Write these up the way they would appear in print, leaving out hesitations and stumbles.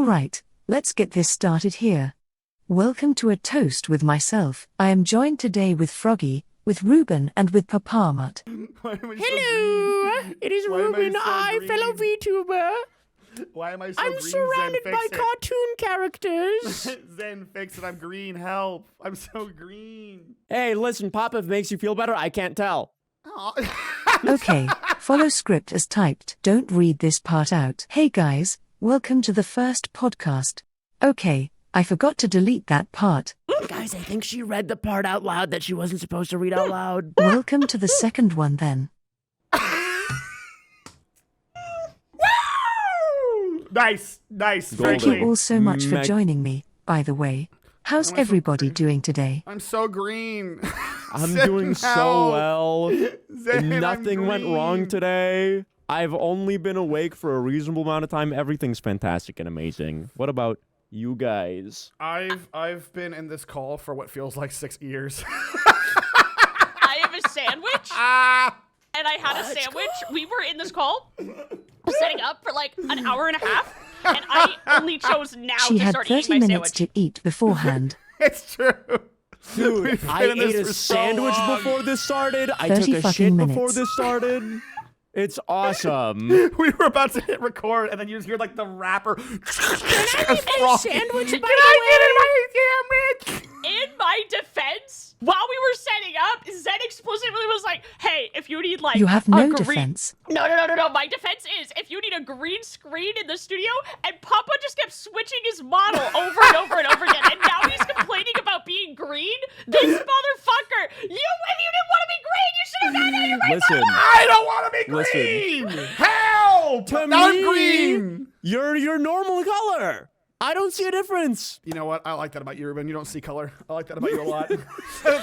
Alright, let's get this started here. Welcome to A Toast with myself. I am joined today with Froggy, with Ruben, and with PapaMutt. Hello! It is Ruben, fellow VTuber. Why am I so I'm green? surrounded by cartoon characters. Zen, fix it. I'm green. Help. I'm so green. Hey, listen, Papa, if it makes you feel better, I can't tell. Okay, follow script as typed. Don't read this part out. Hey guys, welcome to the first podcast. Okay, I forgot to delete that part. Guys, I think she read the part out loud that she wasn't supposed to read out loud. Welcome to the second one then. Nice. Thank you all so much for joining me, by the way. How's everybody doing today? I'm so green. I'm Zen, doing so help. well. Zen, Nothing went wrong today. I've only been awake for a reasonable amount of time. Everything's fantastic and amazing. What about you guys? I've been in this call for what feels like 6 years. I have a sandwich. And I had a sandwich. We were in this call setting up for like an hour and a half, and I only chose now She to had start 30 eating my minutes sandwich. to eat beforehand. It's true. Dude, I been in ate this a for so sandwich long. before this started. I 30 took a fucking shit minutes. before this started. It's awesome. We were about to hit record, and then you just hear like the rapper. Can I eat a sandwich, Can by I get in my sandwich? In my defense, while we were setting up, Zen explicitly was like, "Hey, if you need like You have a no green... defense. No. My defense is if you need a green screen in the studio, and Papa just kept switching his model over and over and over again, and now he's complaining about being green. This motherfucker! If you didn't want to be green, you should have not done your Listen, I don't want to be green. Help! to Now I'm me, green. you're your normal color. I don't see a difference. You know what? I like that about you, Ruben. You don't see color. I like that about you a lot. That's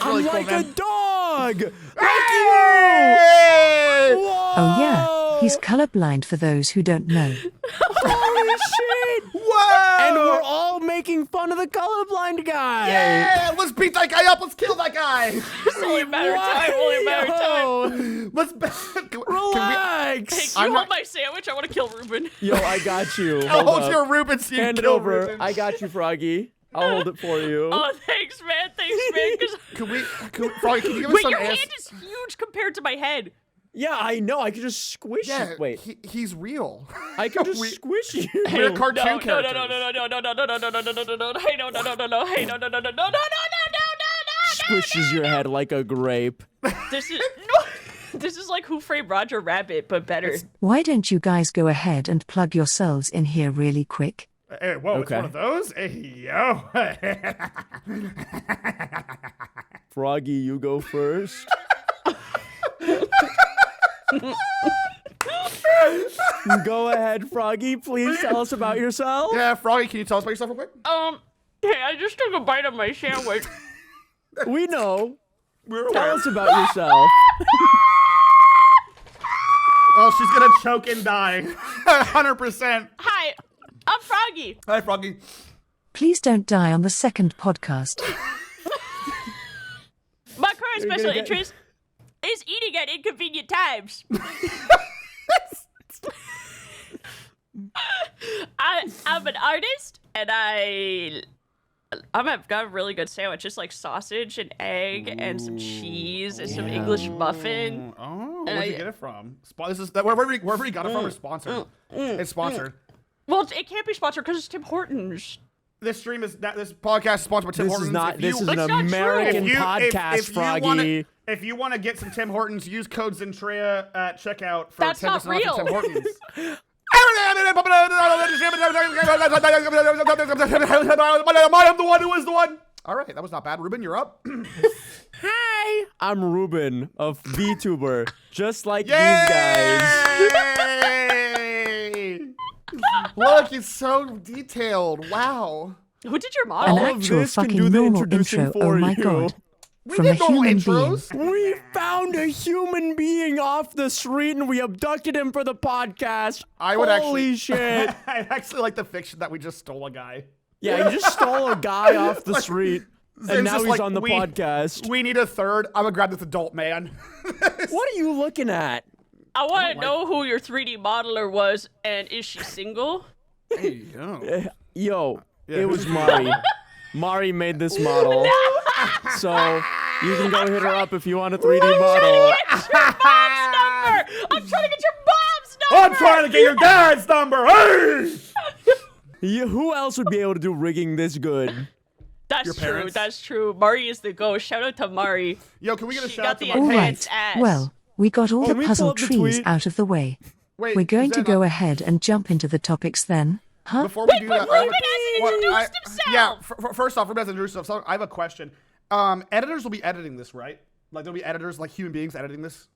I'm really cool, like a man. dog. Hey! Whoa! Oh yeah, he's colorblind for those who don't know. Holy shit! Whoa! And we're all making fun of the colorblind guy. Yeah! Let's beat that guy up. Let's kill that guy. It's only a matter of time. Only a matter of time. Let's Relax. Hey, you hold my sandwich. I want to kill Ruben. Yo, I got you. I'll Hold hold up. your Ruben so you Hand it kill over. Ruben. I got you, Froggy. I'll hold it for you. Oh, thanks, man. Froggy, can you give us Wait, some your ass? hand is huge compared to my head. Yeah, I know. I could just squish Yeah, you. Wait, he's real. I could just squish you. We're cartoon characters. Squishes your head like a grape. This is like Who Framed Roger Rabbit, but better. Why don't you guys go ahead and plug yourselves in here really quick? Hey, whoa, Okay. it's one of those? Hey, yo. Froggy, you go first. Go ahead, Froggy. Please tell us about yourself. Yeah, Froggy, can you tell us about yourself real quick? Hey, I just took a bite of my sandwich. We know. We're Tell aware. us about yourself. Oh, she's gonna choke and die. 100%. Hi, I'm Froggy. Hi, Froggy. Please don't die on the second podcast. My current You're special gonna get- interest is eating at inconvenient times. I'm an artist, and I've got a really good sandwich. Just like sausage and egg and some cheese and some English muffin. Oh, where'd you get it from? Wherever you got it from is sponsored. It's sponsored. Well, it can't be sponsored because it's Tim Hortons. This podcast is sponsored by Tim This Hortons. is not. This is an It's not true. American If podcast, you Froggy. if you want to get some Tim Hortons, use code Zentreya at checkout for That's 10% not off real. of Tim Hortons. I'm the one who is the one. All right, that was not bad. Ruben, you're up. Hi, I'm Ruben of VTuber, just like these guys. Yay! Look, it's so detailed. Wow. Who did your An model? All of actual this can fucking do the normal introducing intro, oh for my you. god. We From a did normal human being. intros. We found a human being off the street and we abducted him for the podcast. I would Holy actually. shit. I actually like the fiction that we just stole a guy. Yeah, you just stole a guy off the street and Zen's now just he's like, on the we- podcast. We need a third. I'm gonna grab this adult man. What are you looking at? I want to know who your 3D modeler was, and is she single? Hey, yo. Yo, Yeah. it was Mari. Mari made this model. So you can go hit her up if you want a 3D model. Get your mom's number. I'm trying to get your mom's number. I'm trying to get your dad's number. Hey! Who else would be able to do rigging this good? That's Your true. parents? That's true. Mari is the ghost. Shout out to Mari. Yo, can we get a She shout got out to the my All enhanced right. ass. Well, we got all Can the we puzzle pull up the trees tweet? out of the way. Wait, We're going to Zen, go ahead and jump into the topics then, huh? Before we do but that, Ruben hasn't introduced himself. Yeah, first off, Ruben hasn't introduced himself. So I have a question. Editors will be editing this, right? Like, there'll be editors, like human beings editing this.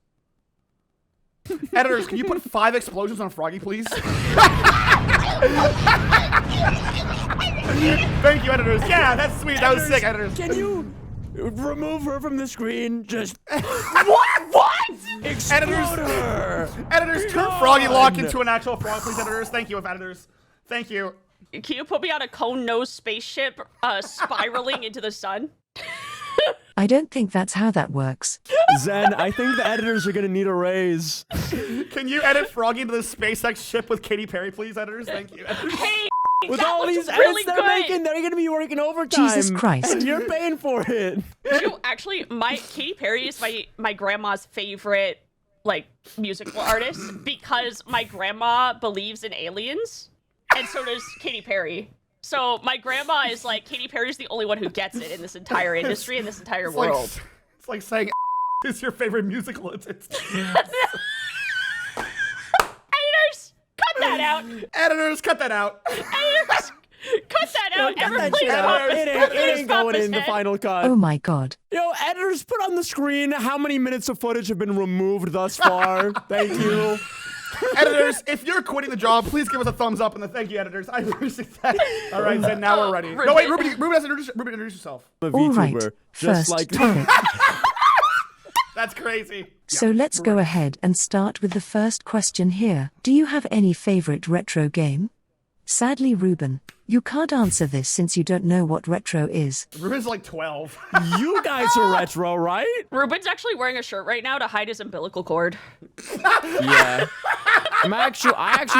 Editors, can you put 5 explosions on Froggy, please? Thank you, editors. Yeah, that's sweet. That was sick, editors. Can you remove her from the screen? Just What? explode Editors- her. Editors, turn Froggyloch into an actual frog, please, editors. Thank you, editors. Thank you. Can you put me on a cone-nosed spaceship spiraling into the sun? I don't think that's how that works. Zen, I think the editors are gonna need a raise. Can you edit Froggy into the SpaceX ship with Katy Perry, please, editors? Thank you. Editors. Hey, With that all looks these really edits they're good. making, they're gonna be working overtime. Jesus Christ. And you're paying for it. You know, actually, Katy Perry is my grandma's favorite like musical artist because my grandma believes in aliens, and so does Katy Perry. So my grandma is like, Katy Perry's the only one who gets it in this entire industry, in this entire It's like, world. it's like saying is your favorite musical. Editors, cut that out. Editors, cut that out. Editors, cut that out. Cut Ever that please shit out. Papa's- It ain't please going Papa's in the head. final cut. Oh my god. Yo, editors, put on the screen how many minutes of footage have been removed thus far. Thank you. Editors, if you're quitting the job, please give us a thumbs up and a thank you, editors. I appreciate that. All right, Zen, now we're ready. No, wait, Ruben, Ruben, introduce yourself. A All right, VTuber, just first like topic. That's crazy. So let's go ahead and start with the first question here. Do you have any favorite retro game? Sadly, Ruben, you can't answer this since you don't know what retro is. Ruben's like 12. you guys are retro, right? Ruben's actually wearing a shirt right now to hide his umbilical cord. Yeah. I actually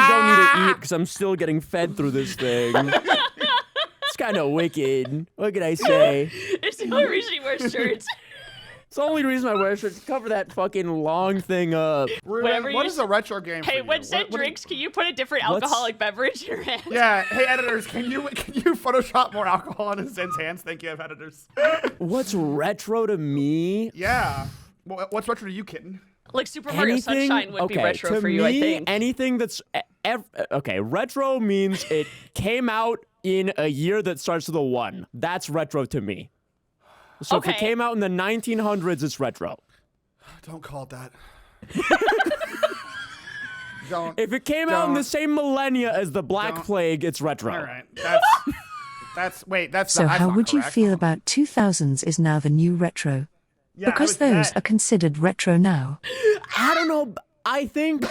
don't need to eat because I'm still getting fed through this thing. It's kind of wicked. What can I say? It's the only reason he wears shirts. It's the only reason I wear shirts to cover that fucking long thing up. Ruben, you what is a retro game for Hey, you? when Zen What- drinks, can you put a different alcoholic beverage in your hand? Yeah, hey, editors, can you Photoshop more alcohol in Zen's hands? Thank you, editors. What's retro to me? Yeah. Well, what's retro to you, kitten? Like Super Mario Sunshine would be retro to for you, I me, think. anything that's okay. Retro means it came out in a year that starts with a 1. That's retro to me. So if it Okay. came out in the 1900s, it's retro. Don't call it that. Don't. If it came out in the Don't. same millennia as the Black Don't. Plague, it's retro. All right. That's So that's how not would you correct. feel about 2000s is now the new retro? Yeah, Because I would those bet. are considered retro now. I don't know. I think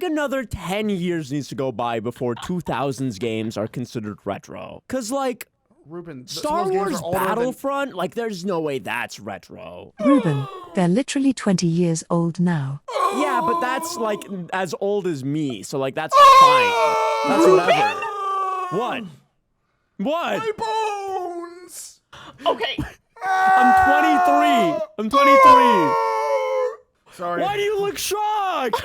another 10 years needs to go by before 2000s games are considered retro. Cause like Ruben, Star Wars Battlefront, like there's no way that's retro. Ruben, they're literally 20 years old now. Yeah, but that's like as old as me, so like that's fine. That's whatever. What? What? My bones. Okay. I'm 23. I'm 23. Sorry. Why do you look shocked?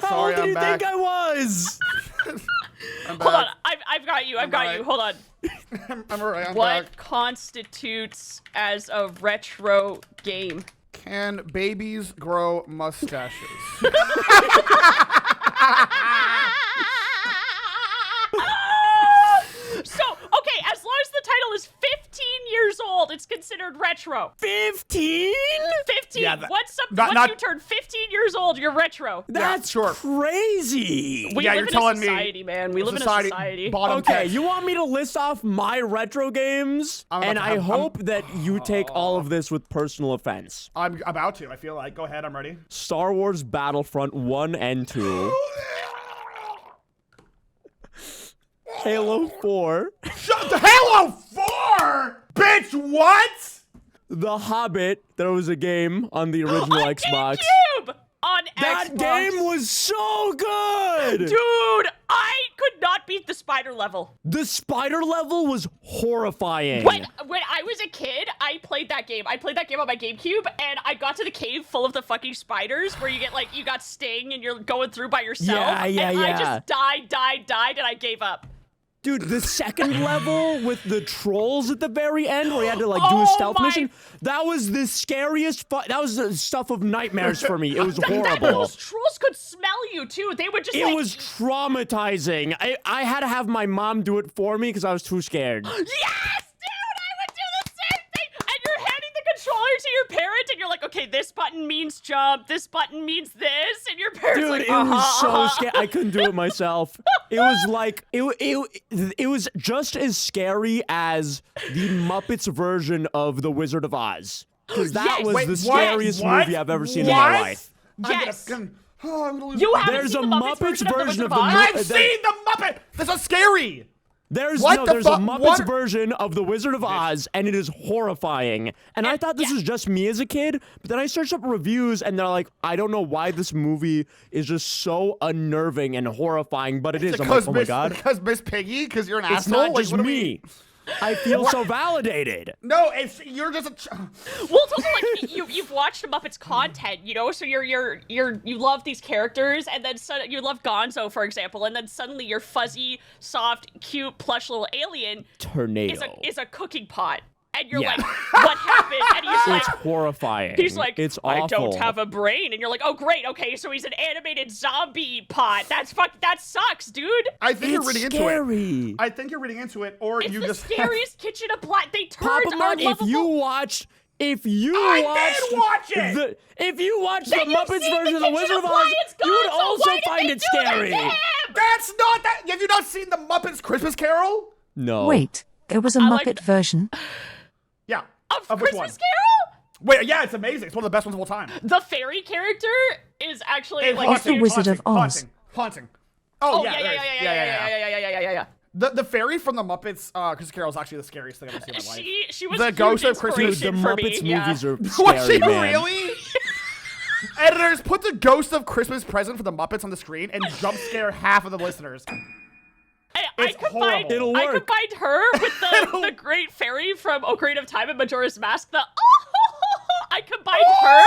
How Sorry, old do I'm you back. think I was? I'm Hold on. back. I've got you. I've got back. you. Hold on. I'm alright. I'm What back. constitutes as a retro game? Can babies grow mustaches? So, okay, as long as the title is 15 years old, it's considered retro. 15? 15. Yeah, once not- you turn 15 years old, you're retro. That's sure. crazy. We Yeah, live you're in telling a me society, man. We live in a society. Bottom Okay, text. you want me to list off my retro games? I'm about And to I have- hope that you take all of this with personal offense. I'm about to. I feel like. Go ahead. I'm ready. Star Wars Battlefront 1 and 2. Halo 4. Shut the Halo 4! Bitch, what? The Hobbit. There was a game on the original On Xbox. GameCube! On That Xbox. game was so good! Dude, I could not beat the spider level. The spider level was horrifying. When I was a kid, I played that game. I played that game on my GameCube, and I got to the cave full of the fucking spiders where you get, like, you got sting and you're going through by yourself. Yeah, and I just died, and I gave up. Dude, the second level with the trolls at the very end where you had to, like, do a Oh stealth my- mission, that was the scariest that was the stuff of nightmares for me. It was horrible. Those trolls could smell you, too. They would just, It like... was traumatizing. I had to have my mom do it for me because I was too scared. Yes, dude! I would do the same thing! And you're handing the controller to your parent, and you're like, okay, this button means jump, this button means this, and your parent's Dude, like, it was so scary. I couldn't do it myself. It was like it was just as scary as the Muppets version of The Wizard of Oz. Because that Yes. was Wait, the what? scariest What? movie I've ever seen in What? my life. Yes. I'm gonna lose You my- haven't There's seen a the Muppets, Muppets version version of of the the Wizard of Oz? I've seen the Muppet. This is scary. There's What the a fuck? Muppets What? version of The Wizard of Oz, and it is horrifying. And I thought this was just me as a kid, but then I searched up reviews, and they're like, I don't know why this movie is just so unnerving and horrifying, but it is. I'm like, oh my god. Because Miss Piggy? Because you're an It's asshole? not Like, just what do we- me. I feel so validated. No, you're just a... Well, it's also like you've watched Muppets content, you know, so you love these characters, and then you love Gonzo, for example, and then suddenly your fuzzy, soft, cute, plush little alien Tornado. is a cooking pot, and you're Yeah. like, what happened? And he's like, It's horrifying. he's like, it's I awful. don't have a brain, and you're like, oh great, okay, so he's an animated zombie pot. That sucks, dude. I think you're reading into it. scary. I think you're reading into it, or It's you the just... scariest kitchen of black. They turned our PapaMutt, lovable. I did watch it! If you watched Then the you've Muppets seen version of the The Wizard Kitchen of of Oz, Lions you would Gone, so also why did find they it do that scary. to him? That's not that... Have you not seen the Muppets Christmas Carol? No. Wait, there was a I like Muppet version? Yeah. Of which Christmas one? Carol? Wait, yeah, it's amazing. It's one of the best ones of all time. The fairy character is actually It's like haunting, the Wizard of haunting, Oz. Haunting. Oh, Oh yeah, there is. yeah. The fairy from the Muppets Christmas Carol is actually the scariest thing I've ever seen in my life. She was The huge Ghost of Christmas- Dude, inspiration the for Muppets me, movies are Was scary, she man. really? Editors, put the Ghost of Christmas Present for the Muppets on the screen and jump scare half of the listeners. It's horrible. It'll I work. combined her with the great fairy from Ocarina of Time and Majora's Mask. I combined her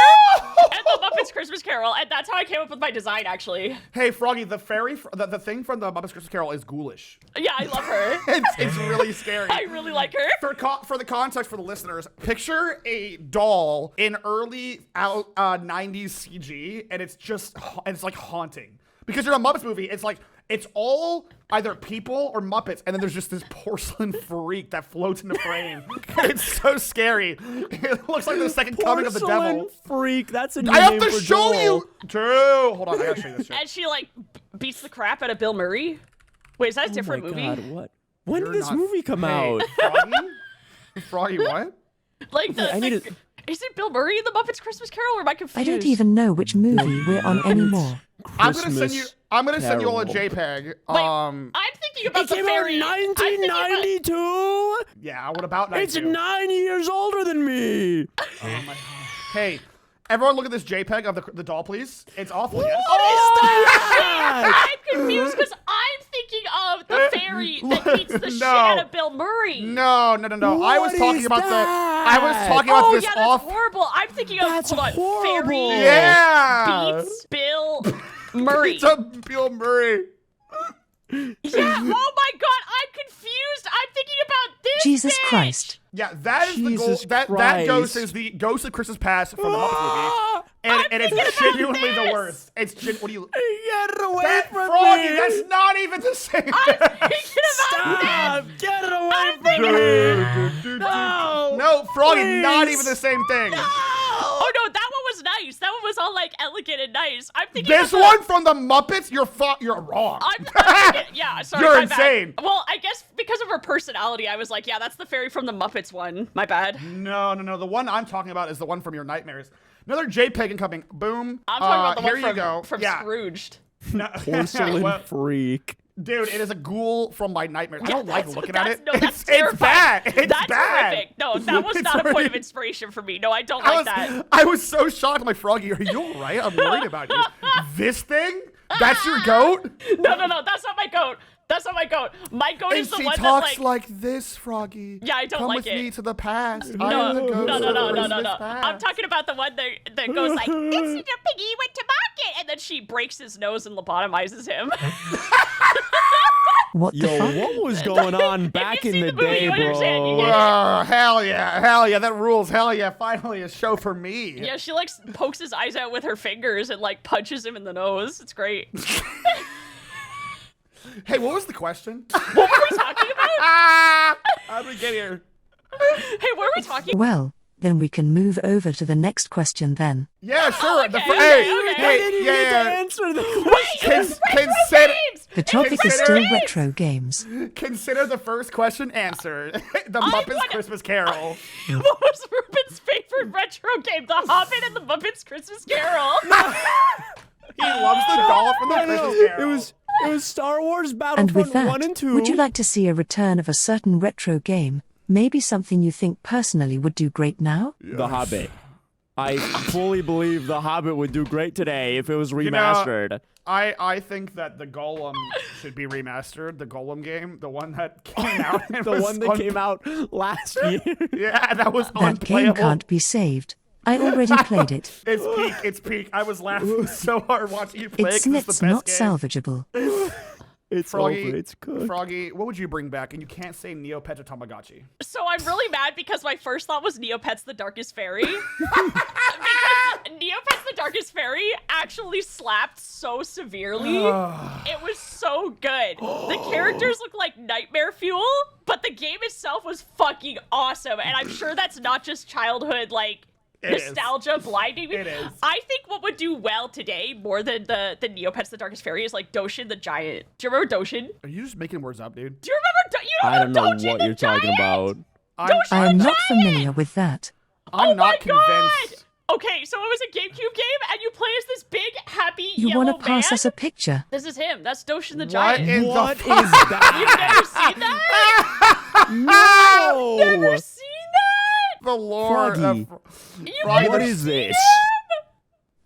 and the Muppets Christmas Carol, and that's how I came up with my design, actually. Hey, Froggy, the fairy, the thing from the Muppets Christmas Carol is ghoulish. Yeah, I love her. It's really scary. I really like her. For the context for the listeners, picture a doll in early 90s CG, and it's like haunting. Because you're a Muppets movie, it's all either people or Muppets, and then there's just this porcelain freak that floats in the frame. It's so scary. It looks like the second coming of the devil. Porcelain freak. That's a new I have name to for show Joel. you. Drew, hold on, I gotta show you this shit. And she, like, beats the crap out of Bill Murray. Wait, is that a Oh different my movie? God, what? When You're did this not- movie come Hey, out? Froggy? Froggy, what? Like, I need to- is it Bill Murray in the Muppets Christmas Carol, or am I confused? I don't even know which movie we're on anymore. I'm gonna send you. I'm gonna send you all a Carol. JPEG. I'm thinking about It the came out fairy. in I'm thinking about- 1992. Yeah. What about It's 92? 9 years older than me. Hey, everyone, look at this JPEG of the doll, please. It's awful. Yes. That? I'm confused because I'm thinking of the fairy that beats the shit No. out of Bill Murray. No. I was What talking is about that? I was talking about Oh this yeah, that's off. horrible. I'm thinking of That's hold on, horrible. fairy Yeah. beats Bill Murray. It's a Bill Murray. Yeah. Oh my God, I'm confused. I'm thinking about this. Jesus bitch. Christ. Yeah, that is Jesus the goal. That Christ. ghost is the Ghost of Christmas Past from the Muppets movie, and thinking it's about genuinely the this. worst. What do you? Get it away That from Froggy, me. that's not even the same. I'm thinking about Stop. this. Get it away I'm from thinking- me. No. No, Froggy, not Please. even the same thing. Oh no, that one was nice. That one was all like elegant and nice. I'm thinking This of the- one from the Muppets, you're wrong. I'm thinking, yeah, sorry. You're my bad. insane. Well, I guess because of her personality, I was like, yeah, that's the fairy from the Muppets one. My bad. No. The one I'm talking about is the one from your nightmares. Another JPEG incoming. Boom. I'm talking about the here one you go. from yeah. Scrooged. No. Porcelain Well, freak. Dude, it is a ghoul from my nightmares. I don't like looking at it. No, that's It's terrifying. bad. It's That's bad. horrific. No, that was It's not a point of horrific. inspiration for me. No, I don't like that. I was so shocked. I'm like, Froggy, are you all right? I'm worried about you. This thing? That's your goat? No, that's not my goat. That's not my goat. My goat And is the she one talks that like this, Froggy. Yeah, I don't Come like with it. me to the past. No, I am the ghost no, of Christmas no. past. I'm talking about the one that goes like, "This little piggy went to market," and then she breaks his nose and lobotomizes him. What the Yo, fuck? what was going on back you've in seen the the movie, day, you understand. You bro? get it. Oh, hell yeah, that rules. Hell yeah, finally a show for me. Yeah, she like pokes his eyes out with her fingers and like punches him in the nose. It's great. Hey, what was the question? What were we talking about? How did we get here? Hey, what were we talking? Well, then we can move over to the next question then. Yeah, sure. okay, Hey, okay. I didn't even get to yeah. answer the question. Consider, The topic is still retro games. consider the first question answered. The Muppets wanna- Christmas Carol. What was Ruben's favorite retro game? The Hobbit and the Muppets Christmas Carol. He loves the doll from the Christmas Carol. It was Star Wars And Battlefront with that, 1 and 2. would you like to see a return of a certain retro game? Maybe something you think personally would do great now? The Hobbit. I fully believe The Hobbit would do great today if it was remastered. I think that the Golem should be remastered. The Golem game, the one that came out. and The was one that came out last year. Yeah, that was That game unplayable. can't be saved. I already played it. It's peak. It's peak. I was laughing so hard watching you play. It's 'cause it's the not best game. salvageable. It's Froggy, over. It's good. Froggy, what would you bring back? And you can't say Neopets or Tamagotchi. So I'm really mad because my first thought was Neopets the Darkest Fairy. Because Neopets the Darkest Fairy actually slapped so severely. It was so good. The characters look like nightmare fuel, but the game itself was fucking awesome. And I'm sure that's not just childhood, like, It is. nostalgia blinding me. It is. I think what would do well today, more than the Neopets the Darkest Fairy, is like Doshin the Giant. Do you remember Doshin? Are you just making words up, dude? Do you remember? You I don't know Doshin what the you're talking Giant? about. I am not familiar with that. I'm not my convinced. God! Okay, so it was a GameCube game, and you play as this big, happy You yellow want to pass man. us a picture? This is him. That's Doshin the What Giant. in What the is fuck? You've that? never seen that? No! Never seen that? The lore Froggy. You Froggy, never What is this?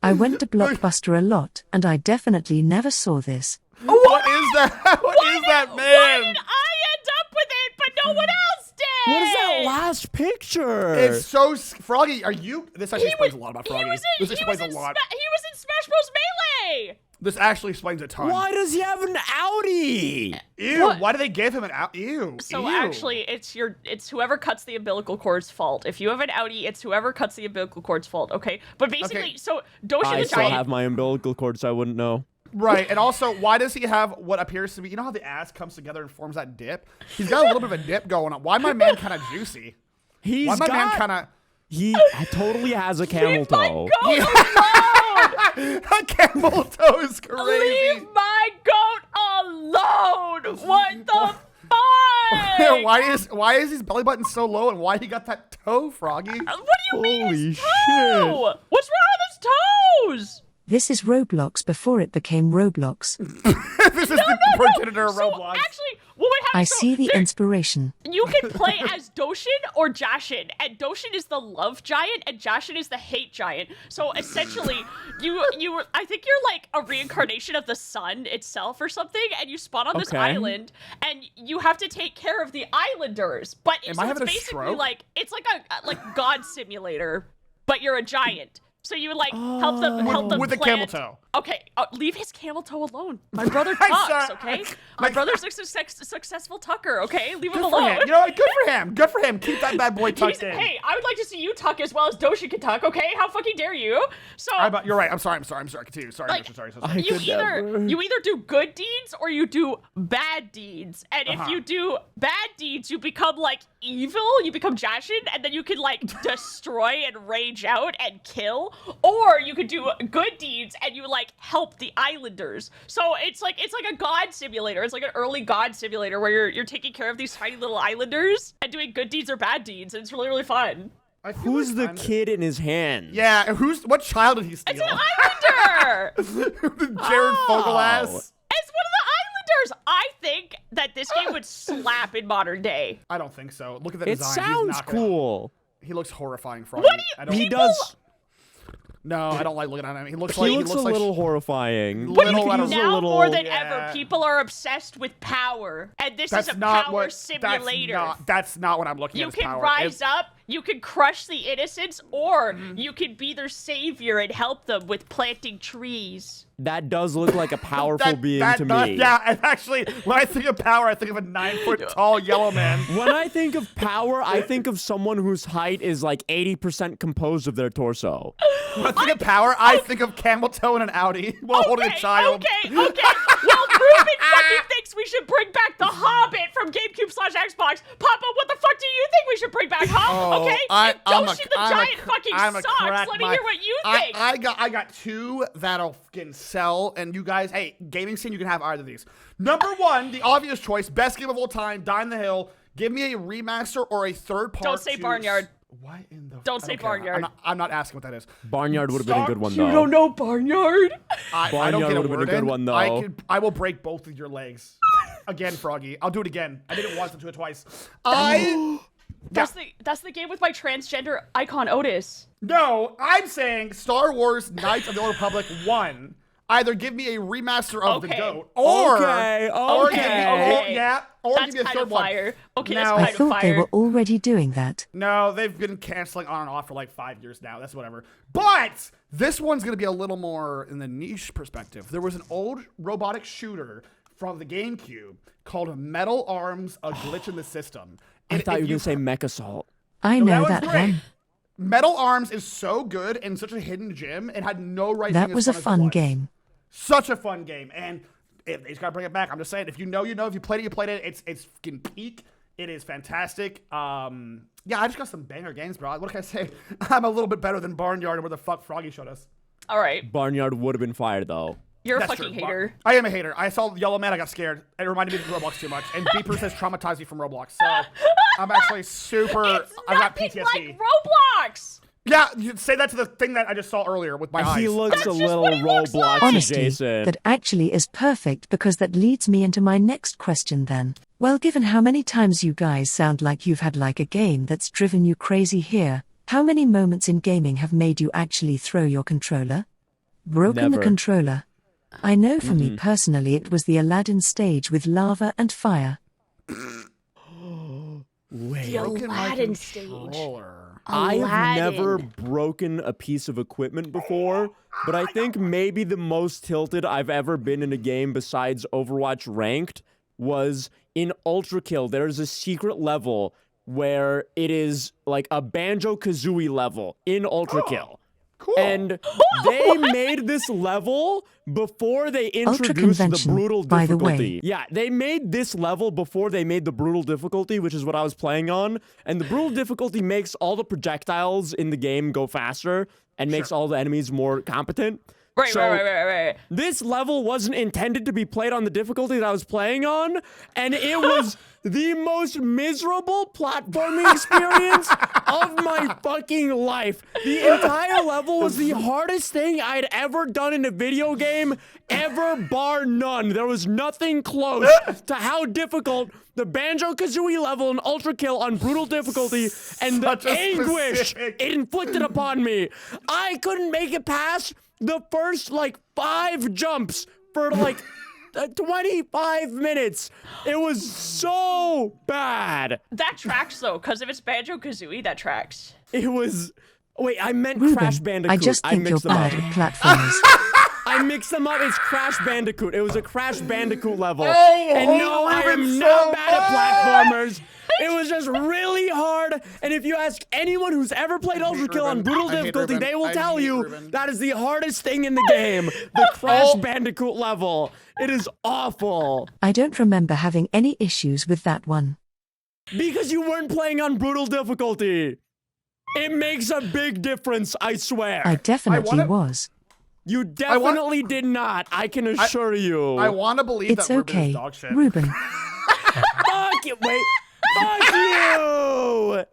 I went to Blockbuster a lot, and I definitely never saw this. What is that? What is that Why man? did I end up with it, but no one else did? What is that last picture? It's so Froggy. Are you? This actually He explains was- a lot about he Froggy. was in- This he explains was a in lot. He was in Smash Bros. Melee. This actually explains a ton. Why does he have an Audi? Ew! What? Why do they give him an out? Ew! So ew. actually, it's whoever cuts the umbilical cord's fault. If you have an Audi, it's whoever cuts the umbilical cord's fault. Okay, but basically, Okay. so Doshin I the still Giant. have my umbilical cord, so I wouldn't know. Right, and also, why does he have what appears to be? You know how the ass comes together and forms that dip? He's got a little bit of a dip going on. Why my man kind of juicy? He's Why my man got. kind of? He totally has a camel Leave my toe. goat alone! A camel toe is crazy. Leave my goat alone! What the fuck? Why is his belly button so low, and why he got that toe, Froggy? What do you mean Holy his shit. toe? What's wrong with his toes? This is Roblox before it became Roblox. This is the progenitor of So Roblox. actually, what would happen? I so see the there- inspiration. You can play as Doshin or Jashin, and Doshin is the love giant, and Jashin is the hate giant. So essentially, I think you're like a reincarnation of the sun itself or something, and you spawn on this Okay. island, and you have to take care of the islanders. But Am so I it's having a basically stroke? like it's like a God simulator, but you're a giant. So you would like help them with a camel plant- toe. Okay, leave his camel toe alone. My brother I'm tucks, sorry. okay? My brother's a successful tucker, okay? Leave him Good for alone. him. You know what? Good for him. Good for him. Keep that bad boy tucked in. Hey, I would like to see you tuck as well as Doshin can tuck, okay? How fucking dare you? So You're right. I'm sorry. Continue. Sorry. Like, sorry. you could either never. you either do good deeds or you do bad deeds. And if Uh-huh. you do bad deeds, you become like evil, you become Jashin, and then you can like destroy and rage out and kill. Or you could do good deeds and you like help the islanders. So it's like a god simulator. It's like an early god simulator where you're taking care of these tiny little islanders and doing good deeds or bad deeds. And it's really, really fun. I feel Who's like the I'm- kid in his hand? Yeah. What child did he steal? It's an islander! Jared Fogelass. It's one of the islanders. VTubers, I think that this game would slap in modern day. I don't think so. Look at the It design. sounds cool. He looks horrifying, Froggy. What do you- I don't, He does. No, I don't like looking at him. He looks He like looks a little horrifying. But He's a Now little- more than yeah. ever, people are obsessed with power, and this is a power simulator. That's not what I'm looking You at. can rise up, you can crush the innocents, or you can be their savior and help them with planting trees. That does look like a powerful being to me. Yeah, and actually, when I think of power, I think of a 9-foot tall yellow man. When I think of power, I think of someone whose height is like 80% composed of their torso. When I think of power, I think of camel toe and an Audi while holding a child. Okay. Well, Ruben fucking thinks we should bring back The Hobbit from GameCube/Xbox. Papa, what the fuck do you think we should bring back, huh? Okay? And Doshin the Giant fucking sucks. Let me hear what you think. I got two that'll fucking sell, and you guys, hey, gaming scene, you can have either of these. Number one, the obvious choice, best game of all time, Die in the Hill. Give me a remaster or a third part. Don't say Barnyard. What in the? Don't say Barnyard. I'm not asking what that is. Barnyard would have been a good one, though. You don't know Barnyard? I don't Barnyard get a would have been a word good in. one, though. I will break both of your legs. Again, Froggy. I'll do it again. I did it once, I'll do it twice. That's the game with my transgender icon Otis. No, I'm saying Star Wars Knights of the Old Republic 1. Either give me a remaster of the GOAT, or Okay. give me a third one. Fire. Okay, Now- that's I kind of thought they fire. were already doing that. No, they've been canceling on and off for like 5 years now. That's whatever. But this one's going to be a little more in the niche perspective. There was an old robotic shooter from the GameCube called Metal Arms, A Glitch in the System. I And thought you if were going to say Mech Assault. I No, know that that was great. one. Metal Arms is so good and such a hidden gem. It had no right That being was as a fun as it fun was. game. Such a fun game, and they just gotta bring it back. I'm just saying, if you know, you know. If you played it, you played it. It's fucking peak. It is fantastic. Yeah, I just got some banger games, bro. What can I say? I'm a little bit better than Barnyard and where the fuck Froggy showed us. All right. Barnyard would have been fired, though. You're a That's fucking true. hater. I am a hater. I saw Yellow Man, I got scared. It reminded me of Roblox too much. And Beepers has traumatized me from Roblox. So I'm actually super. It's I've got nothing PTSD. like Roblox. Yeah, you say that to the thing that I just saw earlier with my eyes. He looks a just little what he looks like. Roblox Honestly, adjacent. that actually is perfect because that leads me into my next question then. Well, given how many times you guys sound like you've had like a game that's driven you crazy here, how many moments in gaming have made you actually throw your controller? Broken the Never. controller? I know for me personally it was the Aladdin stage with lava and fire. Wait. The Broken my Aladdin stage. controller. I've never Aladdin. broken a piece of equipment before, but I think maybe the most tilted I've ever been in a game besides Overwatch Ranked was in Ultra Kill. There's a secret level where it is like a Banjo-Kazooie level in Ultra Kill. Cool. And they made this level before they introduced the conventional, brutal by the way. difficulty. Yeah, they made this level before they made the brutal difficulty, which is what I was playing on. And the brutal difficulty makes all the projectiles in the game go faster and makes all the enemies more competent. Right. So- This level wasn't intended to be played on the difficulty that I was playing on, and it was the most miserable platforming experience of my fucking life. The entire level was the hardest thing I'd ever done in a video game, ever, bar none. There was nothing close to how difficult the Banjo-Kazooie level in Ultra Kill on brutal difficulty and the Such a anguish specific- it inflicted upon me. I couldn't make it past the first, like, 5 jumps for, like, 25 minutes. It was so bad. That tracks though, because if it's Banjo-Kazooie, that tracks. It was... Wait, I meant Ruben, Crash Bandicoot. I just think you're mixed them up. bad at platformers. I mixed them up. It's Crash Bandicoot. It was a Crash Bandicoot level. Oh, And no, I am Ruben, not so bad at platformers. It was just really hard. And if you ask anyone who's ever played Ultra Kill on Ruben. brutal I hate difficulty, Ruben. they will I tell hate you Ruben. that is the hardest thing in the game. The Crash Bandicoot level. It is awful. I don't remember having any issues with that one. Because you weren't playing on brutal difficulty. It makes a big difference, I swear. I definitely wanna- was. You definitely did not. I can assure you. I want to believe It's that Ruben okay, is dog shit. Ruben. Fuck you. Wait. Fuck you.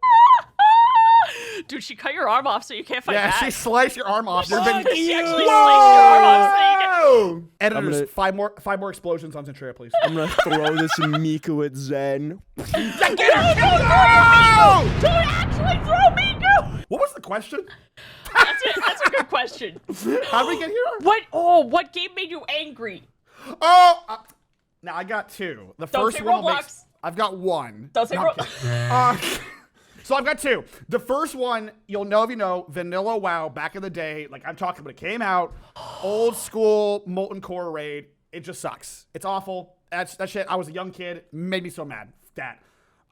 Dude, she cut your arm off so you can't fight Yeah, back. she sliced your arm off. She actually sliced your arm off so you can... Whoa! Editors, gonna- five more explosions on Zentreya, please. I'm gonna throw this Miku at Zen. Get her! Don't actually throw Miku! What was the question? That's a good question. How did we get here? What game made you angry? Oh! Now I got two. The Don't first say one will make... Roblox. I've got one. Don't say No, I'm kidding. So I've got two. The first one, you'll know if you know, Vanilla WoW back in the day. Like I'm talking, but it came out, old school molten core raid. It just sucks. It's awful. That shit. I was a young kid. Made me so mad. That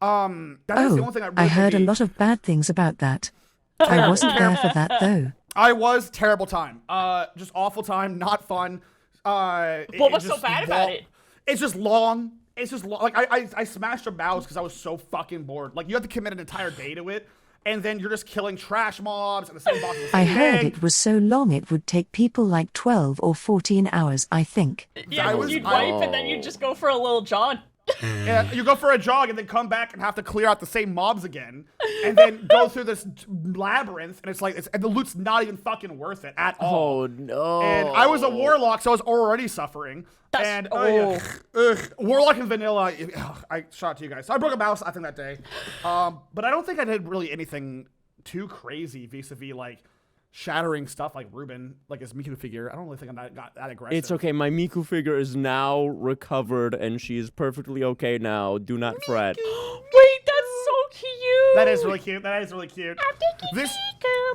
is the only thing that really I heard a made me- lot of bad things about that. I wasn't there for that though. I was terrible time. Just awful time. Not fun. What was so bad about it? It's just long. It's just long. Like I smashed a mouse because I was so fucking bored. Like you have to commit an entire day to it, and then you're just killing trash mobs and the same boss. I heard it was so long it would take people like 12 or 14 hours, I think. Yeah, you'd wipe and then you'd just go for a little John. Yeah, you go for a jog and then come back and have to clear out the same mobs again, and then go through this labyrinth, and it's like, and the loot's not even fucking worth it at all. Oh no. And I was a warlock, so I was already suffering. Warlock and vanilla, I shot to you guys. So I broke a mouse, I think, that day. But I don't think I did really anything too crazy vis-a-vis like shattering stuff like Ruben, like his Miku figure. I don't really think I'm got that aggressive. It's okay. My Miku figure is now recovered and she is perfectly okay now. Do not fret. Wait, that's so cute. That is really cute. That is really cute.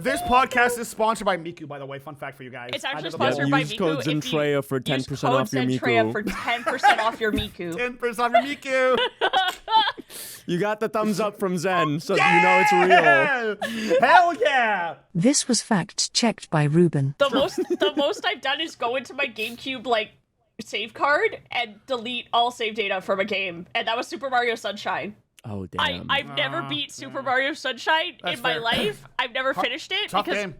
This podcast is sponsored by Miku, by the way. Fun fact for you guys. It's actually I know sponsored the- by use Miku. code If you Zentreya for 10% off your Use code Zentreya Miku. for 10% off your Miku. 10% off your Miku. You got the thumbs up from Zen, so you know it's real. Hell yeah! This was fact checked by Ruben. The most I've done is go into my GameCube like save card and delete all save data from a game, and that was Super Mario Sunshine. Oh damn. I've never beat Super Mario Sunshine That's in my fair. life. I've never finished it Tough because game.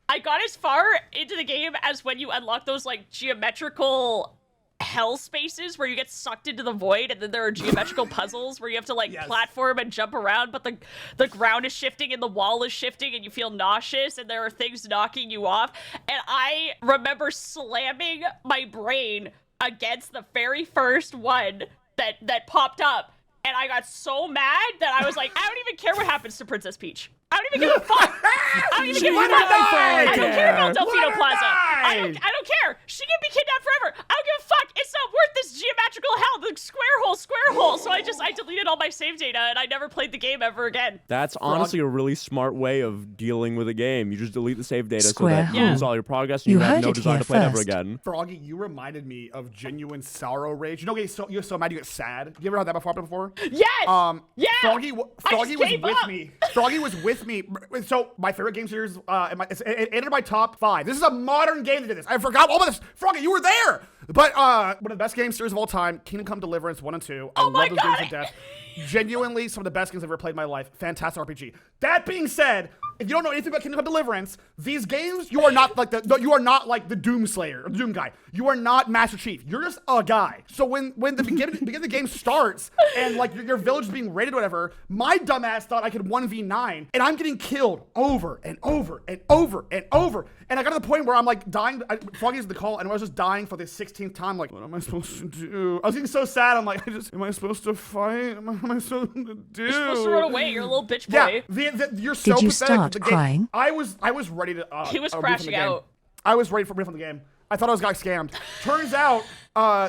I got as far into the game as when you unlock those like geometrical hell spaces where you get sucked into the void, and then there are geometrical puzzles where you have to like platform and jump around, but the ground is shifting and the wall is shifting and you feel nauseous and there are things knocking you off. And I remember slamming my brain against the very first one that popped up, and I got so mad that I was like, I don't even care what happens to Princess Peach. I don't even give a fuck. I don't even give a fuck. I don't care about Delfino Plaza. I don't care. She can be kidnapped forever. I don't give a fuck. It's not worth this geometrical hell. The square hole. So I deleted all my save data and I never played the game ever again. That's honestly a really smart way of dealing with a game. You just delete the save data Square so that hole. you lose all your progress and You you have heard no it desire here to play it ever first. again. Froggy, you reminded me of genuine sorrow rage. You know, you're so mad you get sad. You ever had that before? Yes. Yeah. Froggy I was just gave with up. me. Froggy was with me. So my favorite game series, it entered my top 5. This is a modern game that did this. I forgot all about this. Froggy, you were there. But one of the best game series of all time, Kingdom Come Deliverance 1 and 2. I Oh love my those God. games to death. Genuinely some of the best games I've ever played in my life. Fantastic RPG. That being said, if you don't know anything about Kingdom Come Deliverance, these games, you are not like the Doom Slayer or the Doom guy. You are not Master Chief. You're just a guy. So when the beginning of the game starts and like your village is being raided or whatever, my dumbass thought I could 1v9 and I'm getting killed over and over and over and over. And I got to the point where I'm like dying. Froggy's the call, and I was just dying for the 16th time. Like, what am I supposed to do? I was getting so sad. I'm like, am I supposed to fight? What am I supposed to do? You're supposed to run away. You're a little bitch boy. Yeah, you're so Did you pathetic. start The game- crying? I was ready to. He was read from crashing the game. out. I was ready for read from the game. I thought I was got scammed. Turns out,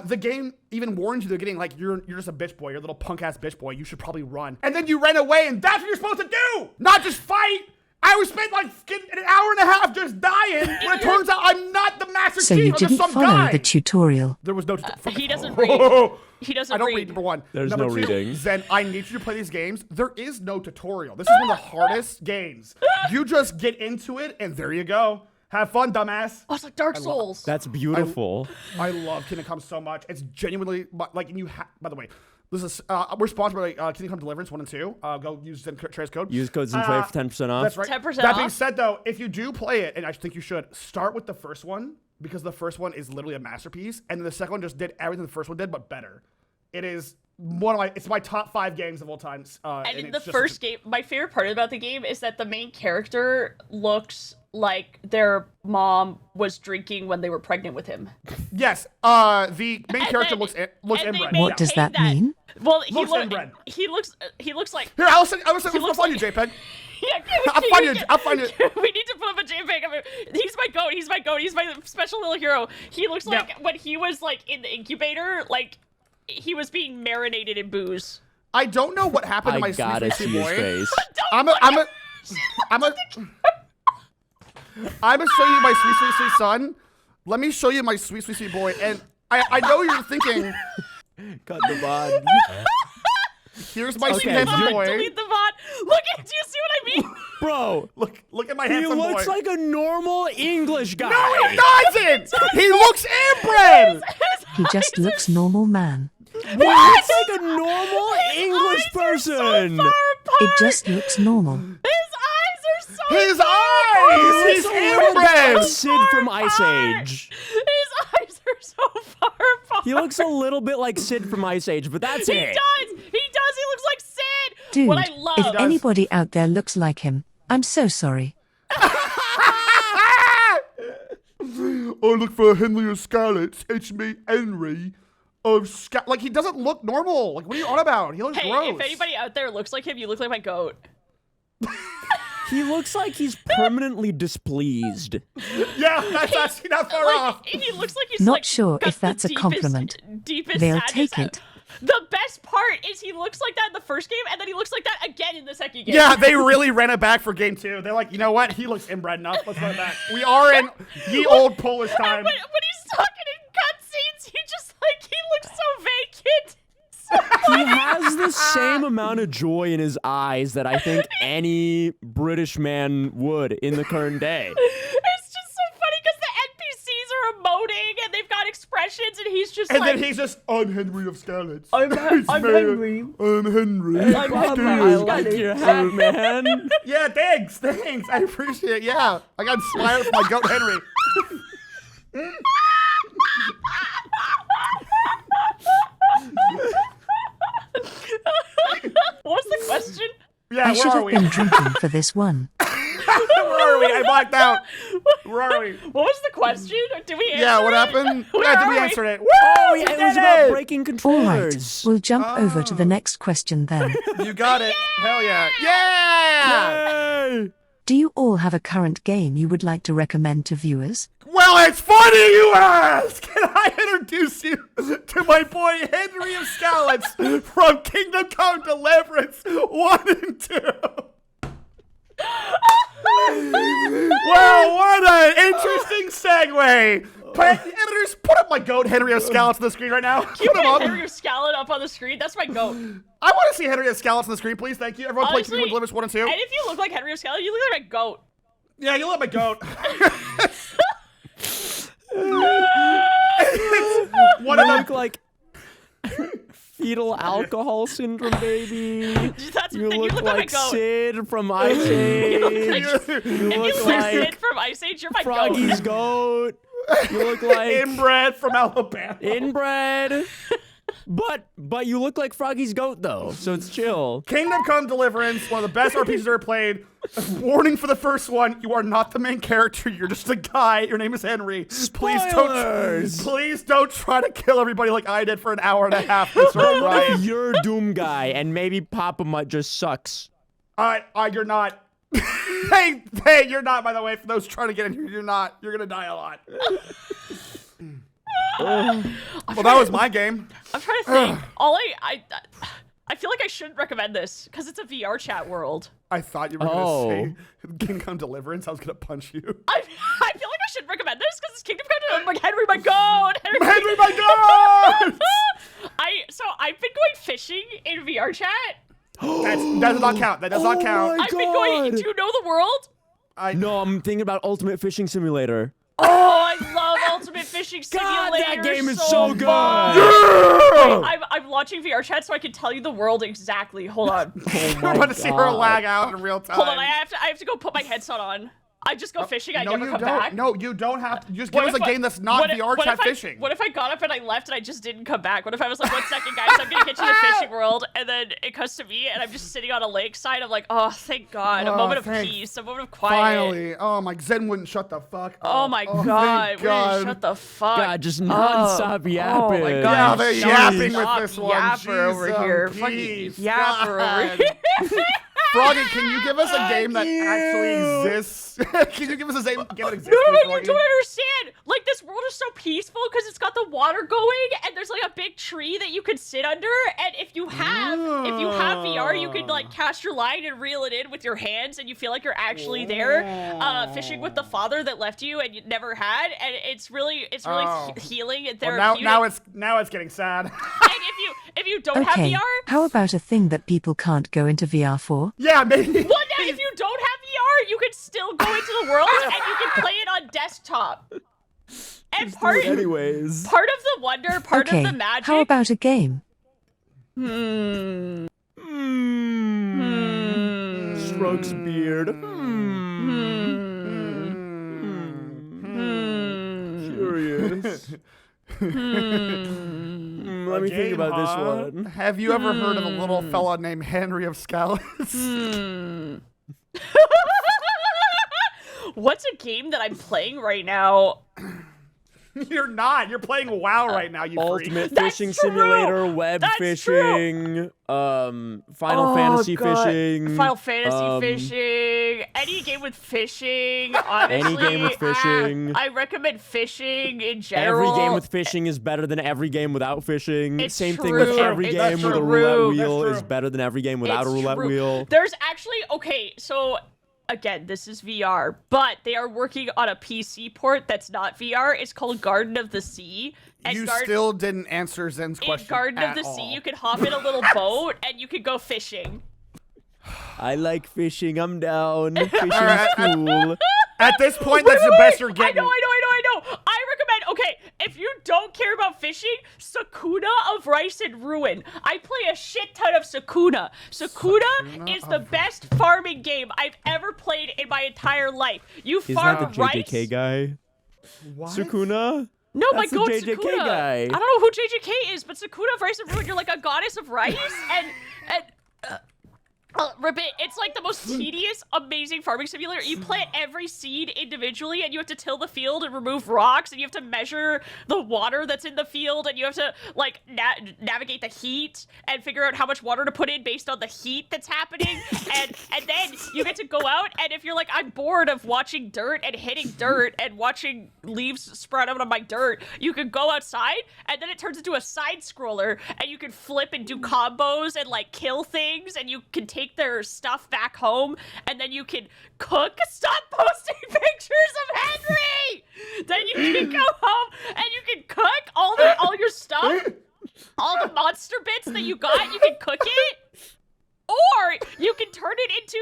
the game even warns you at the beginning, like you're just a bitch boy, you're a little punk ass bitch boy. You should probably run. And then you ran away, and that's what you're supposed to do, not just fight. I was spent like an hour and a half just dying. When it turns out I'm not the Master So Chief. you I'm didn't just some follow guy. the tutorial. There was no. He doesn't read. He doesn't I don't read. read, number one. There's Number no two, reading. Zen, I need you to play these games. There is no tutorial. This is one of the hardest games. You just get into it, and there you go. Have fun, dumbass. Oh, it's like Dark Souls. That's beautiful. I love Kingdom Come so much. It's genuinely, like, and you by the way, this is, we're sponsored by Kingdom Come Deliverance 1 and 2. Go use Zentreya's code. Use code Zentreya for 10% off. That's right. 10% That being off? said, though, if you do play it, and I think you should, start with the first one, because the first one is literally a masterpiece, and then the second one just did everything the first one did, but better. It is it's my top 5 games of all time. And in the first game, my favorite part about the game is that the main character looks like their mom was drinking when they were pregnant with him. Yes, the main character looks inbred. What does that mean? Well, Looks inbred. he looks like. Here, I'll find you JPEG. Yeah, I'll find you. We need to put up a JPEG of him. He's my goat. He's my special little hero. He looks like when he was like in the incubator, like he was being marinated in booze. I don't know what happened to my gotta sweet see his boy. face. I'm gonna show you my sweet son. Let me show you my sweet boy. And I know you're thinking. Cut the VOD. Here's my sweet handsome boy. Delete the VOD. Look at. Do you see what I mean? Bro, look at my handsome boy. He looks like a normal English guy. No, he doesn't. He looks inbred. He just looks normal, man. He looks like a normal English person. It just looks normal. His eyes! He's inbred! Sid from Ice Age. His eyes are so far apart. He looks a little bit like Sid from Ice Age, but that's it. He does! He looks like Sid! Dude, what I love. if anybody out there looks like him, I'm so sorry. I look for Henry of Scarlet. It's me, Henry of Scarlet. Like, he doesn't look normal. Like, what are you on about? He looks gross. If anybody out there looks like him, you look like my goat. He looks like he's permanently displeased. Yeah, that's actually not far off. He looks like he's Not sure if that's a compliment. They'll take it. The best part is he looks like that in the first game, and then he looks like that again in the second game. Yeah, they really ran it back for game 2. They're like, you know what? He looks inbred enough. Let's run it back. We are in ye old Polish time. When he's talking in cutscenes, he looks so vacant. He has the same amount of joy in his eyes that I think any British man would in the current day. It's just so funny because the NPCs are emoting and they've got expressions, and he's just And then he's just, I'm Henry of Scarlet. I'm Henry. I'm Henry. I like your hat, man. Yeah, thanks. I appreciate it. Yeah, I got inspired from my goat Henry. What was the question? Yeah, I should where are have we? been drinking for this one. Where are we? I blacked out. Where are we? What was the question? Did we answer Yeah, what it? happened? Where Yeah, did we are answer it? Woo! Oh, yeah, it was did about it! breaking All controllers. right, we'll jump over to the next question then. You got it. Hell yeah. Yeah! Yay! Do you all have a current game you would like to recommend to viewers? Well, it's funny you ask! Can I introduce you to my boy Henry of Scallops from Kingdom Come Deliverance 1 and 2? Well, what an interesting segue. Editors, put up my goat Henry of Scallops on the screen right now. Can you get Henry of Scallon up on the screen? That's my goat. I want to see Henry of Scallops on the screen, please. Thank you. Everyone play Honestly, Kingdom Come Deliverance 1 and 2. And if you look like Henry of Scallon, you look like my goat. Yeah, you love my goat. One You of look like fetal alcohol syndrome, baby. You look like like my goat. Sid from Ice Age. You If look you look like Sid from Ice Age, you're my Froggy's goat. goat. You look like inbred from Alabama. inbred. But you look like Froggy's goat though, so it's chill. Kingdom Come Deliverance, one of the best RPGs ever played. Warning for the first one: you are not the main character. You're just a guy. Your name is Henry. Spoilers! Please don't try to kill everybody like I did for an hour and a half. This right? You're Doom Guy, and maybe PapaMutt just sucks. You're not. hey, you're not. By the way, for those trying to get in here, you're not. You're gonna die a lot. Well, that was my game. I'm trying to think. I feel like I shouldn't recommend this because it's a VR chat world. I thought you were gonna say Kingdom Come Deliverance. I was gonna punch you. I feel like I should recommend this because it's Kingdom Come Deliverance. I'm like, Henry, my god! Henry, my god! So I've been going fishing in VR chat. That does not count. That does not count. my I've been going. Do you know the world? No, I'm thinking about Ultimate Fishing Simulator. Oh, I love Ultimate Fishing Simulator. God, that game is so good. Yeah! I'm launching VR chat so I can tell you the world exactly. Hold on. Oh I'm my about to see her God. lag out in real time. Hold on. I have to go put my headset on. I just go fishing. I no, never you come don't. back. No, you don't have to. Just What give us if a game that's not VR chat if fishing. What if I got up and I left and I just didn't come back? What if I was like, 1 second, guys, I'm gonna get you to the fishing world, and then it comes to me, and I'm just sitting on a lakeside. I'm like, oh, thank God, a moment of peace, a moment of quiet. Finally. Oh, my Zen wouldn't shut the fuck up. Oh my thank God, God. shut the fuck. God, just non-stop yapping. Oh my God, Yeah, they're yapping with stop this one. Yapper over Jeez, here. peace. Fucking yapper over here. Froggy, can you give us a game that actually exists? Can you give us a game that exists? No, please, you Froggy? don't understand. Like, this world is so peaceful because it's got the water going, and there's like a big tree that you could sit under. And if you have VR, you can like cast your line and reel it in with your hands, and you feel like you're actually there, fishing with the father that left you and you never had. And it's really healing and Well, therapeutic. now it's getting sad. And if you don't have Okay, VR, how about a thing that people can't go into VR for? Yeah, maybe. well, now if you don't have VR, you can still go into the world and you can play it on desktop. And part of Anyways. the wonder, part Okay, of the magic. how about a game? Strokes beard. Curious. Let me think about this one. Have you ever heard of a little fella named Henry of Scallops? What's a game that I'm playing right now? You're not. You're playing WoW right now, you Ultimate freak. That's fishing true. simulator, web That's fishing, Final Fantasy fishing. Final Fantasy fishing. Any game with fishing, honestly. Any game with fishing. I recommend fishing in general. Every game with fishing is better than every game without fishing. It's Same thing true. with every It's game with a true. roulette wheel That's is true. better than every game without a It's roulette true. wheel. There's actually, okay, so again, this is VR, but they are working on a PC port that's not VR. It's called Garden of the Sea. And You still didn't answer Zen's question. in Garden of at the all. Sea, you can hop in a little boat and you can go fishing. I like fishing. I'm down. Fishing's right. cool. At this point, that's the best you're getting. I know. I recommend, okay, if you don't care about fishing, Sakuna of Rice and Ruin. I play a shit ton of Sakuna. Sakuna is the best farming game I've ever played in my entire life. You Isn't farm that the rice. JJK guy? What? Sukuna? No, That's my the goat JJK Sakuna. guy. I don't know who JJK is, but Sakuna of Rice and Ruin, you're like a goddess of rice, and Ruben, it's like the most tedious, amazing farming simulator. You plant every seed individually, and you have to till the field and remove rocks, and you have to measure the water that's in the field, and you have to like navigate the heat and figure out how much water to put in based on the heat that's happening. and then you get to go out, and if you're like, I'm bored of watching dirt and hitting dirt and watching leaves sprout out of my dirt, you can go outside, and then it turns into a side scroller, and you can flip and do combos and like kill things, and you can take their stuff back home, and then you can cook. Stop posting pictures of Henry. Then you can go home and you can cook all your stuff, all the monster bits that you got. You can cook it, or you can turn it into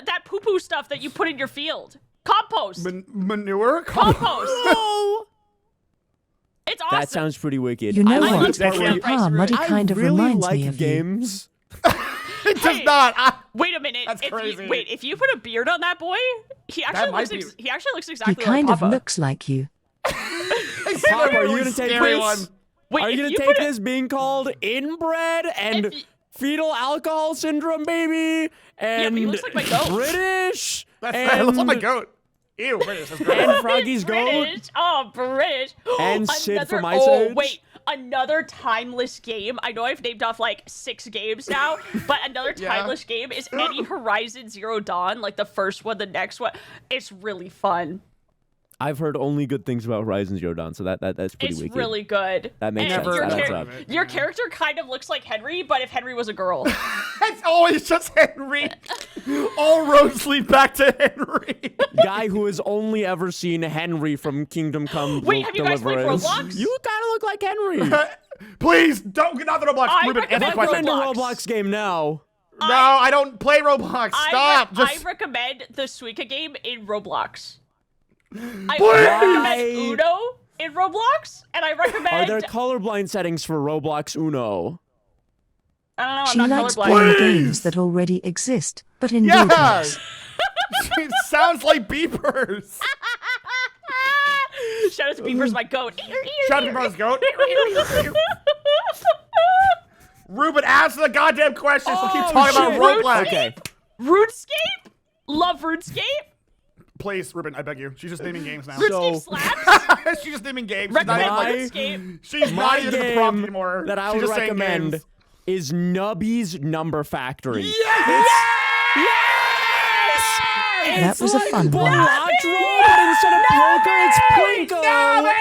that poo poo stuff that you put in your field. Compost. Manure? Compost. It's awesome. That sounds pretty wicked. You know I like what? the part where you- Muddy I kind of really reminds like me of games. It does not. Wait a minute. That's crazy. If you put a beard on that boy, he actually might looks. be- He actually looks you. exactly He kind like of Papa. looks like you. Papa, are you gonna take Scary this? one. Wait, Are you if gonna you take put a- this being called inbred and If y- fetal alcohol syndrome, baby, and but he looks like my goat. British, That's and, it looks like my goat. Ew, British. That's gross. and Froggy's goat, British. Oh, British. and Sid from Ice Oh, Age. wait. Another timeless game. I know I've named off like 6 games now, but another Yeah. timeless game is any Horizon Zero Dawn, like the first one, the next one. It's really fun. I've heard only good things about Horizon Zero Dawn, so that's pretty It's wicked. really good. That makes And sense. Your, That adds char- up. your character kind of looks like Henry, but if Henry was a girl. It's always just Henry. All roads lead back to Henry. Guy who has only ever seen Henry from Kingdom Come Wait, have you guys played Deliverance. Roblox? You kind of look like Henry. Please don't get out the Roblox. I Ruben, answer the recommend We're question. in a Roblox. Roblox game now. No, I don't play Roblox. Stop. I recommend the Suika game in Roblox. I Please! recommend Uno in Roblox, and I Are recommend. there colorblind settings for Roblox Uno? I don't know. She I'm not likes colorblind. playing games that already exist, but in Yes! weirdness. It sounds like beepers. Shout out to Beaver's my goat. Shout out to Beaver's goat. Ruben, answer the goddamn questions. We'll keep talking about Roblox. Okay. RuneScape? Love RuneScape? Please, Ruben, I beg you. She's just naming games now. RuneScape slaps? She's just naming games. She's not Recommend even, RuneScape. she's My not even the prompt game anymore. that I She's would just saying recommend games. is Nubby's Number Factory. Yes! That was a fun one. Balatro, but instead of poker, it's Plinko.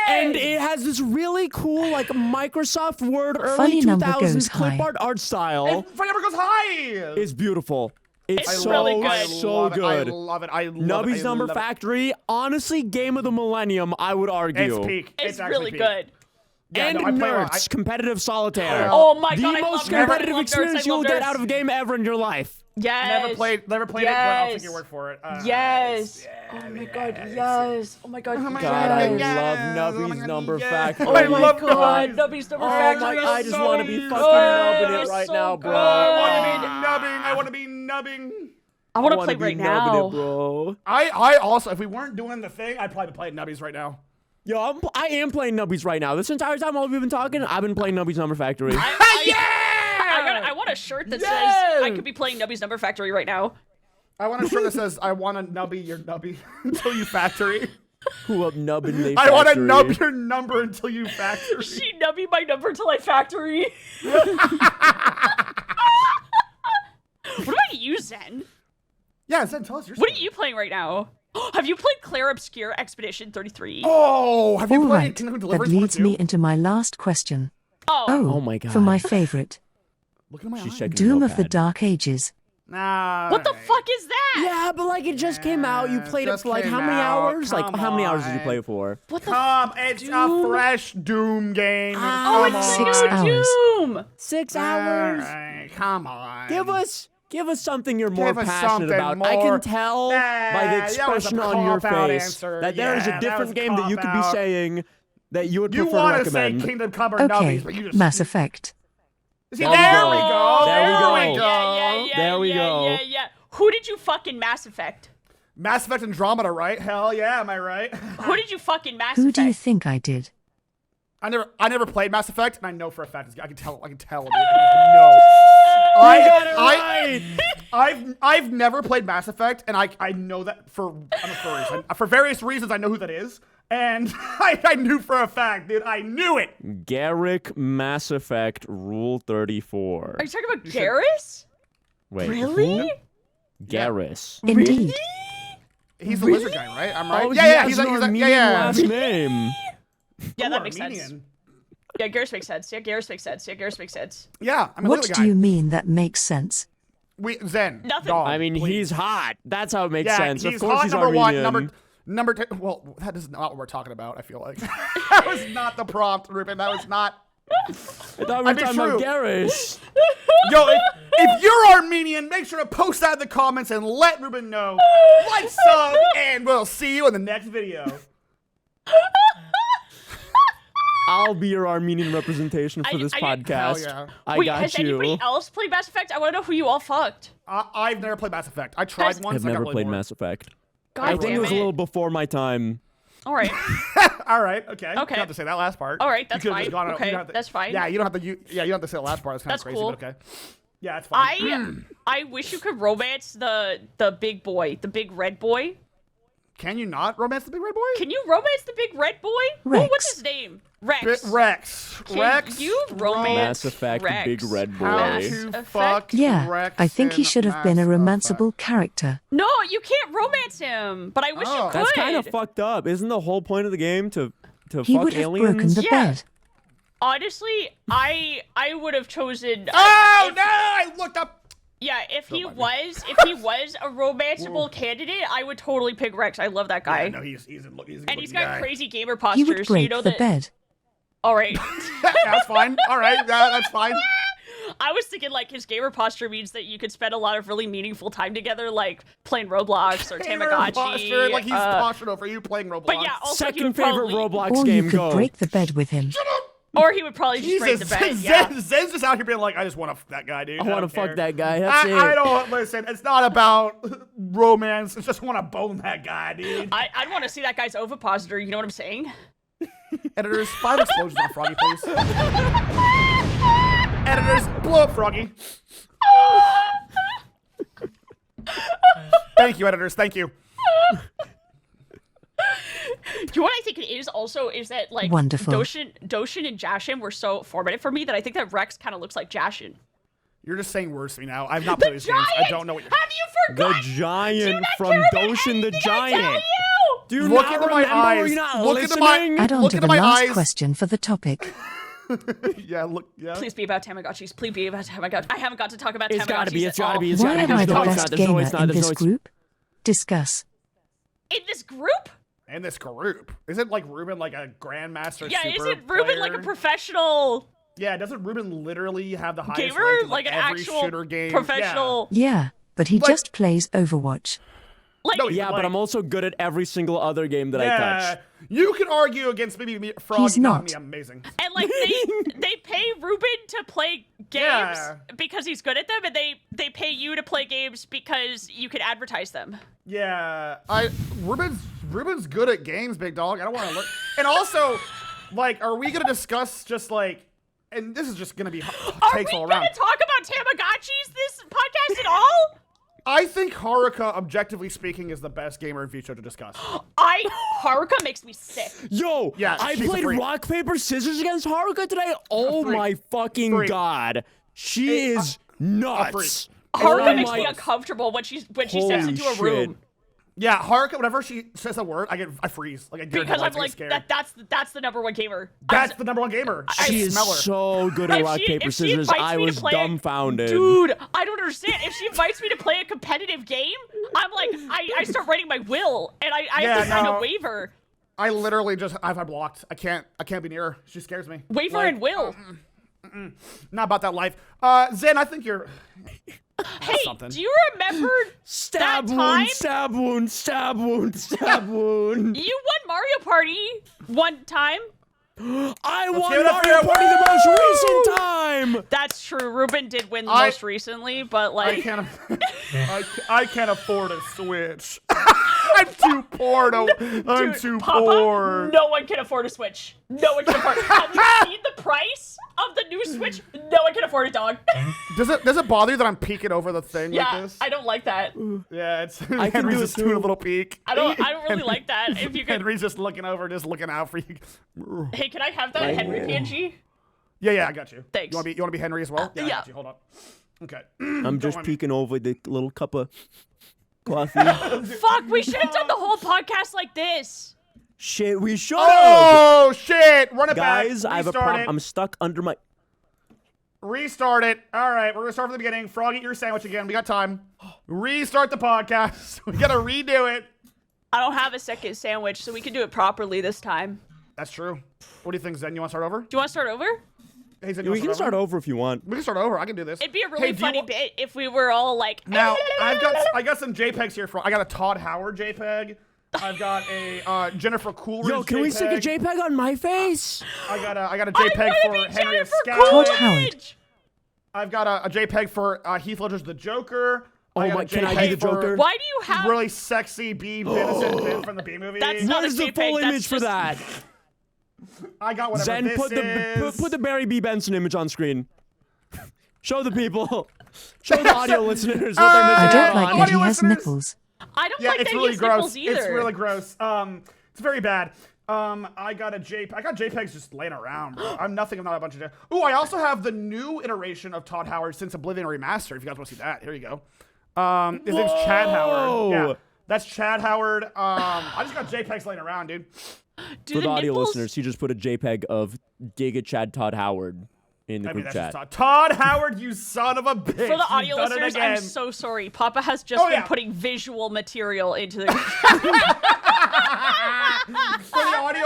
And it has this really cool, like, Microsoft Word early Funny number 2000s goes clip high. art art style. Funny number goes high. It's beautiful. It's It's so, really good. so good. I love it. I love Nubby's it. Number Factory, honestly, game of the millennium, I would argue. It's peak. It's actually really peak. good. Yeah, And no, I play a lot. Nerds, competitive solitaire. Oh my The god, I most love nerds. competitive I love experience nerds. you'll I love get nerds. out of a game ever in your life. Yes. Never played it, but I'll take your word for it. Yes. Oh my god, yes. Oh my god, my God, I Yes. love Oh my Nubby's God, Number yes. Factory. Oh my Oh my love god, Nubbies. Nubby's Number Oh Factory. my, I is just so want to be good. fucking nubbing it It's right so now, bro. good. I want to be nubbing. I want to be nubbing. I want to wanna play be right nubbing now. it, bro. I also, if we weren't doing the thing, I'd probably be playing Nubbies right now. Yo, I am playing Nubbies right now. This entire time while we've been talking, I've been playing Nubby's Number Factory. I want a shirt that says I could be playing Nubby's Number Factory right now. I want a shirt that says, I want to nubby your nubby until you factory. Who up nubbing they I want to factory. nub your number until you factory. She nubby my number till I factory. What about you, Zen? Yeah, Zen, tell us your What are story. you playing right now? Have you played Claire Obscure Expedition 33? Oh, have you All played right, Kingdom that Deliverance 1 leads or 2? me into my last question. Oh. Oh my god. For my favorite, Look at my She's eyes. checking Doom the of the notepad. Dark Ages. Nah. What the fuck is that? Yeah, but like it just came out. You played it just for like came how many out. hours? Like Come how many hours did you on. play it for? What the Come, it's a Doom? fresh Doom game. Oh, Come it's on. Six the new hours. Doom. 6 hours. Alright, come on. Give us something you're more Give us passionate something about. I more. can tell by the That was a expression on your cop-out face answer. that there is Yeah, a that different was game that you could be cop-out. saying that you would You prefer to want to say recommend. Kingdom Come or Okay, Nubbies, but you just... Mass Effect. See, There there we we go. go. There we go. Yeah. There we go. Yeah. Who did you fucking Mass Effect? Mass Effect Andromeda, right? Hell yeah, am I right? Who did you fucking Mass Who Effect? do you think I did? I never played Mass Effect, and I know for a fact. I can tell. Dude, no. I've never played Mass Effect, and I know that I'm a furry. So for various reasons, I know who that is, and I knew for a fact, dude. I knew it. Garrick Mass Effect Rule 34. Are you talking about Garrus? Wait, Really? who? Garrus. Indeed. He's the lizard guy, right? I'm right. Oh, yeah. he He's has a, an he's a, Armenian yeah. last name. Yeah, Ooh, that makes Armenian. sense. Yeah, Garrus makes sense. Garrus makes sense. Yeah, I'm a What lizard do guy. you mean that makes sense? Zen. Nothing. Dog, I mean, please. he's hot. That's how it makes Yeah, sense. he's Of course hot, he's number Armenian. one. Number two. Well, that is not what we're talking about. I feel like that was not the prompt, Ruben. That was not. I thought we were I mean, talking about true. Garrus. Yo, if you're Armenian, make sure to post that in the comments and let Ruben know. Like, sub, and we'll see you in the next video. I'll be your Armenian representation for this I- podcast. Hell yeah. I Wait, got has you. anybody else played Mass Effect? I want to know who you all fucked. I've never played Mass Effect. I tried once. I've I got never really played bored. Mass Effect. God I think damn it was it. a little before my time. All right. All right. Okay. You Okay. don't have to say that last part. All right, that's You could've just fine. gone- Okay, you don't have to- that's fine. Yeah, you don't have to. Yeah, you don't have to say the last part. That's kind That's of crazy. cool. But okay. Yeah, it's fine. I wish you could romance the big boy, the big red boy. Can you not romance the big red boy? Can you romance the big red boy? Rex. What's his name? Rex. Rex. Can Rex. you romance Mass Effect, Rex? Big Red How Boy. to Effect? fuck Yeah, Rex I think he in should have been a Mass romanceable Effect. character. No, you can't romance him. But I wish Oh. you could. That's kind of fucked up. Isn't the whole point of the game to He fuck would have aliens? broken the Yeah. bed. Honestly, I would have chosen. Oh if- no! I looked up. Yeah, if he mind was a romanceable candidate, I would totally pick Rex. I love that guy. Yeah, no, he's a good And he's looking got guy. crazy gamer He posture, would so you break know the that. bed. All right. That's fine. All right, that's fine. I was thinking like his gamer posture means that you could spend a lot of really meaningful time together, like playing Roblox or Gamer Tamagotchi. posture, like he's postured over you playing Roblox. But yeah, also he Second would favorite probably, Roblox Or game, you could go. break the bed with him. Or he would probably just break the Jesus, bed. Yeah. Zen's just out here being like, I just want to fuck that guy, dude. I want to don't fuck care. that guy. That's it. I don't listen. It's not about romance. I just want to bone that guy, dude. I'd want to see that guy's ovipositor. You know what I'm saying? Editors, 5 explosions on Froggy, please. Editors, blow up Froggy. Thank you, editors. Thank you. Do you know what I think it is also is that like Wonderful. Doshin and Jashin were so formative for me that I think that Rex kind of looks like Jashin. You're just saying words to me now. I've not played these games. I don't know what you're... Have you The forgotten? giant from care about Doshin the anything I tell Giant. you? Do you Look not into my remember? Were eyes. you not Look into my- listening? Add on Look to into the my last eyes. question for the topic. Yeah, look, yeah. Please be about Tamagotchis. Please be about Tamagotchi. I haven't got to talk about It's Tamagotchis gotta be. It's at all. gotta be. It's Why gotta be. am I There's the no, it's best not. There's no, gamer it's not. in There's this no, it's... group? Discuss. In this group? In this group. Isn't like Ruben like a grandmaster Yeah, super isn't Ruben like a player? professional Yeah, doesn't Ruben literally have the highest gamer? rank in, Like an every actual shooter game? professional. Yeah, but he Like- just plays Overwatch. Like, No, Yeah, like- but I'm also good at every single other game that I Yeah, touch. you can argue against maybe me, Froggy. He's not. Me, amazing. and like they pay Ruben to play games Yeah. because he's good at them, and they pay you to play games because you can advertise them. Yeah, Ruben's good at games, big dog. I don't want to look. And also, like, are we gonna discuss just like? And this is just gonna be Are we takes all gonna around. talk about Tamagotchis this podcast at all? I think Haruka, objectively speaking, is the best gamer in VShojo to discuss. Haruka makes me sick. Yo, Yeah, I she's a played freak. rock, paper, scissors against Haruka today. Oh freak. my fucking Freak. god. She is nuts. Haruka Oh makes my- me uncomfortable when she steps Holy into a shit. room Yeah, Haruka. Whenever she says a word, I freeze. Like I because I'm get like scared. that's the number one gamer. That's the number one gamer. I She can is smell her. so good at If rock, she- paper, if she scissors. invites I me to was play- dumbfounded. Dude, I don't understand. If she invites me to play a competitive game, I'm like, I start writing my will, and I have to sign no. a waiver. I literally just I've had blocked. I can't be near her. She scares me. Waiver Like, and will. Not about that life. Zen, I think you're. Hey, something. do you remember Stab that time wound, stab wound, stab wound, stab wound. you won Mario Party one time? I give won it up for Mario you. Party the most Woo! recent time. That's true. Ruben did win I- most recently, but I like, can't. I can't afford a Switch. I'm too poor. I'm dude, too Papa, poor. no one can afford a Switch. No one can afford it. Have you seen the price of the new Switch? No one can afford it, dog. Does it bother you that I'm peeking over the thing like Yeah, this? I don't like that. Yeah, it's I can Henry's do it just doing a too. little peek. I don't really like that. If you could, Henry's just looking over, just looking out for you. hey, can I have that Henry PNG? Yeah, I got you. Thanks. You want to be Henry as well? I yeah. got you. Hold on. Okay. I'm just mind me. peeking over the little cup of coffee. Fuck, we should have done the whole podcast like this. Shit, we should have. Oh shit! Run it Guys, back. I have a Restart problem. it. I'm stuck under my. Restart it. All right, we're gonna start from the beginning. Froggy, eat your sandwich again. We got time. Restart the podcast. We gotta redo it. I don't have a second sandwich, so we can do it properly this time. That's true. What do you think, Zen? You want to start over? Do you want to start over? Hey, Zen, you We wanna can start over? over if you want. We can start over. I can do this. It'd be a really Hey, do you funny wa- bit if we were all like. Now, I got some JPEGs here. I got a Todd Howard JPEG. I've got a Jennifer Coolidge Yo, can we stick a JPEG. JPEG on my face? I got a I JPEG wanna for be Henry Jennifer Scout. Todd Coolidge! Howard. I've got a JPEG for Heath Ledger's The Joker. Oh I got my- a can I JPEG be the for Joker? Why do you have? Really sexy B. Benson Bim from the B movie. That's not Where's a the JPEG, full that's image for just- that? I got whatever Zen, this put the is. put the Barry B. Benson image on screen. Show the people. Show the audio listeners what they're missing I don't out like on. that he Audio has listeners. nipples. I don't Yeah, like it's that he really has gross. nipples either. It's really gross. It's very bad. I got JPEGs just laying around, bro. I'm not a bunch of. Ooh, I also have the new iteration of Todd Howard since Oblivion Remastered. If you guys want to see that, here you go. His name's Chad Howard. Yeah, Whoa. that's Chad Howard. I just got JPEGs laying around, dude. Do For the audio nipples- listeners, he just put a JPEG of Giga Chad Todd Howard in the I mean, group that's just chat. Todd Howard, you son of a bitch. For the You've audio done it listeners, I'm again. so sorry. Papa has just Oh, been yeah. putting visual material into the.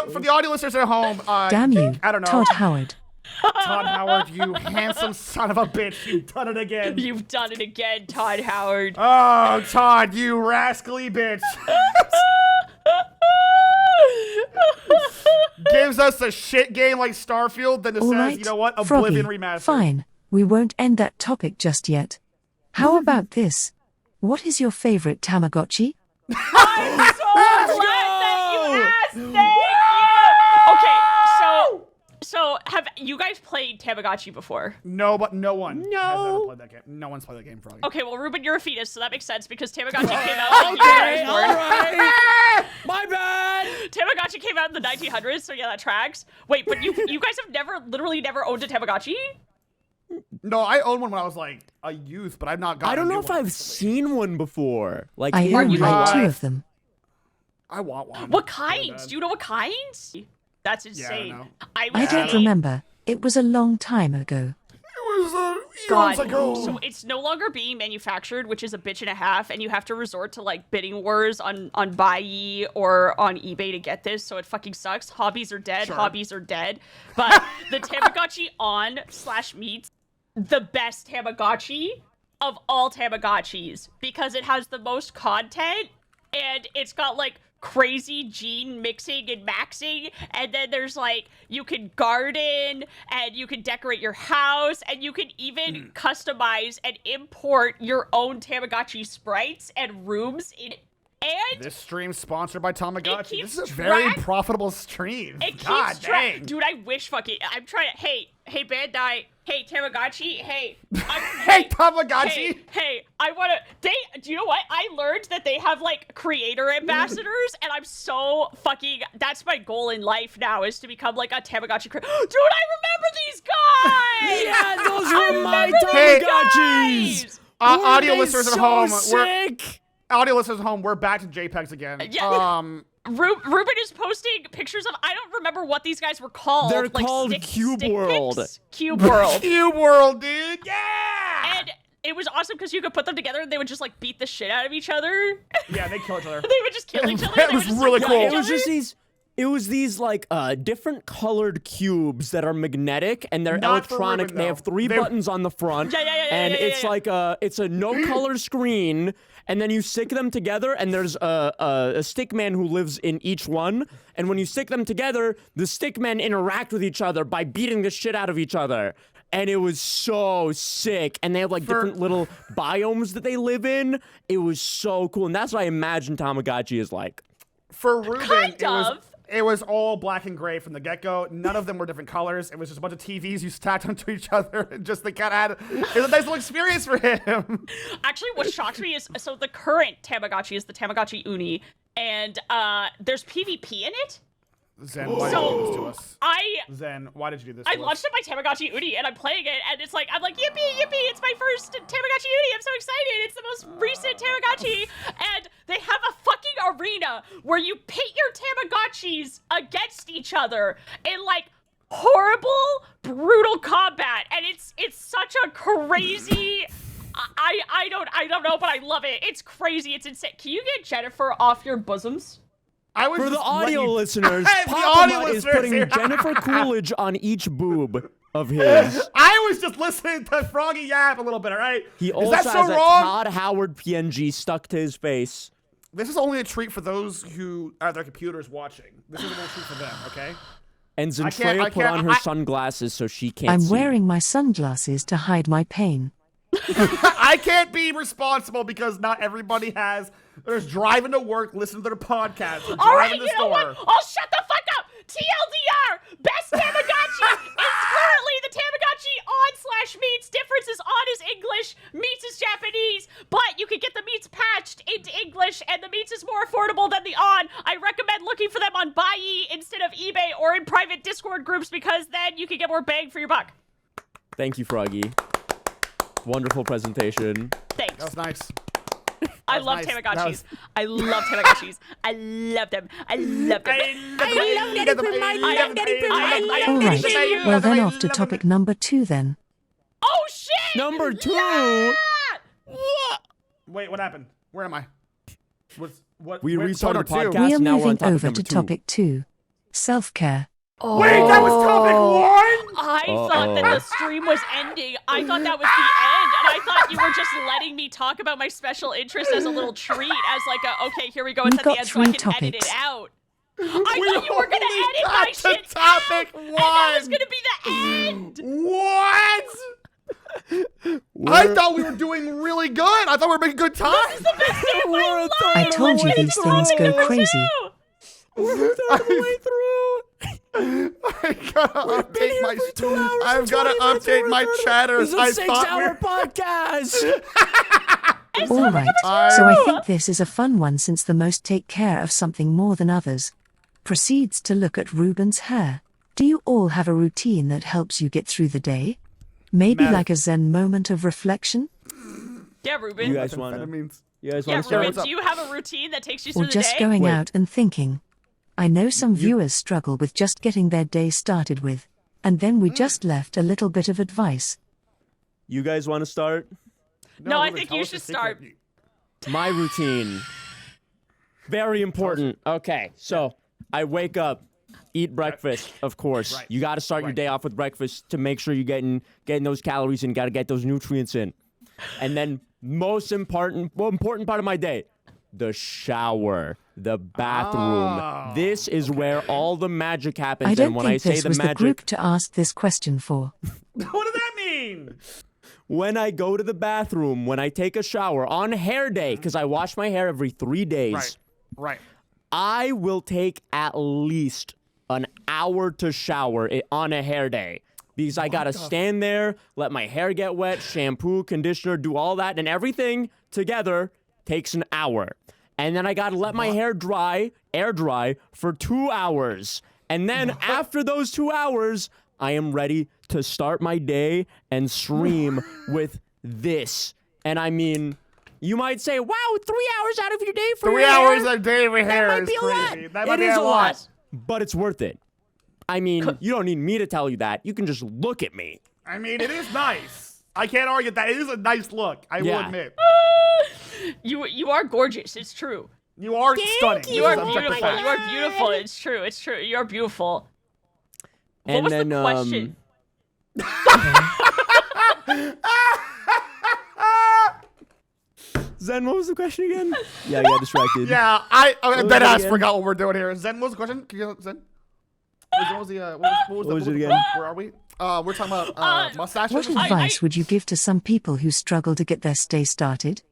For the audio listeners at home, Damn you, I don't know. Todd Howard. Todd Howard, you handsome son of a bitch, you've done it again. You've done it again, Todd Howard. Oh, Todd, you rascally bitch. gives us a shit game like Starfield, then it All says, right, you know what, Froggy, Oblivion remastered. fine. We won't end that topic just yet. How about this? What is your favorite Tamagotchi? I'm so glad that you asked. Thank you. Okay, so have you guys played Tamagotchi before? No, but no one No. has ever played that game. No one's played that game, Froggy. Okay, well, Ruben, you're a fetus, so that makes sense because Tamagotchi came out when you guys Okay, were. all right. My bad. Tamagotchi came out in the 1900s, so yeah, that tracks. Wait, but you guys have literally never owned a Tamagotchi? No, I owned one when I was like a youth, but I've not gotten I don't a know new if one I've recently. seen one before. Like, I in own real like 2 life. of them. I want one. What So kinds? bad. Do you know what kinds? That's Yeah, I insane. know. I I don't say- remember. It was a long time ago. It was God. eons ago. So it's no longer being manufactured, which is a bitch and a half, and you have to resort to like bidding wars on Buyee or on eBay to get this. So it fucking sucks. Hobbies are dead. Sure. Hobbies are dead. But the Tamagotchi on/meets the best Tamagotchi of all Tamagotchis because it has the most content and it's got like crazy gene mixing and maxing, and then there's like you can garden and you can decorate your house and you can even customize and import your own Tamagotchi sprites and rooms in it. And This stream sponsored by Tamagotchi. keeps This is a very track- profitable stream. it God keeps track. dang. Dude, I wish fucking I'm trying to hey Bandai, hey Tamagotchi, hey Hey, Tamagotchi. Hey, I wanna do you know what? I learned that they have like creator ambassadors and I'm so fucking that's my goal in life now is to become like a Tamagotchi creator. Dude, I remember these guys! Yeah, those were my remember these Tamagotchis. guys! Audio Weren't they listeners at so home, sick? audio listeners at home, we're back to JPEGs again. Yeah. Ruben is posting pictures of I don't remember what these guys were called. They're like called Cube stick World. pics? Cube World. Cube World, dude. Yeah. And it was awesome because you could put them together and they would just like beat the shit out of each other. Yeah, they kill each other. They would just kill each other. That They was would just, really like, cool. kill Yeah, each it was other. just these like different colored cubes that are magnetic and they're Not for electronic. Ruben, They though. have 3 They- buttons on the front. Yeah. And it's like it's a no color screen, and then you stick them together, and there's a stick man who lives in each one. And when you stick them together, the stick men interact with each other by beating the shit out of each other. And it was so sick. And they have like different little biomes that they live in. It was so cool, and that's what I imagine Tamagotchi is like. For Ruben, Kind of. it was all black and gray from the get-go. None of them were different colors. It was just a bunch of TVs you stacked onto each other. And just the cat had it was a nice little experience for him. Actually, what shocked me is so the current Tamagotchi is the Tamagotchi Uni, and there's PvP in it. Zen, why did you do this to us? Zen, why did you do this I to us? launched it my Tamagotchi Uni and I'm playing it and it's like I'm like yippee, it's my first Tamagotchi Uni. I'm so excited. It's the most recent Tamagotchi and they have a fucking arena where you pit your Tamagotchis against each other in like horrible, brutal combat and it's such a crazy I don't know, but I love it. It's crazy. It's insane. Can you get Jennifer off your bosoms? I was For the just letting audio you- listeners, The audio PapaMutt is listeners putting here. Jennifer Coolidge on each boob of his. I was just listening to Froggy yap a little bit, all right? He Is also that so has a wrong? Todd Howard PNG stuck to his face. This is only a treat for those who are at their computers watching. This is a little treat for them, okay? And can't- Zentreya I put can't- on her I- sunglasses so she can't I'm see. wearing my sunglasses to hide my pain. I can't be responsible because not everybody has. There's driving to work, listening to their podcast, or All right, driving to you the know what? store. Oh, shut the fuck up! TLDR! Best Tamagotchi is currently the Tamagotchi on/meets. Difference is on is English, meets is Japanese, but you can get the meets patched into English, and the meets is more affordable than the on. I recommend looking for them on Buyee instead of eBay or in private Discord groups because then you can get more bang for your buck. Thank you, Froggy. Wonderful presentation. Thanks. That was nice. I was love nice. That Tamagotchis. was- I love Tamagotchis. I love them. I love them. All right, well then off to topic number 2 then. Oh shit! Number 2. Yeah! Wait, what happened? Where am I? What? We where- restarted the oh, no, two. podcast. We are now we're on moving topic over number to 2. topic 2. Self-care. Wait, that was topic 1? I thought that the stream was ending. I thought that was the end, and I thought you were just letting me talk about my special interest as a little treat, as like a okay, here we go, it's We've at the got end, so I 3 can edit it topics. out. I thought you were gonna edit my shit topic down, one. and that was gonna be the end. What? I thought we were doing really good. I thought we were making good time. This is the best day of my life. I told you these things go crazy. We're a third of the way through. I gotta update my. I've gotta update my chatters. This is a I thought 6-hour podcast. All right, so I think this is a fun one since the most take care of something more than others. Proceeds to look at Ruben's hair. Do you all have a routine that helps you get through the day? Maybe like a Zen moment of reflection? Yeah, Ruben. You guys want to? You guys want to Ruben, start? do you have a routine that takes you Or through the just day? going Wait. out and thinking? I know some viewers struggle with just getting their day started with. And then we just left a little bit of advice. You guys want to start? No, I think you should start. My routine. Very important. Okay, so I wake up, eat breakfast, of course. Right. You got to start your Right. day off with breakfast to make sure you're getting those calories in, got to get those nutrients in. And then most important part of my day, the shower, the bathroom. Oh, this is where all the magic happens. I don't and when think I say this the was magic, the group to ask this question for. What does that mean? when I go to the bathroom, when I take a shower on hair day, because I wash my hair every 3 days. Right. I will take at least an hour to shower on a hair day because I gotta stand there, let my hair get wet, shampoo, conditioner, do all that, and everything together takes an hour. And then I gotta let my hair dry, air dry, for 2 hours. And then after those 2 hours, I am ready to start my day and stream with this. And I mean, you might say, wow, 3 hours out of your day for 3 your hours hair? a day of hair That might is be a lot. crazy. That might It be is a lot. but it's worth it. I mean, you don't need me to tell you that. You can just look at me. I mean, it is nice. I can't argue that. It is a nice look. I will Yeah. admit. You are gorgeous. It's true. You are stunning. You are This is beautiful. objective You are fact. beautiful. It's true. It's true. You are beautiful. What And was then, the question? Zen, what was the question again? Yeah, I got distracted. Yeah, I was dead it ass again? forgot what we're doing here. Zen, what was the question? Can you Zen? What was the what was it the- again? Where are we? We're talking about mustaches. What advice would you give to some people who struggle to get their day started?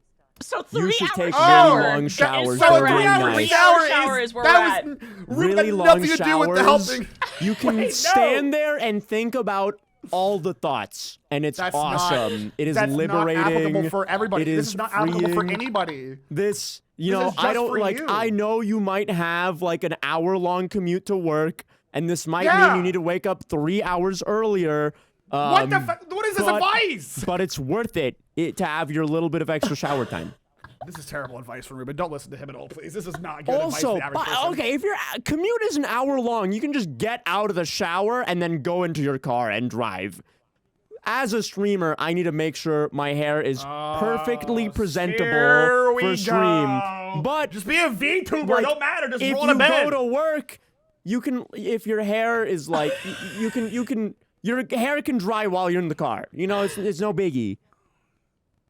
So You 3 should hours take shower really long is showers. where They're we're really at. nice. 3 hour shower is where we're that at. was Really had long nothing to do with the showers. helping. You can Wait, no. stand there and think about all the thoughts, and it's That's awesome. Not, it is that's liberating. Not applicable for everybody. It This is is not applicable for freeing. anybody. This, you This know, is just I don't for like. you. I know you might have like an hour-long commute to work, and this might Yeah. mean you need to wake up 3 hours earlier. What the fuck? What is this but- advice? But it's worth it to have your little bit of extra shower time. This is terrible advice from Ruben. Don't listen to him at all, please. This is not good advice Also, for the average person. okay, if your commute is an hour long, you can just get out of the shower and then go into your car and drive. As a streamer, I need to make sure my hair is perfectly Here presentable we for stream. go. But Just be a VTuber. like, Don't matter. Just if roll to you bed. go to work, you can. If your hair is like, you can. Your hair can dry while you're in the car. You know, it's no biggie.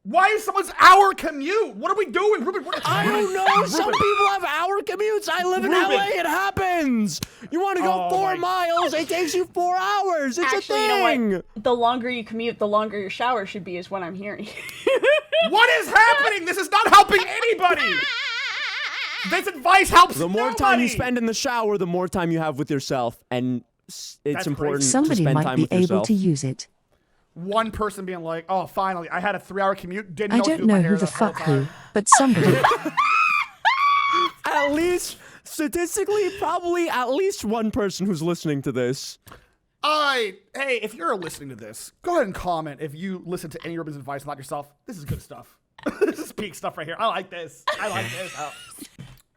Why is someone's hour commute? What are we doing, Ruben? I don't know. Some people have hour commutes. I live in Ruben. LA. It happens. You want to go Oh 4 my- miles? It takes you 4 hours. It's Actually, a you know thing. what? The longer you commute, the longer your shower should be, is what I'm hearing. What is happening? This is not helping anybody. This advice helps The more time you spend in the shower, the more time you have with yourself, and it's That's important crazy. Somebody to spend might time be with able yourself. to use it. One person being like, "Oh, finally, I had a 3-hour commute. Didn't I know what to don't do with my know hair who the whole fuck who, time." but somebody. At least, statistically, probably at least one person who's listening to this. Hey, if you're listening to this, go ahead and comment if you listen to any Ruben's advice about yourself. This is good stuff. This is peak stuff right here. I like this. Oh.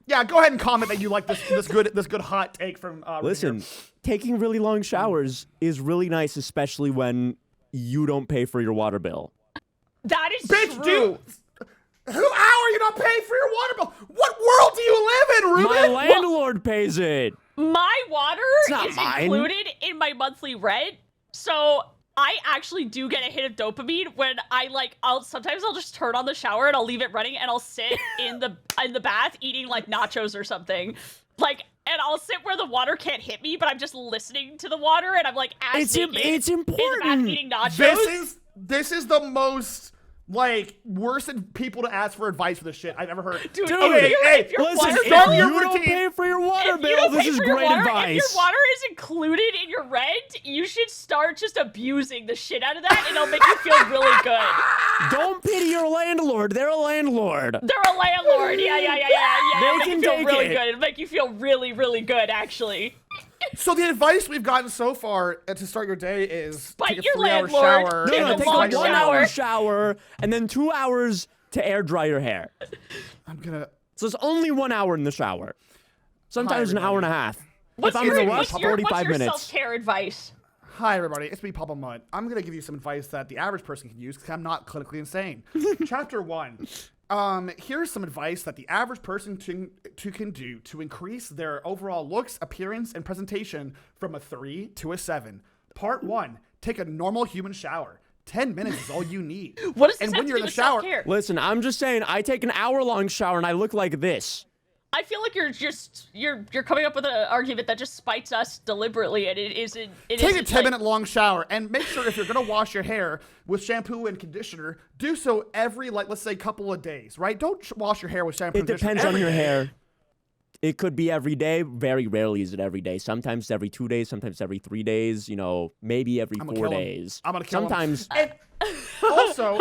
Yeah, go ahead and comment that you like this good hot take from Ruben Listen, here. taking really long showers is really nice, especially when you don't pay for your water bill. That is Bitch, true. dude. How are you not paying for your water bill? What world do you live in, Ruben? My landlord pays it. My water not is mine. included in my monthly rent, so I actually do get a hit of dopamine when sometimes I'll just turn on the shower and I'll leave it running and I'll sit in the bath eating like nachos or something. Like and I'll sit where the water can't hit me, but I'm just listening to the water, and I'm like, It's naked it's in the bath important. eating nachos. This is the most like worst people to ask for advice for this shit I've ever heard. Dude, okay, if your Listen, water if start bill, your you don't routine. pay for your water if you bill, don't this pay is for your great water, advice. if your water is included in your rent, you should start just abusing the shit out of that, and it'll make you feel really good. Don't pity your landlord. They're a landlord. They're a landlord. Yeah. They It'll make can you feel take really it. good. It'll make you feel really, really good, actually. So the advice we've gotten so far to start your day is Bite take a your 3-hour landlord. shower. No, Take and no, a then take long a find your 1 landlord. hour shower and then 2 hours to air dry your hair. I'm gonna. So it's only 1 hour in the shower. Sometimes an hour and a half. If I'm in a rush, 45 minutes. self-care advice? Hi everybody, it's me, PapaMutt. I'm gonna give you some advice that the average person can use because I'm not clinically insane. Chapter 1. Here's some advice that the average person can do to increase their overall looks, appearance, and presentation from a 3 to a 7. Part 1. Take a normal human shower. 10 minutes is all you need. What does this And have when to you're do in the with shower, self-care? Listen, I'm just saying, I take an hour-long shower and I look like this. I feel like you're coming up with an argument that just spites us deliberately, and it isn't. take a 10-minute long shower and make sure if you're gonna wash your hair with shampoo and conditioner, do so every, like, let's say couple of days, right? Don't wash your hair with shampoo It and conditioner depends on every your day. hair. It could be every day. Very rarely is it every day. Sometimes every 2 days, sometimes every 3 days, you know, maybe every I'm gonna 4 kill him. days. I'm gonna kill him. Sometimes And also,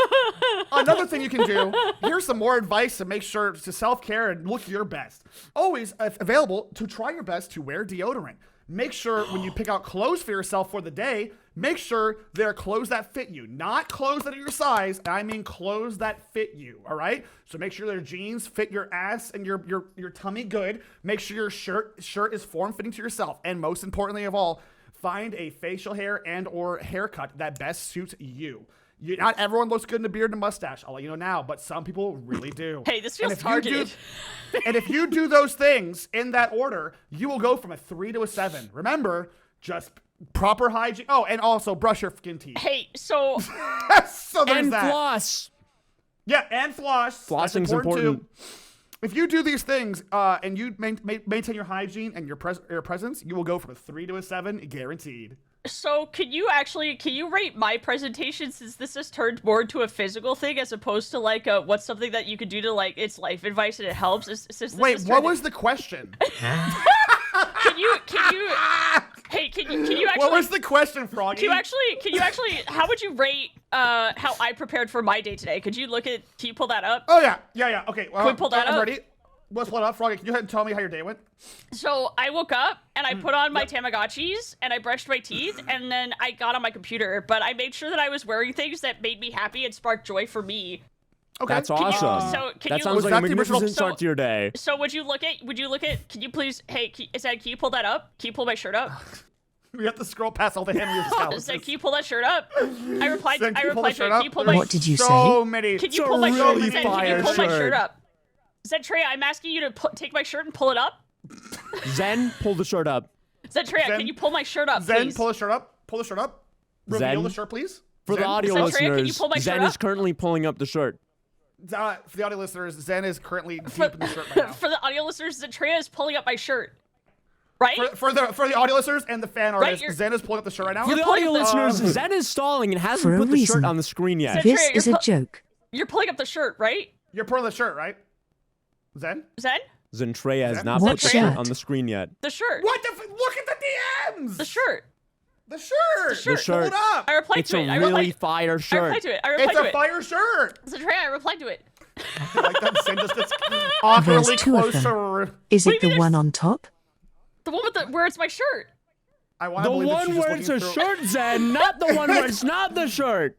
another thing you can do, here's some more advice to make sure to self-care and look your best. Always available to try your best to wear deodorant. Make sure when you pick out clothes for yourself for the day, make sure they're clothes that fit you, not clothes that are your size. I mean clothes that fit you, all right? So make sure their jeans fit your ass and your tummy good. Make sure your shirt is form-fitting to yourself. And most importantly of all, find a facial hair and or haircut that best suits you. Not everyone looks good in a beard and a mustache. I'll let you know now, but some people really do. Hey, this feels And if targeted. and if you do those things in that order, you will go from a 3 to a 7. Remember, just proper hygiene. Oh, and also brush your skin teeth. Hey, so So there's and that. floss. Yeah, and floss. That's Flossing's important. too. If you do these things and you maintain your hygiene and your presence, you will go from a 3 to a 7, guaranteed. So can you rate my presentation, since this has turned more into a physical thing as opposed to like what's something that you could do to like it's life advice and it helps? Wait, what was the question? Can you hey can you actually What was the question, Froggy? can you actually how would you rate how I prepared for my day today? Can you pull that up? Oh yeah. Okay, well, Can we pull that I'm up? ready. Let's pull it up, Froggy. Can you go ahead and tell me how your day went? So I woke up and I put on my Tamagotchis and I brushed my teeth and then I got on my computer, but I made sure that I was wearing things that made me happy and sparked joy for me. Okay. That's awesome. That That sounds Was like that a the original- magnificent start to your day. So would you look at, can you please, hey, can you pull that up? Can you pull my shirt up? We have to scroll past all the Henry of Zed, can you pull that shirt up? I replied Zed, can you pull the to shirt it. up? Can you pull my, What did you say? So many. can you It's pull a my shirt? really Zed, can fire you pull my shirt. shirt up? Zentreya, I'm asking you to take my shirt and pull it up. Zen, pull the shirt up. Zentreya, Zen- can you pull my shirt up, Zen, please? pull the shirt up. Pull the shirt up. Reveal Zen? the shirt, please. For the Zen? audio Zentreya, can you listeners, pull my Zen shirt is up? currently pulling up the shirt. For the audio listeners, Zen is currently deep in the shirt right now. For the audio listeners, Zentreya is pulling up my shirt. Right? For the audio listeners and the fan artists, you're- Zen is pulling up the shirt right now. For the pulling audio up the- listeners, Zen is stalling and For hasn't a put the shirt reason. on the screen yet. Zen- This Trey, is you're a joke. You're pulling up the shirt, right? You're pulling the shirt, right? Zen? Zen? Zentreya has not What put the shirt? shirt on the screen yet. The shirt. What the look at the DMs! The shirt. The shirt! shirt. The shirt. Pull it up! I replied It's to a it. I really replied, fire I shirt. replied to it. I replied It's to a it. fire shirt! Zentreya, I replied to it. I like that Zen just gets awkwardly There's two of close them. to... Is What it do you the mean one on top? The one with the where it's my shirt. I want to The believe that one she's just where it's looking a through- shirt, Zen, not the one where it's not the shirt.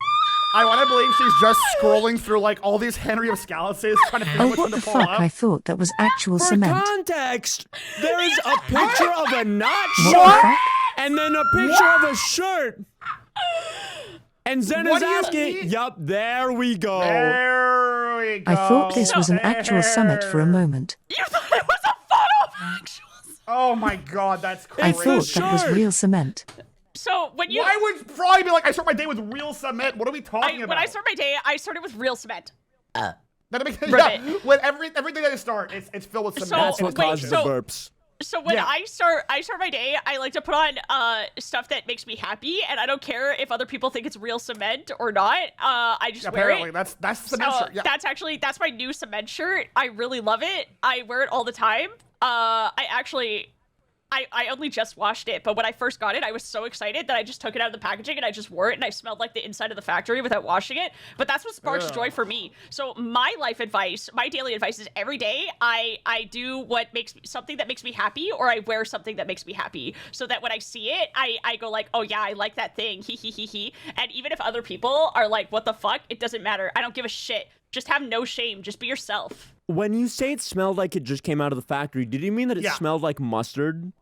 I want to believe she's just scrolling through like all these Henry of Scalaces trying to figure Oh, out which one what to the pull fuck? up. I thought that was actual For cement. context, there is a picture of a not What shirt the fuck? and then a picture of a shirt. And Zen What is do you asking, mean? yup, there we go. There we go. I thought this was an actual summit for a moment. You thought it was a photo of actuals. Oh my god, that's I crazy. thought that was shirt. real cement. So when you Why would Froggy be like, I start my day with real cement? What are we talking about? when I start my day, I started with real cement. That makes, Ribbit. yeah, when everything that I start, it's filled with cement. So- That's what wait, causes so- the burps. So when I start my day, I like to put on stuff that makes me happy, and I don't care if other people think it's real cement or not. I just wear it. That's the cement shirt. Yeah. That's my new cement shirt. I really love it. I wear it all the time. I only just washed it, but when I first got it, I was so excited that I just took it out of the packaging and I just wore it, and I smelled like the inside of the factory without washing it. But that's what sparks joy for me. So my life advice, my daily advice is every day I do what makes something that makes me happy, or I wear something that makes me happy, so that when I see it, I go like, oh yeah, I like that thing, he. And even if other people are like, what the fuck, it doesn't matter. I don't give a shit. Just have no shame. Just be yourself. When you say it smelled like it just came out of the factory, did you mean that it smelled like mustard?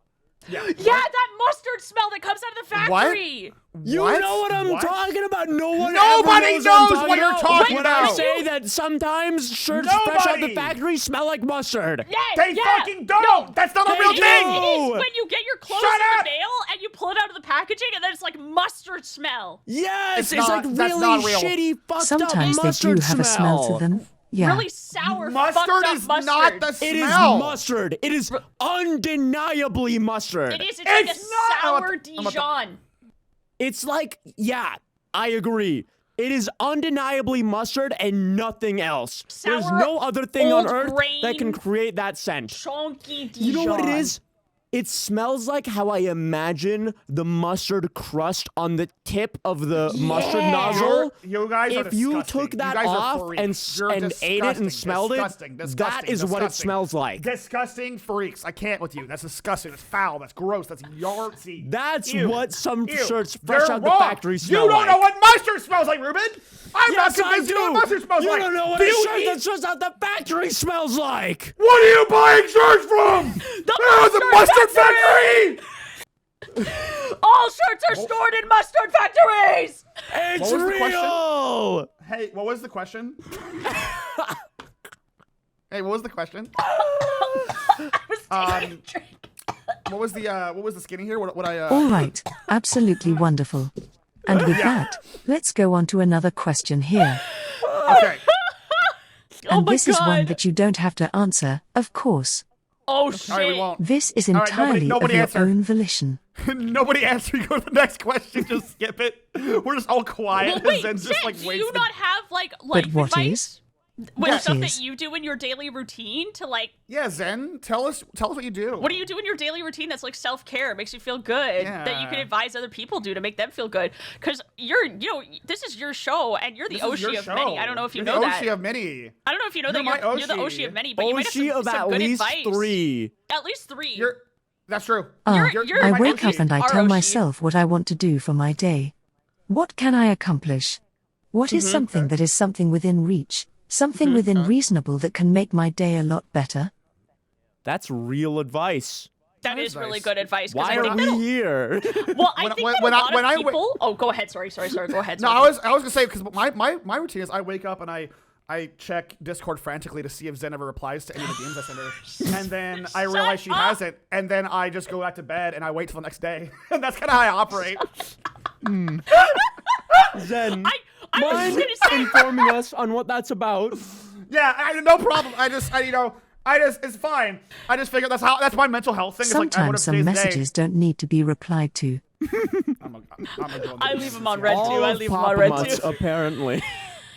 Yeah, that mustard smell that comes out of the factory. You know what I'm talking about. Nobody knows what you're talking when about. I say that sometimes shirts fresh out of the factory smell like mustard. They fucking don't. No, that's not a real thing. It is when you get your clothes in the mail and you pull it out of the packaging and then it's like mustard smell. Yes, it's like really shitty, fucked Sometimes up they mustard do have a smell to them. Yeah. Really sour, mustard fucked up is mustard. not the smell. It is mustard. It is undeniably mustard. It is. It's like a sour Dijon. It's like, yeah, I agree. It is undeniably mustard and nothing else. Sour, there's no other thing on earth grain, that can create that scent. Chunky Dijon. You know what it is? It smells like how I imagine the mustard crust on the tip of the mustard nozzle. You guys are if you disgusting. took that you guys off are and ate it and smelled disgusting. that is what it smells like. Disgusting freaks. I can't with you. That's disgusting. That's foul. That's gross. That's yardsy. That's what some shirts They're fresh out the wrong. factory smell You don't like. know what mustard smells like, Ruben. I'm not Yes, I convinced you know do. what mustard smells You like. don't know what a shirt that's just out the factory smells like. What are you buying shirts from? The mustard factory. All shirts are stored in mustard factories. It's What was the real. Hey, what was the question? Hey, what was the question? What was the skinny here? All right, absolutely wonderful. And with that, let's go on to another question here. Okay. And my this is one God. that you don't have to answer, of course. Oh shit. All right, we won't. This is All right, entirely nobody of your answer. own volition. Nobody answer. You go to the next question. Just skip it. We're just all quiet. Well, wait, Zen's just Zen, like do waits. you not have like life But what advice? is? With What stuff is? that you do in your daily routine to like, Yeah, Zen. Tell us what you do. what do you do in your daily routine that's like self-care, makes you feel good, that you can Yeah. advise other people do to make them feel good? Because this is your show and you're the This is your Oshi of show. many. I don't know if you You're know the that. Oshi of many. I don't know if you know that You're my you're the Oshi. Oshi of many, but you might have Oshi some, of some at good least advice. 3. At least 3. That's true. You're I my wake Oshi. up and I Our tell Oshi. myself what I want to do for my day. What can I accomplish? What is something that is something within reach? Something within reasonable that can make my day a lot better? That's real advice. That is really good advice. 'Cause Why I are think we that'll- here? Well, I When- think when- that when a I- lot when of I wake- people. Oh, go ahead. Sorry. Go ahead. No, Sorry. I was gonna say because my routine is I wake up and I check Discord frantically to see if Zen ever replies to any of the DMs I send her, and then I realize she up. hasn't, and then I just go back to bed and I wait till the next day, and that's kind of how I operate. Zen, I was mind just gonna say. informing us on what that's about? Yeah, no problem. It's fine. I just figure that's my mental health thing. It's like, I Sometimes some messages don't need to be replied to. I leave them on red too. All I of leave them on red PapaMutts, too. apparently.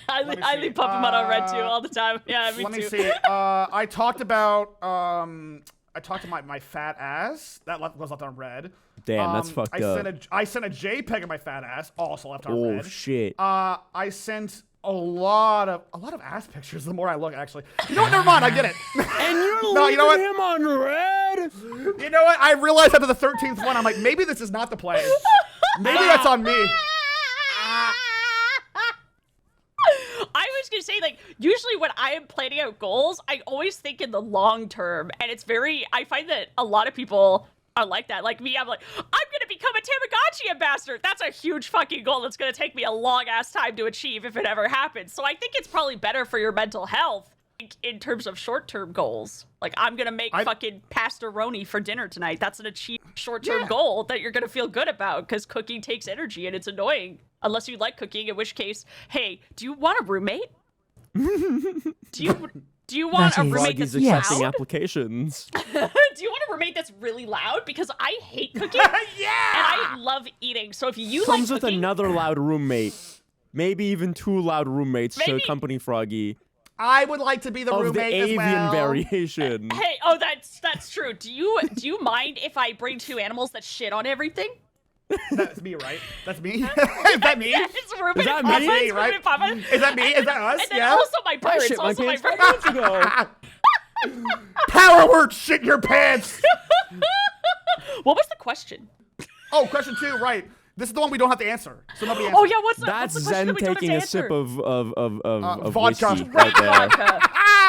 I leave Papamutt on red too all the time. Yeah, me Let too. me see. I talked about my fat ass that was left on red. Damn, that's fucked up. I sent a JPEG of my fat ass, also left on red. Oh shit. I sent a lot of ass pictures. The more I look, actually. You know what? Never mind. I get it. And you're No, you know what? him on red? You know what? I realized after the 13th one, I'm like, maybe this is not the play. Maybe that's on me. I was gonna say, like, usually when I am planning out goals, I always think in the long term, and I find that a lot of people are like that. Like me, I'm like, I'm gonna become a Tamagotchi ambassador. That's a huge fucking goal that's gonna take me a long ass time to achieve if it ever happens. So I think it's probably better for your mental health in terms of short-term goals. Like, I'm gonna make fucking pastoroni for dinner tonight. That's an achieved short-term goal that you're gonna feel good about, because cooking takes energy and it's annoying. Unless you like cooking, in which case, hey, do you want a roommate? Do Do you want a That is- roommate that's Froggy's accepting loud? applications. Do you want a roommate that's really loud? Because I hate cooking and I love eating. So if you Comes like with cooking, another loud roommate. Maybe even 2 loud roommates to Maybe- accompany Froggy. I would like to be the Of the roommate as avian well. variation. hey, oh, that's true. Do you mind if I bring 2 animals that shit on everything? That's me, right? That's me. Is that me? Yeah, it's Ruben Is that and me? Papa. That's me, It's right? Ruben and Papa. Is that me? Is that us? And then Yeah. also my bird. I It's shit my also my pants bird. 5 minutes ago. Power word, shit your pants. What was the question? Oh, question 2, right. This is the one we don't have to answer. So nobody answers. Oh yeah, what's the That's question that Zen we don't have to taking a answer? sip of vodka. whiskey Straight right there. Vodka.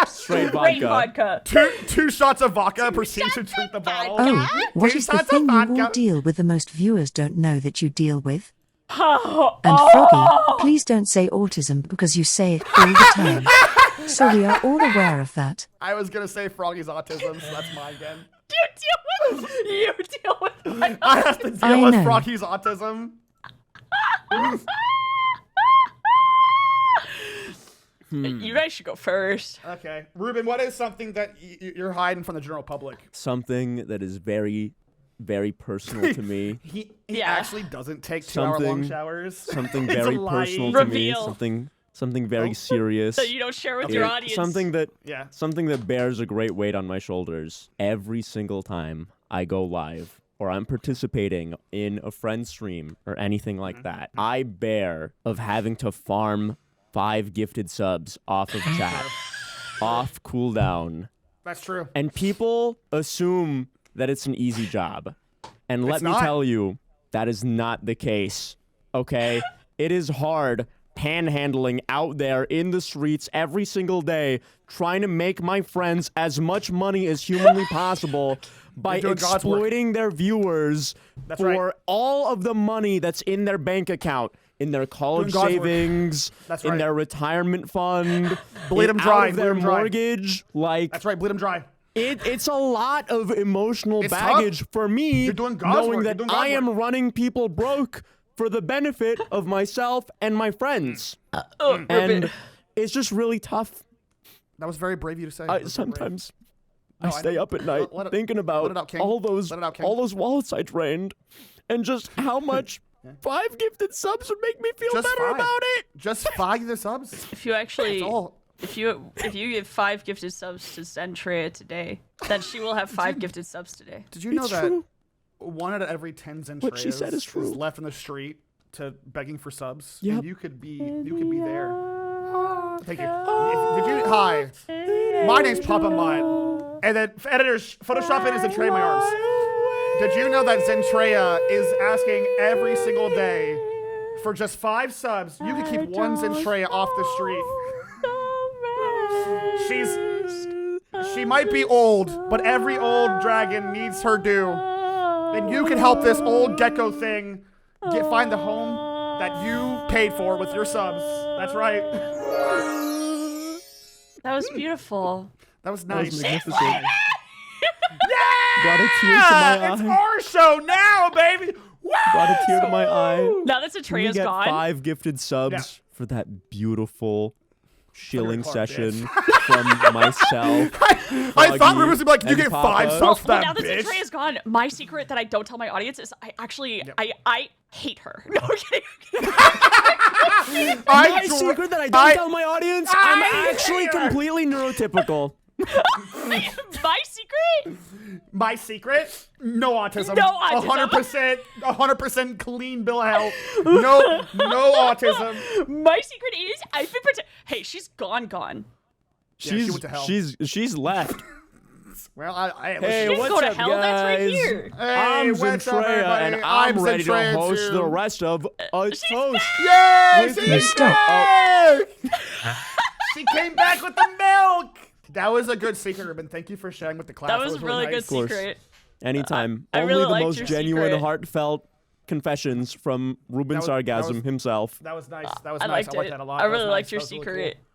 Straight Great vodka. vodka. Two shots of vodka, proceed to drink the bottle. Oh, what Two is the shots of thing you all vodka. deal with the most viewers don't know that you deal with? Oh, And Froggy, please don't say autism because you say it all the time. So we are all aware of that. I was gonna say Froggy's autism, so that's mine again. you deal with my I have to I deal with know. Froggy's autism. You guys should go first. Okay, Ruben, what is something that you're hiding from the general public? Something that is very, very personal to me. He Yeah. actually doesn't take 2-hour-long Something- showers. Something It's a very lie. personal to Reveal. me. Something very serious. That you don't share with your audience. Something that Yeah. something that bears a great weight on my shoulders. Every single time I go live or I'm participating in a friend stream or anything like that, I bear of having to farm 5 gifted subs off of chat, off cooldown. That's true. And people assume that it's an easy job. And let It's me not. tell you, that is not the case. Okay? It is hard panhandling out there in the streets every single day, trying to make my friends as much money as humanly possible by You're doing God's work. exploiting their viewers That's for right. all of the money that's in their bank account, in their college God's work. savings, That's in right. their retirement fund, Bleed 'em out dry, of bleed their 'em dry. mortgage. Like, That's right. Bleed him dry. it's a lot of emotional It's baggage tough. for me, You're doing God's knowing work. You're that doing God's I am work. running people broke for the benefit of myself and my friends. Oh, And it's just really tough. That was very brave of you to say. That was very brave. Sometimes No, I I stay know. up at night Let it- thinking let about it out, King. all those Let it out, King. all those wallets I drained, and just how much 5 gifted subs would make me feel Just better 5. about it. Just 5 the subs. if you actually, That's all. if you give 5 gifted subs to Zentreya today, then she will have 5 gifted subs today. Did you know It's that true. 1 out of every 10 Zentreyas What she said is true. left in the street to begging for subs? Yep. And you could be there. Thank you. Did you? Hi. My name's PapaMutt. And then editors, Photoshop in is Zentreya in my arms. Did you know that Zentreya is asking every single day for just 5 subs? You could keep 1 Zentreya off the street. She might be old, but every old dragon needs her due. And you can help this old gecko thing find the home that you paid for with your subs. That's right. That was beautiful. That was That nice. was magnificent. Yeah! Brought a tear to my It's eye. our show now, baby. Woo! Brought a tear to my eye. Now that We Zentreya's get gone, 5 gifted subs Yeah. for that beautiful shilling Clark, session from myself. I thought Froggy, Ruben was gonna be like, you and get 5 Papa. subs for well, that now that bitch. Zentreya's gone, my secret that I don't tell my audience is I hate her. No, I'm kidding. My secret that I don't tell my audience, I'm I actually hate her. completely neurotypical. My secret? My secret? No autism. No autism. 100% clean bill of health. No autism. My secret is I've been Hey, she's gone. she went to hell. She's left. Well, I Hey, She didn't what's go to up, hell. That's right guys? here. Hey, I'm what's up, Zentreya, everybody? and I'm ready to Zentreya host too. the rest of a toast. Yay! With She me. stop. She came back with the milk. That was a good secret, Ruben. Thank you for sharing with the class. That was a really nice. good secret. Anytime. I Only really the liked most your genuine, secret. heartfelt confessions from Ruben That Sargasm was- himself. That was nice. That was I nice. liked I liked it. that a lot. I That was really nice. liked your That was really secret. cool. That Of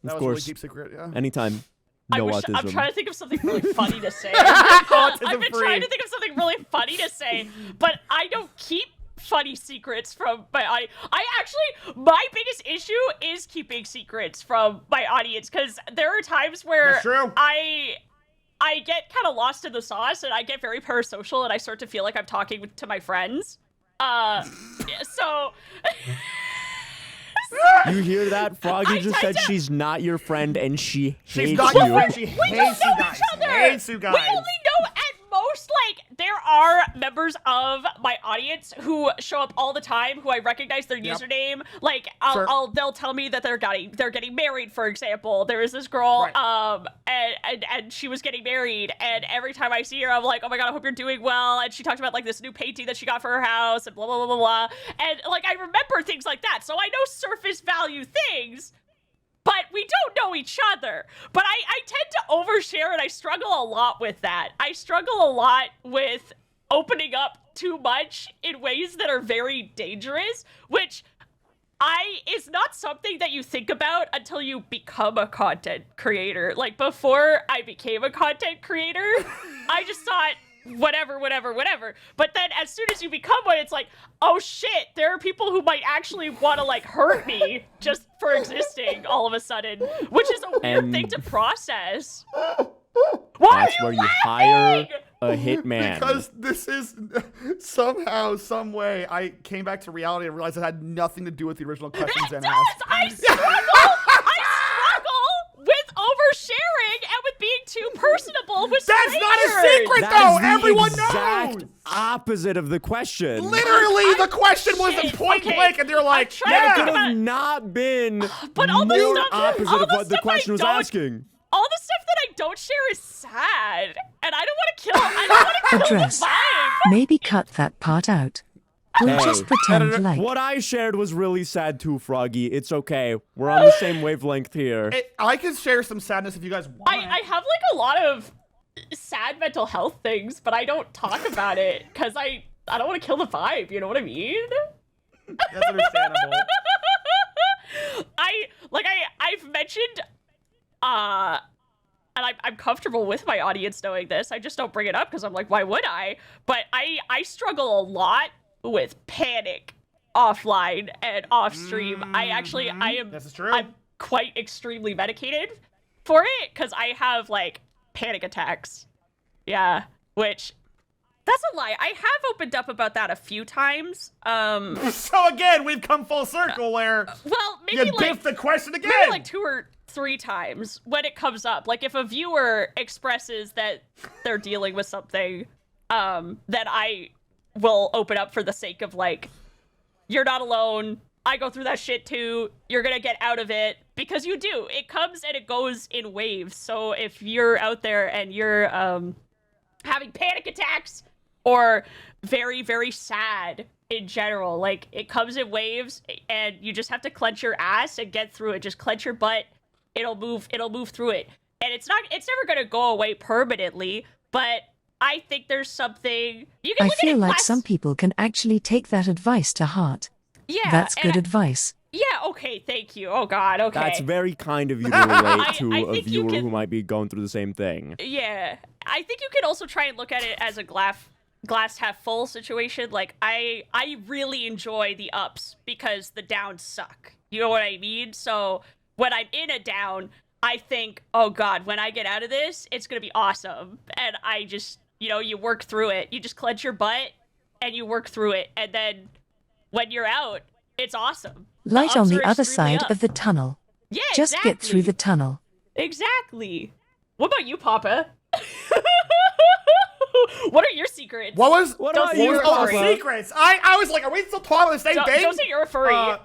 was a really course. deep secret. Yeah. Anytime. I No wish, autism. I'm trying to think of something really funny to say. I've been Autism-free. trying to think of something really funny to say, but I don't keep funny secrets from my my biggest issue is keeping secrets from my audience, because there are times where That's true. I get kind of lost in the sauce and I get very parasocial and I start to feel like I'm talking to my friends. So You hear that? Froggy just said she's not your friend and she hates She's not you. your friend. She we hates don't you know guys. each other. Hates you guys. We only know at most, like, there are members of my audience who show up all the time, who I recognize their username. Like, they'll tell me that they're getting married, for example. There is this girl, and she was getting married, and every time I see her, I'm like, oh my god, I hope you're doing well. And she talks about like this new painting that she got for her house, and blah blah blah blah blah. And like, I remember things like that, so I know surface value things. But we don't know each other. But I tend to overshare, and I struggle a lot with that. I struggle a lot with opening up too much in ways that are very dangerous, which is not something that you think about until you become a content creator. Like, before I became a content creator, I just thought, whatever. But then as soon as you become one, it's like, oh shit, there are people who might actually want to like hurt me just for existing all of a sudden, which is a weird thing to process. Why That's where you hire a hitman. Because this is somehow, some way, I came back to reality and realized it had nothing to do with the original questions It and asked. does! I struggle with oversharing and with being too personable with That's not a strangers. secret, That though. is the Everyone exact knows. opposite of the question. Literally, the question was shit, point okay. blank, and they're like, trying That to could think have about- not been But all the more stuff- opposite all of the what the stuff I question was don't- asking. All the stuff that I don't share is sad, and I don't want to kill. I don't want to kill Address. the vibe. Maybe cut that part out. We'll Hey, just pretend like. What I shared was really sad too, Froggy. It's okay. We're on the same wavelength here. I can share some sadness if you guys want. I have like a lot of sad mental health things, but I don't talk about it because I don't want to kill the vibe. You know what I mean? That's understandable. I've mentioned, and I'm comfortable with my audience knowing this. I just don't bring it up because I'm like, why would I? But I struggle a lot with panic offline and off stream. I am. This is true. I'm quite extremely medicated for it because I have like panic attacks. Yeah, which. That's a lie. I have opened up about that a few times. So again, we've come full circle where Well, maybe you like biffed the question again. maybe like 2 or 3 times when it comes up. Like if a viewer expresses that they're dealing with something, then I will open up for the sake of like, you're not alone. I go through that shit too. You're gonna get out of it, because you do. It comes and it goes in waves. So if you're out there and you're having panic attacks or very, very sad in general, like it comes in waves and you just have to clench your ass and get through it. Just clench your butt. It'll move through it. And it's never gonna go away permanently, but I think there's something you can I look at feel it like class- some people can actually take that advice to heart. Yeah, That's and good advice. Yeah, okay, thank you. Oh god, okay. That's very kind of you to relate to I a think you viewer can- who might be going through the same thing. Yeah, I think you can also try and look at it as a glass half full situation. Like I really enjoy the ups because the downs suck. You know what I mean? So when I'm in a down, I think, oh god, when I get out of this, it's gonna be awesome. And I just, you work through it. You just clench your butt and you work through it. And then when you're out, it's awesome. Light on ups the are other extremely side up. of the tunnel. Yeah, Just exactly. get through the tunnel. Exactly. What about you, Papa? What are your secrets? What was What Don't about say you, you're oh, a the furry. secrets? I was like, are we still talking the same thing? Don't say you're a furry. All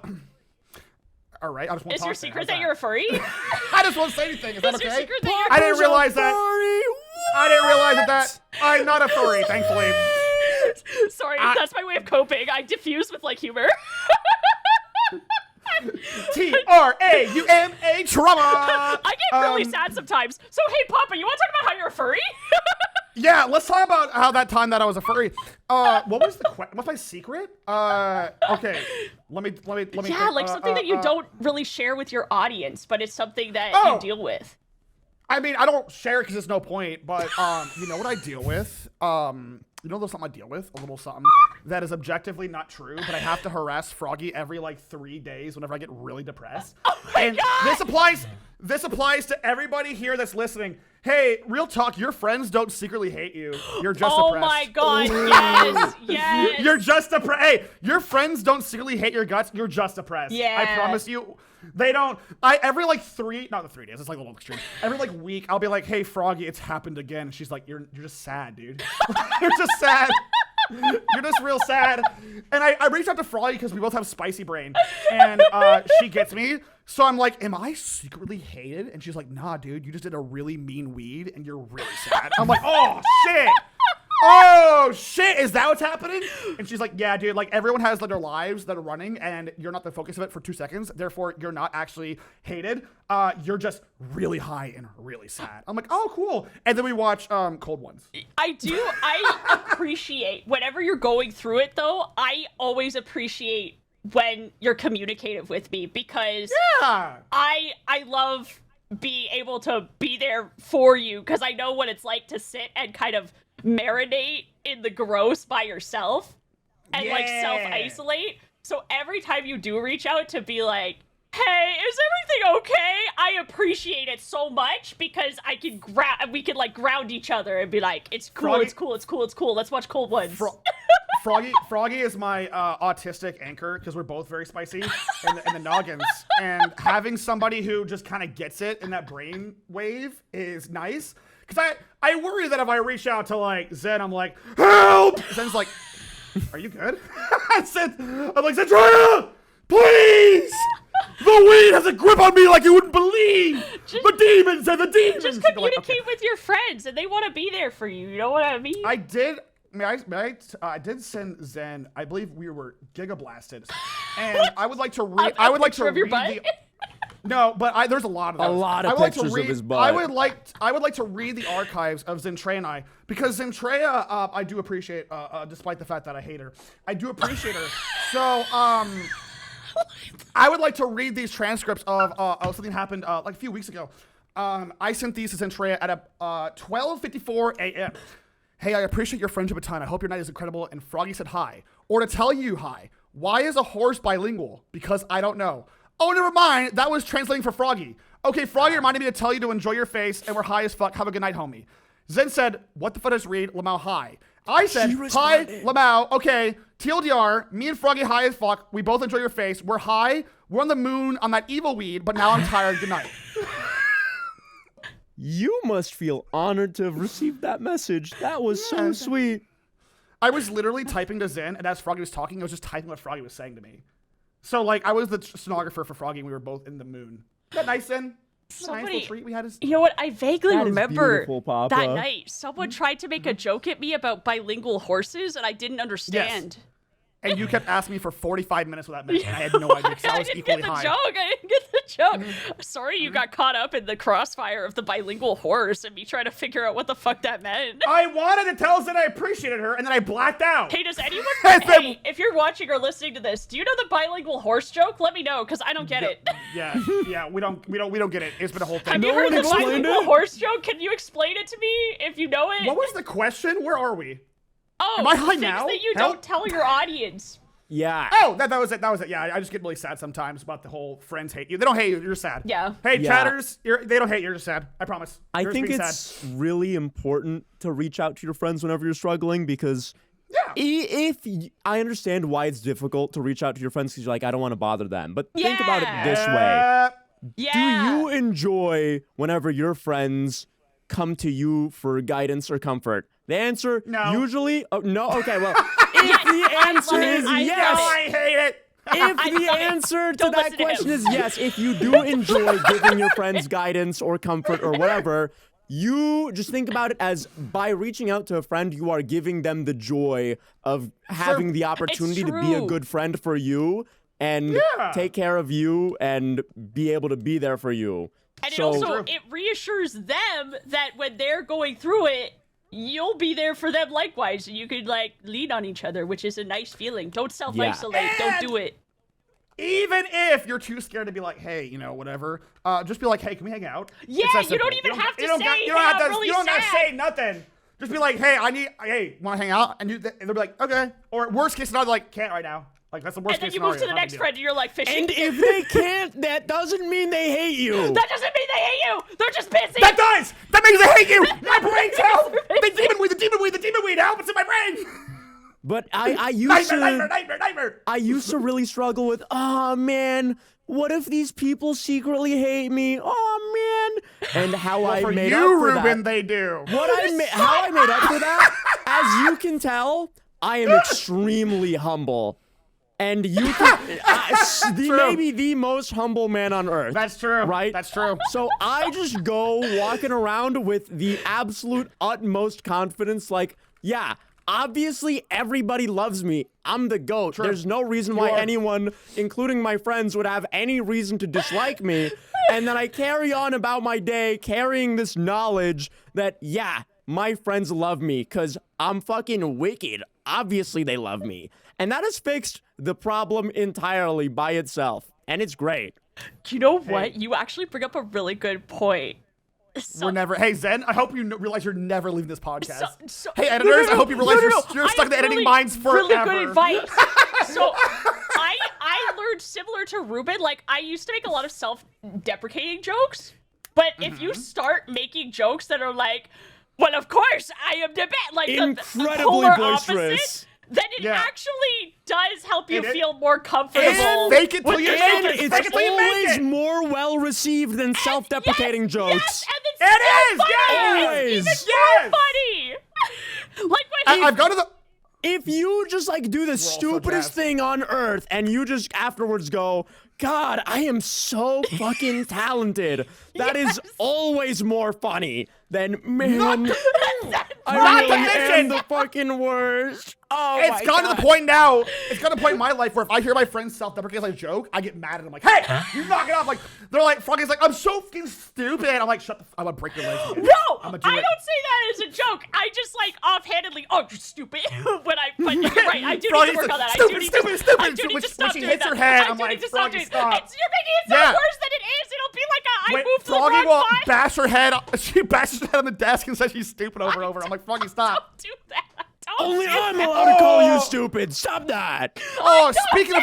right, I just want Is to your secret that you're a furry? I just won't say anything. Is that Is your okay? secret that you're I didn't realize that. Furry? I didn't realize that. I'm not a furry, thankfully. Sorry, that's my way of coping. I diffuse with like humor. TRAUMA trauma. I get really sad sometimes. So hey, Papa, you want to talk about how you're a furry? Yeah, let's talk about how that time that I was a furry. What was the what's my secret? Okay, let me. Yeah, think. like something that you don't really share with your audience, but it's something that Oh. you deal with. I mean, I don't share it because there's no point, but you know what I deal with? you know, there's something I deal with, a little something that is objectively not true, but I have to harass Froggy every like 3 days whenever I get really depressed. Oh my God! This applies to everybody here that's listening. Hey, real talk, your friends don't secretly hate you. You're just Oh depressed. my God! Yes, yes. You're just depressed. Hey, your friends don't secretly hate your guts. You're just depressed. Yeah. I promise you. They don't. Every like 3, not the 3 days. It's like a little extreme. Every like week, I'll be like, "Hey, Froggy, it's happened again." And she's like, "You're just sad, dude. You're just sad. You're just real sad." And I reached out to Froggy because we both have spicy brain, and she gets me. So I'm like, "Am I secretly hated?" And she's like, "Nah, dude. You just did a really mean weed, and you're really sad." I'm like, "Oh shit." Oh shit, is that what's happening? And she's like, yeah, dude, like everyone has like their lives that are running and you're not the focus of it for 2 seconds. Therefore, you're not actually hated. You're just really high and really sad. I'm like, oh, cool. And then we watch Cold Ones. I appreciate whenever you're going through it though, I always appreciate when you're communicative with me because Yeah. I love being able to be there for you because I know what it's like to sit and kind of marinate in the gross by yourself and like self-isolate. So every time you do reach out to be like, hey, is everything okay? I appreciate it so much because I can we can like ground each other and be like, it's cool, Froggy- it's cool, it's cool, it's cool. Let's watch Cold Ones. Froggy is my autistic anchor because we're both very spicy in the noggins. And having somebody who just kind of gets it in that brain wave is nice. Because I worry that if I reach out to like Zen, I'm like, help! Zen's like, are you good? I'm like, Zentreya, please! The weed has a grip on me like you wouldn't believe! The demons and the demons! Just Like, communicate okay. with your friends and they want to be there for you. You know what I mean? I did send Zen, I believe we were gigablasted. And I would like to read, I would like to Picture of your read butt? No, but there's a lot of those. A lot of I would like to pictures of read, his butt. I would like to read the archives of Zentreya and I because Zentreya, I do appreciate, despite the fact that I hate her, I do appreciate her. So, I would like to read these transcripts of something happened like a few weeks ago. I sent these to Zentreya at 12:54 a.m. Hey, I appreciate your friendship a ton. I hope your night is incredible. And Froggy said hi, or to tell you hi. Why is a horse bilingual? Because I don't know. Oh, never mind. That was translating for Froggy. Okay, Froggy reminded me to tell you to enjoy your face, and we're high as fuck. Have a good night, homie. Zen said, what the fuck does read? Lamau hi. I said, hi, Lamau. Okay, TLDR, me and Froggy high as fuck. We both enjoy your face. We're high. We're on the moon on that evil weed, but now I'm tired. Good night. You must feel honored to have received that message. That was so sweet. I was literally typing to Zen, and as Froggy was talking, I was just typing what Froggy was saying to me. So, like, I was the stenographer for Froggy, and we were both in the moon. Isn't that nice, Zen? Nice little treat we had. You know what? I vaguely That is remember beautiful, Papa. that night. Someone tried to make a joke at me about bilingual horses, and I didn't understand. And you kept asking me for 45 minutes with that message, and I had no idea because I was equally high. I didn't get the joke. Sorry you got caught up in the crossfire of the bilingual horse and me trying to figure out what the fuck that meant. I wanted to tell Zen I appreciated her, and then I blacked out. Hey, does anyone? Hey, if you're watching or listening to this, do you know the bilingual horse joke? Let me know, because I don't get it. Yeah, we don't get it. It's been a whole thing. Have you heard the bilingual horse joke? Can you explain it to me if you know it? What was the question? Where are we? Oh, am I high things now? that you Help. don't tell your audience. Yeah. Oh, that was it. That was it. Yeah, I just get really sad sometimes about the whole friends hate you. They don't hate you. You're sad. Yeah. Hey, Yeah. chatters, they don't hate you. You're just sad. I promise. I You're just think being it's sad. really important to reach out to your friends whenever you're struggling because I understand why it's difficult to reach out to your friends because you're like, I don't want to bother them. But think about it this way. Yeah. Do you enjoy whenever your friends come to you for guidance or comfort? The answer usually, no. Okay, well, if the answer is yes, I hate it. if the answer to that question is yes, if you do enjoy giving your friends guidance or comfort or whatever, you just think about it as by reaching out to a friend, you are giving them the joy of having the opportunity to be a good friend for you and take care of you and be able to be there for you. And it reassures them that when they're going through it, you'll be there for them likewise. You could like lean on each other, which is a nice feeling. Don't self-isolate. Don't do it. Even if you're too scared to be like, hey, you know, whatever, just be like, hey, can we hang out? Yeah, you don't even have to say, you don't have to say nothing. Just be like, hey, want to hang out? And they'll be like, okay. Or worst case scenario, like, can't right now. Like, that's the worst And then case you scenario. move to the next friend and you're like fishing. And if they can't, that doesn't mean they hate you. That doesn't mean they hate you. They're just busy. That does! That means they hate you! My brain's help! The demon weed help! It's in my brain! But I used Nightmare! I used to really struggle with, oh man, what if these people secretly hate me? Oh man. And how I made up for Ruben, that. they do. How I made up for that, as you can tell, I am extremely humble. And you can, maybe the most humble man on earth. That's true. Right? That's true. So I just go walking around with the absolute utmost confidence, like, yeah, obviously everybody loves me. I'm the GOAT. True. There's no reason why anyone, including my friends, would have any reason to dislike me. And then I carry on about my day, carrying this knowledge that, yeah, my friends love me because I'm fucking wicked. Obviously they love me. And that has fixed the problem entirely by itself. And it's great. You know what? You actually bring up a really good point. Hey, Zen, I hope you realize you're never leaving this podcast. Hey, No, editors, I hope you realize you're stuck in the editing minds forever. Really good advice. So I learned similar to Ruben. Like, I used to make a lot of self-deprecating jokes. But if you start making jokes that are like, well, of course, I am the best. Like, incredibly the polar boisterous. opposite, then it actually does help you And feel more comfortable. And fake it till you And make it. it's Fake it till you make always it. more well received than self-deprecating jokes. Yes, and it's It is, funny. yes. It's even Yes. more funny. Like when I've gone to the... If you just like do the stupidest jazzed. thing on earth and you just afterwards go, God, I am so fucking talented. That is always more funny than, man, I really am the fucking worst. Oh my It's gotten God. to the point now. It's gotten to the point in my life where if I hear my friends self-deprecate as a joke, I get mad at them. Like, hey, you knock it off. Like, they're like, Froggy's like, I'm so fucking stupid. I'm like, shut the. I'm gonna break your legs. Again. No, I'm I gonna do don't say that as a joke. I just like offhandedly, oh, you're stupid. But you're right. I do need to work on that. I do need to stop When she doing hits that. her head, I I'm do like, need to stop Froggy, doing stop. that. You're making it sound Yeah. worse than it is. It'll be like I Wait, moved to the Froggy wrong will spot. bash her head. She bashes her head on the desk and says she's stupid over and over. I'm like, Froggy, stop. Don't do that. Don't Only do I'm that. allowed to call you stupid. Stop that. Oh, speaking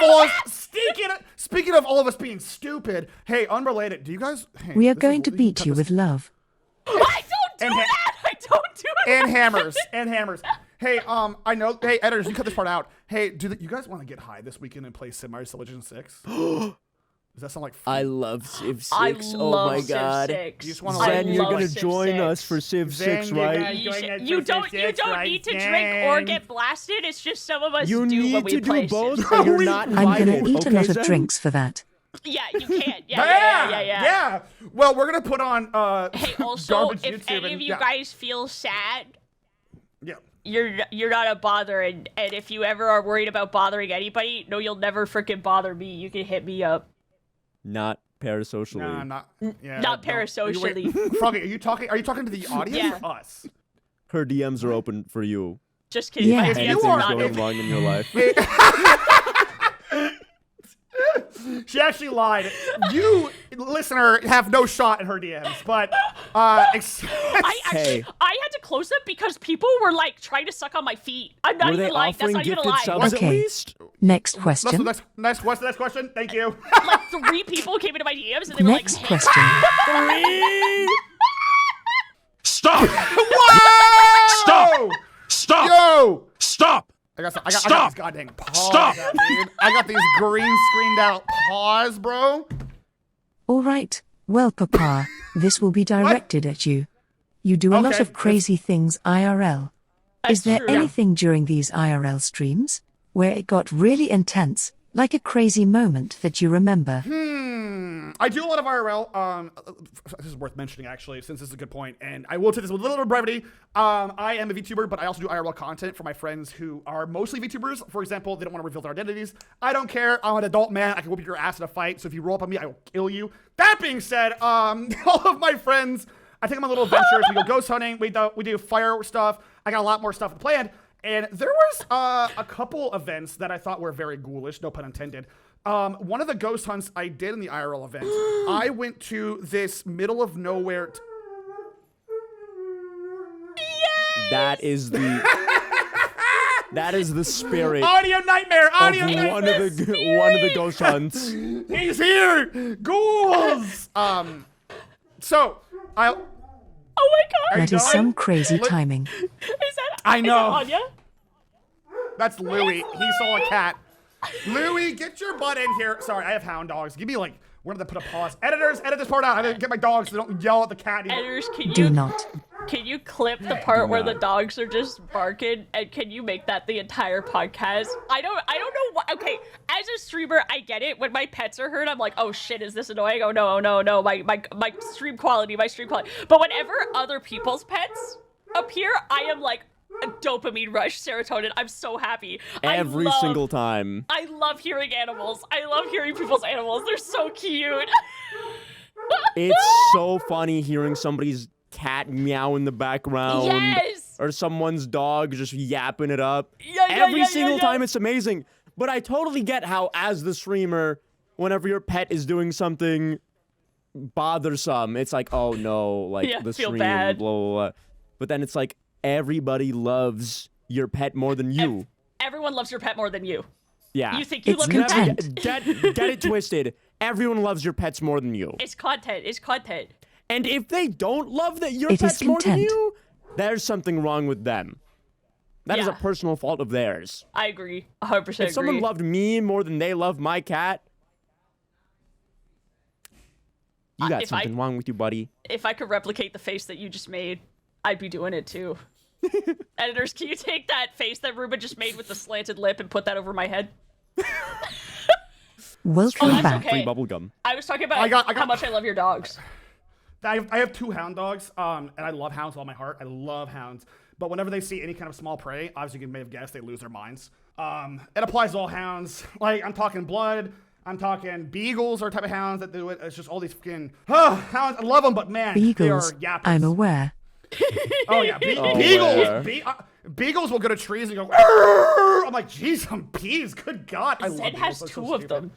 of all of us being stupid, hey, unrelated, do you guys... Hey, We are this is- going to we can beat cut you this- with love. I don't do And that. I don't do it. And hammers. Hey, I know... Hey, editors, you cut this part out. Hey, you guys want to get high this weekend and play Sid Meier's Legend 6? Does that sound like fun? I love Civ 6. I Oh love my Civ God. 6. You just wanna Zen, I you're love gonna Civ join 6. us for Civ 6, Zen, you right? guys- You don't need to drink or get blasted. It's just some of us You do when need we to play do Civ both, 6. but you're not I'm invited. gonna eat a okay, lot of Zen? drinks for that. Yeah, you can. Yeah. Well, we're gonna put on Hey, also, garbage if YouTube any of and- you yeah. guys feel sad, Yeah. you're not a bother, and if you ever are worried about bothering anybody, no, you'll never freaking bother me. You can hit me up. Not parasocially. Nah, not. Yeah, Not don't- parasocially. Wait, Froggy, are you talking to the audience Yeah. or us? Her DMs are open for you. Just kidding. Yeah. My If DMs you are are- not going open. wrong in your life. She actually lied. You, listener, have no shot in her DMs, but I actually, Hey. I had to close them because people were like trying to suck on my feet. I'm not Were they even lying. That's offering not even a gifted lie. subs at Okay. least? Next Next question. question. Thank you. Like 3 people came into my DMs and they were Next like, question. 3! Stop! Whoa! Stop! Yo! Stop! I got Stop! these goddamn paws. Stop! out, dude. I got these green screened out paws, bro. All right. Well, Papa, this will be directed at you. You do a lot Okay, of crazy things IRL. Is there true. anything during these IRL streams where it got really intense, like a crazy moment that you remember? I do a lot of IRL. This is worth mentioning, actually, since this is a good point. And I will take this with a little bit of brevity. I am a VTuber, but I also do IRL content for my friends who are mostly VTubers. For example, they don't want to reveal their identities. I don't care. I'm an adult man. I can whoop your ass in a fight. So if you roll up on me, I will kill you. That being said, all of my friends, I take them on little adventures. We go ghost hunting. We do fire stuff. I got a lot more stuff planned. And there was a couple events that I thought were very ghoulish, no pun intended. One of the ghost hunts I did in the IRL event, I went to this middle of nowhere. That is the spirit Audio nightmare. Audio of nightmare. one of the ghost hunts. He's here. Ghouls. So I. Oh my god! Are you That is done? some crazy timing. Is that? I know. Is that Anya? That's Louie. He saw a cat. Louie, get your butt in here. Sorry, I have hound dogs. Give me like, where did I put a pause? Editors, edit this part out. I didn't get my dogs so they don't yell at the cat. Editors, Do not. Can you clip the part where the not. dogs are just barking, and can you make that the entire podcast? I don't know what. Okay, as a streamer, I get it. When my pets are hurt, I'm like, oh shit, is this annoying? Oh no, my stream quality, But whenever other people's pets appear, I am like a dopamine rush, serotonin. I'm so happy. Every single time. I love hearing animals. I love hearing people's animals. They're so cute. It's so funny hearing somebody's cat meow in the background. Yes. Or someone's dog just yapping it up. Yeah, Every single yeah. time it's amazing. But I totally get how, as the streamer, whenever your pet is doing something bothersome, it's like, oh no, like Yeah, the feel stream, bad. blah, blah, blah. But then it's like, everybody loves your pet more than you. Everyone loves your pet more than you. Yeah. You think you It's love your pet? content. Get it twisted. Everyone loves your pets more than you. It's content. It's content. And if they don't love that your It is pets more than content. you, there's something wrong with them. That is Yeah. a personal fault of theirs. I agree. 100% agree. If someone loved me more than they love my cat, you got if something wrong with you, buddy. If I could replicate the face that you just made, I'd be doing it too. Editors, can you take that face that Ruben just made with the slanted lip and put that over my head? Welcome that's back. okay. Free bubblegum. I was talking about I got- how much I love your dogs. I have two hound dogs, and I love hounds with all my heart. I love hounds. But whenever they see any kind of small prey, obviously you may have guessed, they lose their minds. It applies to all hounds. Like, I'm talking blood. I'm talking beagles are type of hounds that do it. It's just all these fucking hounds. I love them, but man, Beagles, they are yappers. I'm aware. Oh yeah, where? beagles will go to trees and go. "Arr!" I'm like, geez, I'm peas. Good God, I love Zed beagles. has They're so two of stupid. them.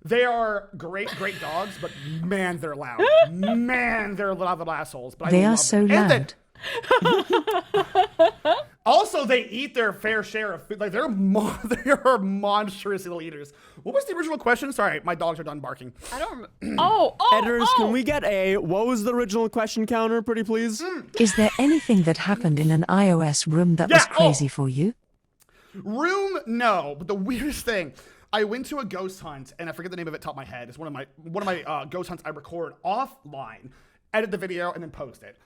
They are great dogs, but man, they're loud. Man, they're loud assholes. But I They are love so them. And then- loud. also, they eat their fair share of food. Like, they are monstrous little eaters. What was the original question? Sorry, my dogs are done barking. I don't remember. Oh, Editors, can we get what was the original question counter, pretty please? Is there anything that happened in an iOS room that was Yeah, crazy for you? Room, no. But the weirdest thing, I went to a ghost hunt, and I forget the name of it top of my head. It's one of my ghost hunts I record offline, edit the video, and then post it.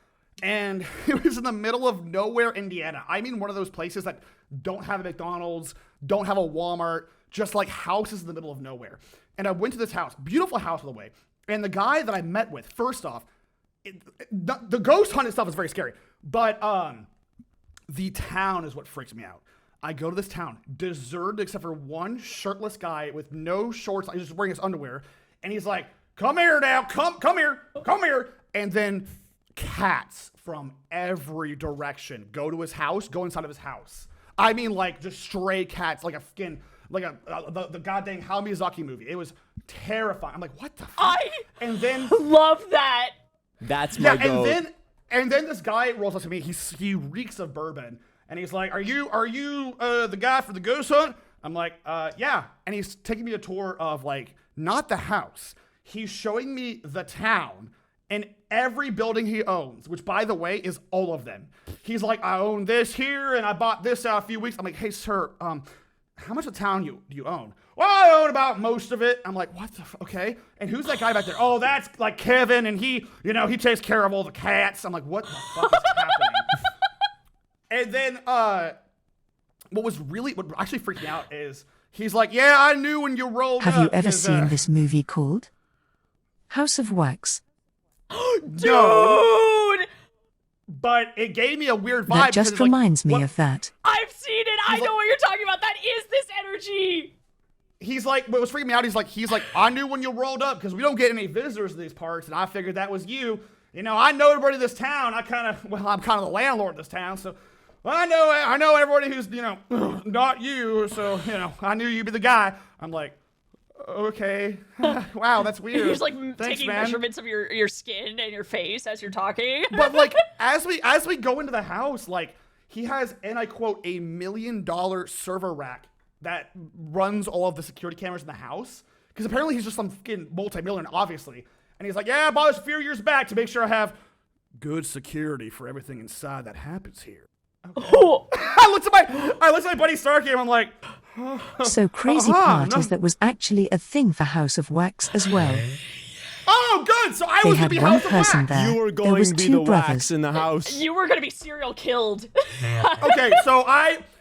And it was in the middle of nowhere, Indiana. I mean, one of those places that don't have a McDonald's, don't have a Walmart, just like houses in the middle of nowhere. And I went to this house, beautiful house, by the way. And the guy that I met with, first off, the ghost hunt itself is very scary, but the town is what freaks me out. I go to this town, deserted except for one shirtless guy with no shorts. He's just wearing his underwear. And he's like, come here now, come here. And then cats from every direction go to his house, go inside of his house. I mean, like, just stray cats, like the goddamn Hayao Miyazaki movie. It was terrifying. I'm like, what the fuck? And then love that. That's my goat. and then this guy rolls up to me. He reeks of bourbon. And he's like, are you the guy for the ghost hunt? I'm like, yeah. And he's taking me a tour of, like, not the house. He's showing me the town and every building he owns, which, by the way, is all of them. He's like, I own this here, and I bought this out a few weeks. I'm like, hey, sir, how much of the town do you own? Well, I own about most of it. I'm like, what the okay. And who's that guy back there? Oh, that's like Kevin, and he takes care of all the cats. I'm like, what the fuck is happening? And then, what actually freaked me out is he's like, yeah, I knew when you rolled up. Have you ever 'cause, seen this movie called House of Wax? No. But it gave me a weird vibe. That because just it's like, reminds me what- of that. I've seen it. I know what you're talking about. That is this energy. He's like, what was freaking me out, he's like, I knew when you rolled up because we don't get any visitors to these parts, and I figured that was you. You know, I know everybody in this town. I'm kind of the landlord of this town, so I know everybody who's, not you, so, I knew you'd be the guy. I'm like, Okay. Wow, that's weird. He's like Thanks, taking man. measurements of your skin and your face as you're talking. But like as we go into the house, like he has, and I quote, $1 million server rack that runs all of the security cameras in the house. Because apparently he's just some fucking multi-millionaire, obviously. And he's like, yeah, I bought this a few years back to make sure I have good security for everything inside that happens here. Okay. I looked at my buddy Starkey and I'm like, So crazy part is that was actually a thing for House of Wax as well. oh, good. So I They was gonna had be one House of Wax. person there. You were There going was to be two the wax brothers. in the house. You were gonna be serial killed. Okay, so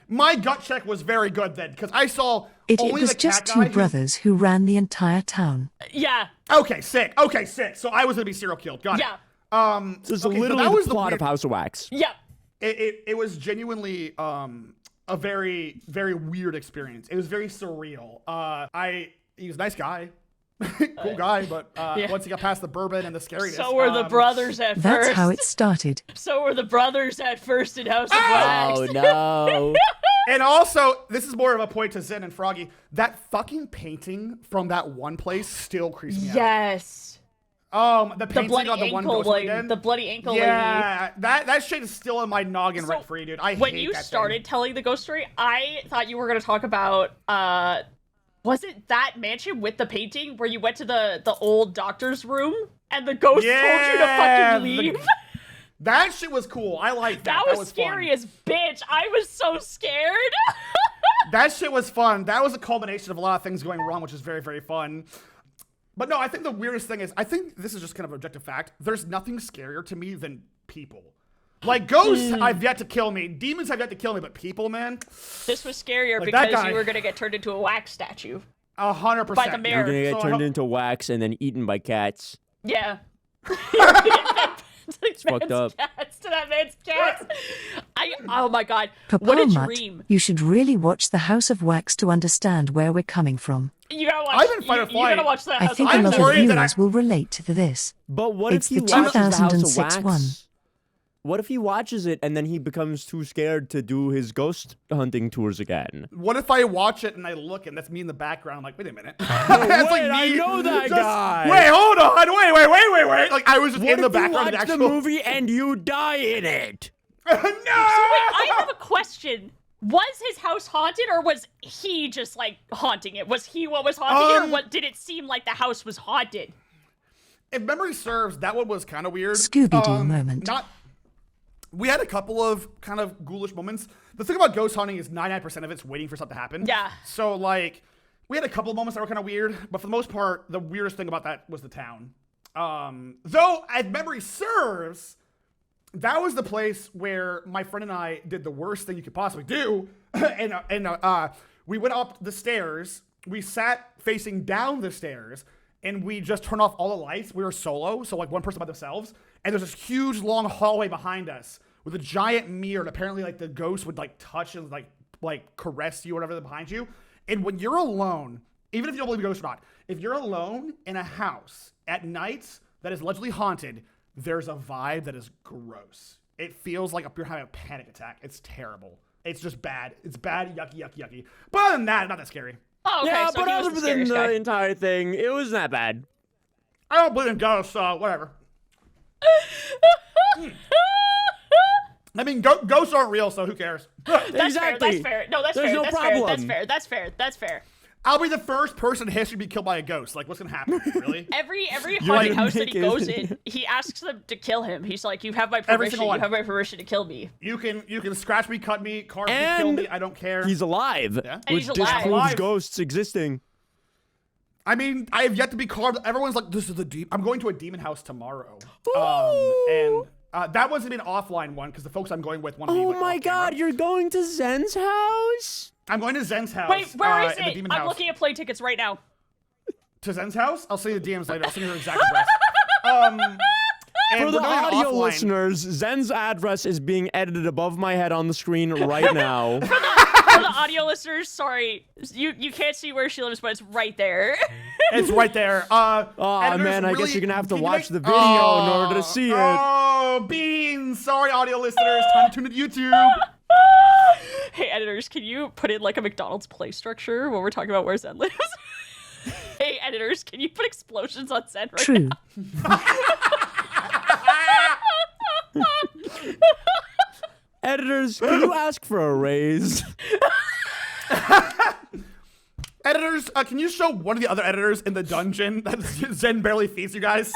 my gut check was very good then because I saw It only was the just cat two guy brothers who ran the entire town. Yeah. Okay, sick. So I was gonna be serial killed. Got Yeah. it. This is okay, so literally that was the plot weird- of House of Wax. Yeah. It was genuinely a very, very weird experience. It was very surreal. He was a nice guy. Cool guy, but Yeah. once he got past the bourbon and the scariness. So were the brothers at That's first. how it started. So were the brothers at first in House of Wax. Oh no. And also, this is more of a point to Zen and Froggy. That fucking painting from that one place still creeps me out. Yes. The The painting bloody on the one ankle, ghost like again. the bloody ankle lady. Yeah, that shit is still in my noggin So, rent free, dude. I when hate you that started thing. telling the ghost story, I thought you were going to talk about was it that mansion with the painting where you went to the old doctor's room and the ghost told you to Yeah, fucking leave? That shit was cool. I like that. That was scary fun. as bitch. I was so scared. That shit was fun. That was a culmination of a lot of things going wrong, which is very, very fun. But no, I think the weirdest thing is, I think this is just kind of objective fact. There's nothing scarier to me than people. Like ghosts, I've yet to kill me. Demons have yet to kill me, but people, man, This was scarier Like that because guy. you were going to get turned into a wax statue. 100%. By the mayor. You're gonna get So I turned hope- into wax and then eaten by cats. Yeah. It's fucked up. Cats, to that man's cats. Oh my god. What a PapaMutt, dream. you should really watch the House of Wax to understand where we're coming from. You gotta watch. I've been Fight or You Flight. gotta watch that. I House think of a I'm lot Wax. of worried that viewers will relate to this. But what It's if he the watches the House of 2006 Wax? one. What if he watches it and then he becomes too scared to do his ghost hunting tours again? What if I watch it and I look and that's me in the background? I'm like, wait a minute. Wait, That's like I me know that just- guy. Wait, hold on. Wait. Like I was just What in the if you background watch of the the actual movie and you die in it? No! I have a question. Was his house haunted, or was he just like haunting it? Was he what was haunting it, or what did it seem like the house was haunted? If memory serves, that one was kind of weird. Scooby-Doo moment. We had a couple of kind of ghoulish moments. The thing about ghost hunting is 99% of it's waiting for something to happen. Yeah. So like, we had a couple of moments that were kind of weird, but for the most part, the weirdest thing about that was the town. Though, as memory serves, that was the place where my friend and I did the worst thing you could possibly do. and we went up the stairs. We sat facing down the stairs, and we just turned off all the lights. We were solo, so like one person by themselves. And there's this huge long hallway behind us with a giant mirror. And apparently, like the ghost would like touch and like caress you or whatever behind you. And when you're alone, even if you don't believe in ghosts or not, if you're alone in a house at night that is allegedly haunted, there's a vibe that is gross. It feels like you're having a panic attack. It's terrible. It's just bad. It's bad, yucky. But other than that, not that scary. Oh, okay. Yeah, so but he was other the than scariest the guy. entire thing, it wasn't that bad. I don't believe in ghosts, so whatever. I mean, ghosts aren't real, so who cares? That's Exactly. fair. No, that's There's fair. no that's problem. fair. That's fair. I'll be the first person in history to be killed by a ghost. Like, what's gonna happen? Really? Every like haunted house that he Nick, goes isn't in, he asks them to kill him. He's like, "You have my Every permission. single You one. have my permission to kill me." You can scratch me, cut me, carve me, kill And me. I don't care. He's alive, Yeah. And which he's alive. disproves Alive. ghosts existing. I mean, I have yet to be carved. Everyone's like, this is the deep. I'm going to a demon house tomorrow. And that wasn't an offline one because the folks I'm going with want to be Oh like, my off god, camera. you're going to Zen's house? I'm going to Zen's house. Wait, where is in the it? demon I'm house. looking at plane tickets right now. To Zen's house? I'll send you the DMs later. I'll send you her exact address. And For we're the doing it audio offline. listeners, Zen's address is being edited above my head on the screen right now. For the audio listeners, sorry, you can't see where she lives, but it's right there. It's right there. Oh man, I guess you're gonna have to watch the video in order to see it. Oh, beans. Sorry, audio listeners. Time to tune to YouTube. Hey, editors, can you put in like a McDonald's play structure when we're talking about where Zen lives? editors, can you put explosions on Zen right True. Editors, can you ask for a raise? Editors, can you show one of the other editors in the dungeon that Zen barely feeds you guys?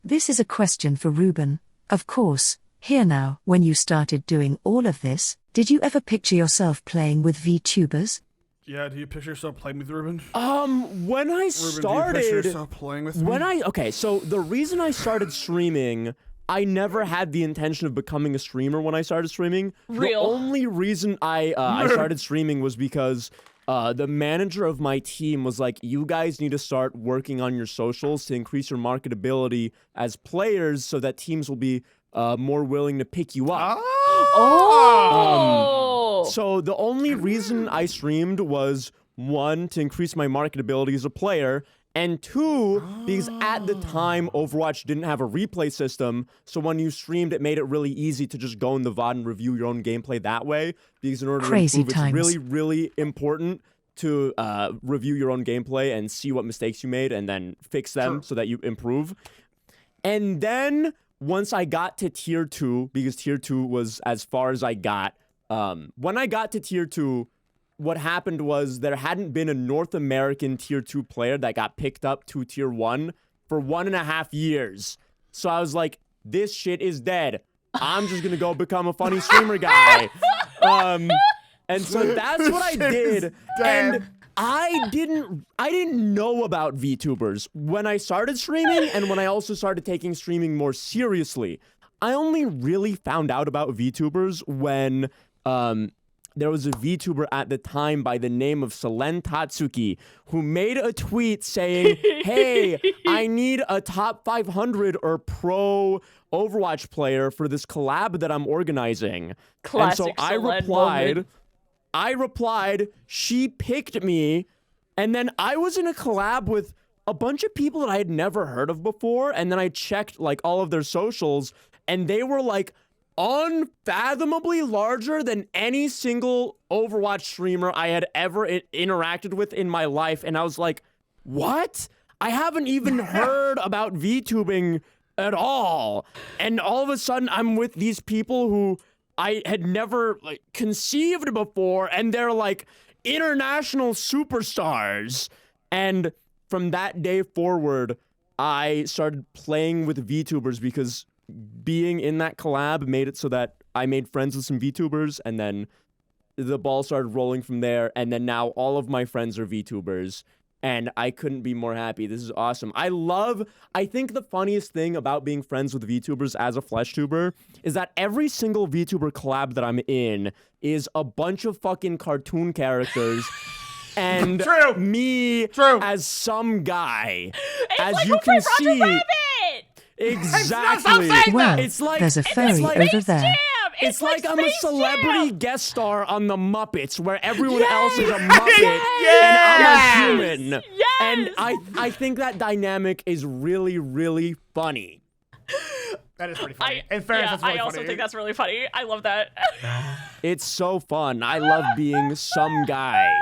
This is a question for Ruben. Of course, here now, when you started doing all of this, did you ever picture yourself playing with VTubers? Yeah, do you picture yourself playing with Ruben? When I Ruben, started, do you picture yourself playing with me? okay, so the reason I started streaming, I never had the intention of becoming a streamer when I started streaming. Real. The only reason I started streaming was because the manager of my team was like, you guys need to start working on your socials to increase your marketability as players so that teams will be more willing to pick you up. So the only reason I streamed was, one, to increase my marketability as a player, and two, because at the time, Overwatch didn't have a replay system, so when you streamed, it made it really easy to just go in the VOD and review your own gameplay that way, because in order Crazy to improve, times. it's really, really important to review your own gameplay and see what mistakes you made and then fix them so that you improve. And then, once I got to Tier 2, because Tier 2 was as far as I got, when I got to Tier 2, what happened was there hadn't been a North American Tier 2 player that got picked up to Tier 1 for 1.5 years. So I was like, this shit is dead. I'm just gonna go become a funny streamer guy. And so that's what I did. And I didn't know about VTubers when I started streaming and when I also started taking streaming more seriously. I only really found out about VTubers when there was a VTuber at the time by the name of Selen Tatsuki who made a tweet saying, hey, I need a top 500 or pro Overwatch player for this collab that I'm organizing. Classic and so Selen moment. I replied, she picked me, and then I was in a collab with a bunch of people that I had never heard of before, and then I checked like all of their socials, and they were like unfathomably larger than any single Overwatch streamer I had ever interacted with in my life, and I was like, what? I haven't even heard about VTubing at all, and all of a sudden I'm with these people who I had never like conceived before, and they're like international superstars. And from that day forward, I started playing with VTubers because being in that collab made it so that I made friends with some VTubers, and then the ball started rolling from there, and then now all of my friends are VTubers, and I couldn't be more happy. This is awesome. I think the funniest thing about being friends with VTubers as a FleshTuber is that every single VTuber collab that I'm in is a bunch of fucking cartoon characters and me as some guy. It's as like you can see. Rabbit! Exactly. Well, it's like there's a furry over there. Jam! It's like I'm a Space celebrity Jam! guest star on the Muppets, where everyone else is a Muppet and I'm a human. Yes! And I think that dynamic is really, really funny. That is pretty funny. In fairness, that's really I also funny. think that's really funny. I love that. It's so fun. I love being some guy.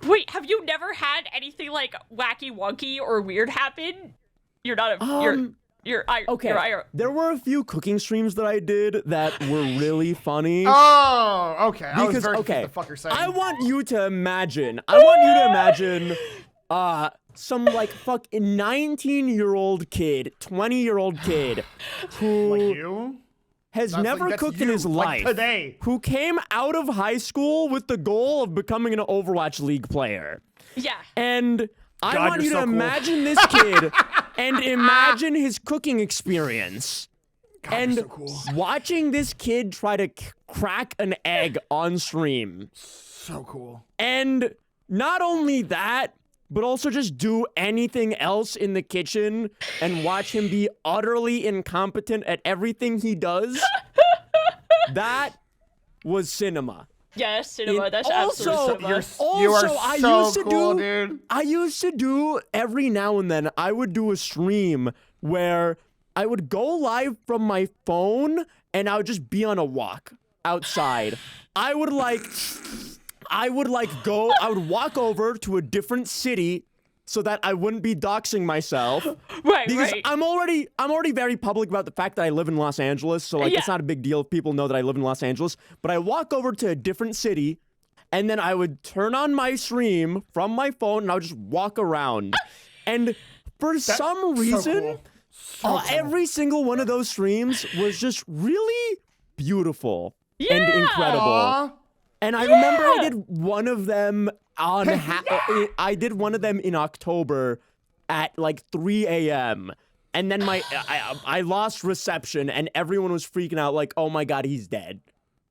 Wait, have you never had anything like wacky wonky or weird happen? You're not a Okay. There were a few cooking streams that I did that were really funny. Oh, okay. I was Because, very okay, confused what the fuck you're saying. I want you to imagine some like fucking 19-year-old kid, 20-year-old kid who like you? has That's never like, that's cooked in you, his like life, today. who came out of high school with the goal of becoming an Overwatch League player. Yeah. And I God, want you're you to so cool. imagine this kid and imagine his cooking experience. God, and you're so cool. watching this kid try to crack an egg on stream. So cool. And not only that, but also just do anything else in the kitchen and watch him be utterly incompetent at everything he does. That was cinema. Yes, cinema. That's also, absolute cinema. You are I so used to cool, do, dude. I used to do every now and then, I would do a stream where I would go live from my phone and I would just be on a walk outside. I would I would I would walk over to a different city so that I wouldn't be doxing myself. Right, because right. I'm already very public about the fact that I live in Los Angeles, so like it's not a big deal if people know that I live in Los Angeles. But I walk over to a different city, and then I would turn on my stream from my phone, and I would just walk around. And for some reason, every single one of those streams was just really beautiful and incredible. Aw. And I remember I did one of them on I did one of them in October at like 3 a.m. And then I lost reception and everyone was freaking out like, oh my God, he's dead.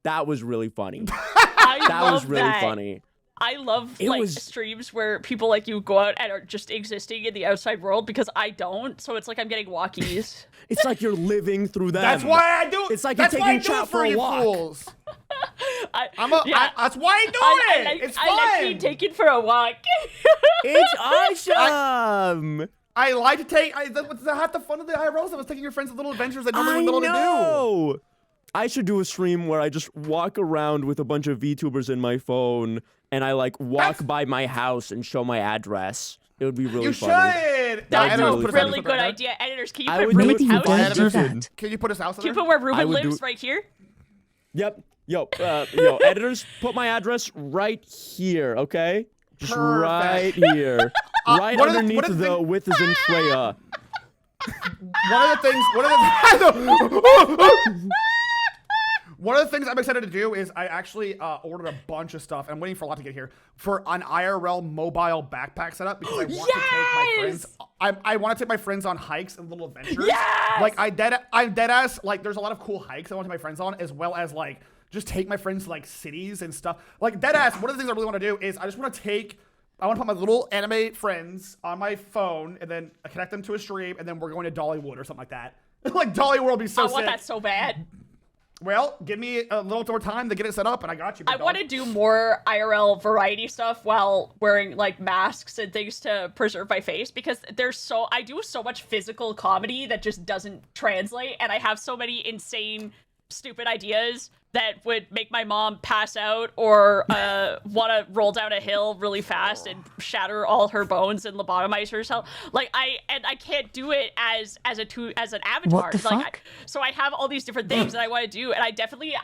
That was really funny. That was really funny. I love was- streams where people like you go out and are just existing in the outside world because I don't. So it's like I'm getting walkies. It's like you're living through them. That's why I do. It's like that's you're why I taking do chat it for a you walk. fools. That's why I do it. It's fun. I like being taken for a walk. It's awesome. I like to take. That's half the fun of the IRL stuff is taking your friends on little adventures that nobody would be able to do. I should do a stream where I just walk around with a bunch of VTubers in my phone and I like walk by my house and show my address. It would be really funny. Should. That's be a really really funny. good idea. Editors, can you I put would do Ruben's it Maybe you for house? don't do Editors. that. Can you put his house Can you in put there? where Ruben would do- lives right here? Yep. Yo, editors, put my address right here, okay? Just right here. Right one of the- underneath one of the the thing- with the Zentreya. One of the things I'm excited to do is I actually ordered a bunch of stuff. I'm waiting for a lot to get here for an IRL mobile backpack setup because I want to take my friends. I want to take my friends on hikes and little adventures. Yes! Like I'm dead ass. Like there's a lot of cool hikes I want to take my friends on, as well as like just take my friends to like cities and stuff. Like dead ass. One of the things I really want to do is I just want to put my little anime friends on my phone and then connect them to a stream, and then we're going to Dollywood or something like that. Like Dollywood would be so I sick. want that so bad. Well, give me a little more time to get it set up, and I got you. I want to do more IRL variety stuff while wearing like masks and things to preserve my face because I do so much physical comedy that just doesn't translate, and I have so many insane, stupid ideas that would make my mom pass out or want to roll down a hill really fast and shatter all her bones and lobotomize herself. Like I can't do it as an avatar. What the fuck? So I have all these different things that I want to do, and I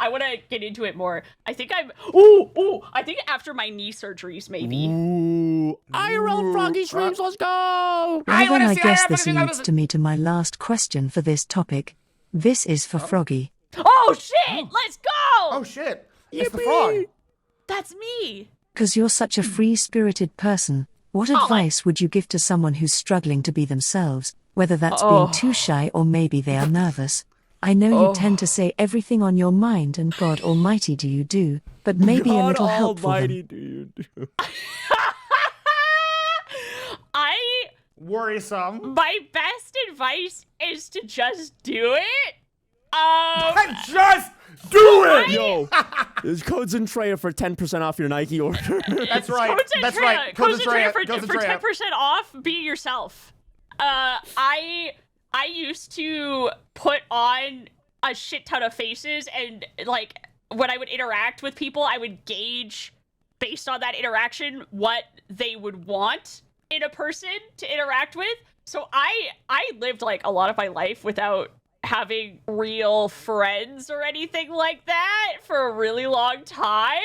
want to get into it more. I think I think after my knee surgeries maybe. Ooh. IRL Froggy streams, let's go! Well, then I guess this everything leads to my last question for this topic. This is for Froggy. Oh shit! Let's go! Oh shit! It's the frog. That's me. Because you're such a free-spirited person, what advice would you give to someone who's struggling to be themselves, whether that's being too shy or maybe they are nervous? I know you tend to say everything on your mind and God almighty do you do, but maybe a little help for them. do you do? Worrisome. My best advice is to just do it. Just do it! Yo, there's codes Zentreya for 10% off your Nike order. That's right. That's right. Code Zentreya for 10% off. Be yourself. I used to put on a shit ton of faces, and like when I would interact with people, I would gauge based on that interaction what they would want in a person to interact with. So I lived like a lot of my life without having real friends or anything like that for a really long time.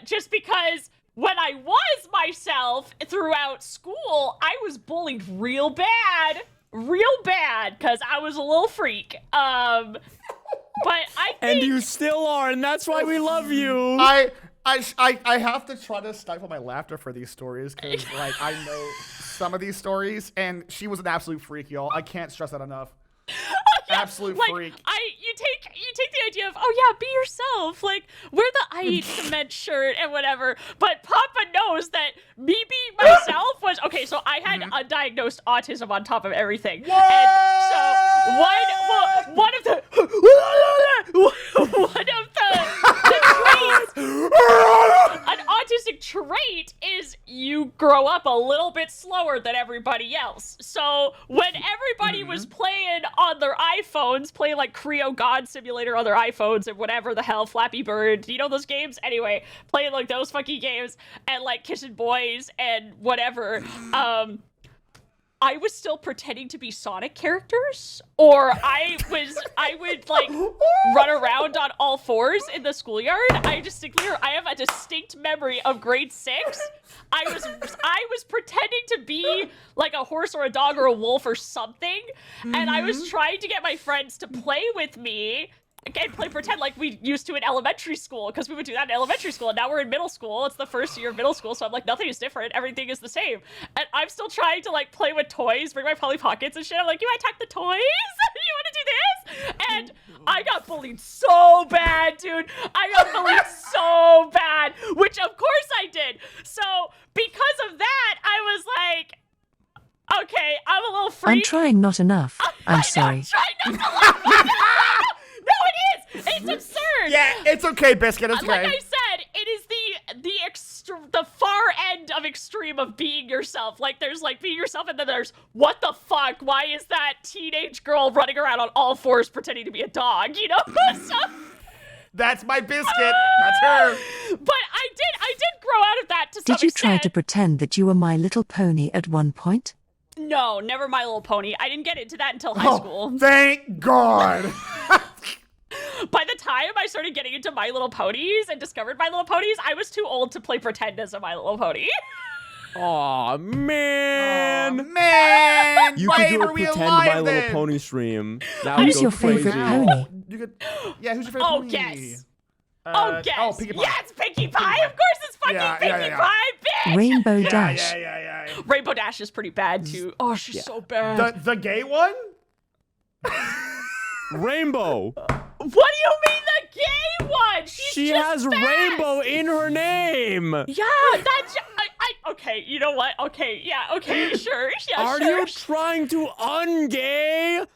Just because when I was myself throughout school, I was bullied real bad, because I was a little freak. But I think... And you still are, and that's why we love you. I have to try to stifle my laughter for these stories because like I know some of these stories, and she was an absolute freak, y'all. I can't stress that enough. Absolute freak. You take the idea of, oh yeah, be yourself, like wear the I Eat Cement shirt and whatever, but Papa knows that me being myself was okay. So I had undiagnosed autism on top of everything. What? And so one of the traits, an autistic basic trait is you grow up a little bit slower than everybody else. So when everybody was playing on their iPhones, playing like Creo God Simulator on their iPhones and whatever the hell, Flappy Bird, you know those games? Anyway, playing like those fucking games and like Kissing Boys and whatever, I was still pretending to be Sonic characters, or I would like run around on all fours in the schoolyard. I have a distinct memory of grade 6. I was pretending to be like a horse or a dog or a wolf or something, and I was trying to get my friends to play with me and play pretend like we used to in elementary school, because we would do that in elementary school, and now we're in middle school. It's the first year of middle school, so I'm like, nothing is different. Everything is the same. And I'm still trying to like play with toys, bring my Polly Pockets and shit. I'm like, you want to attack the toys? You want to do this? And I got bullied so bad, dude. I got bullied so bad, which of course I did. So because of that, I was like, okay, I'm a little freak. I'm trying not enough. I'm sorry. I'm trying not to laugh. No, it is. It's absurd. Yeah, it's okay, Biscuit. It's Like okay. I said, it is the far end of extreme of being yourself. Like there's like being yourself, and then there's what the fuck? Why is that teenage girl running around on all fours pretending to be a dog? You know? So, That's my Biscuit. That's her. but I did grow out of that to some Did you try extent. to pretend that you were My Little Pony at one point? No, never My Little Pony. I didn't get into that until high school. Thank God. By the time I started getting into My Little Ponies and discovered My Little Ponies, I was too old to play pretend as a My Little Pony. Aw, man. Man, You why could do are a we pretend alive My Little then? Pony stream. That would Who's go your favorite crazy. pony? You could, yeah, who's your favorite Oh, pony? guess. Oh, guess. Pinkie Pie. Yes, Pinkie Pie. Of course it's fucking Yeah, Pinkie yeah, yeah. Pie, bitch. Rainbow Yeah, Dash. yeah. Rainbow Dash is pretty bad, too. Oh, she's so bad. The gay one? Rainbow. What do you mean the gay one? She just has fast. rainbow in her name. Yeah, that's... okay, you know what? Okay, yeah, okay, sure. Yeah, Are sure. you trying to ungay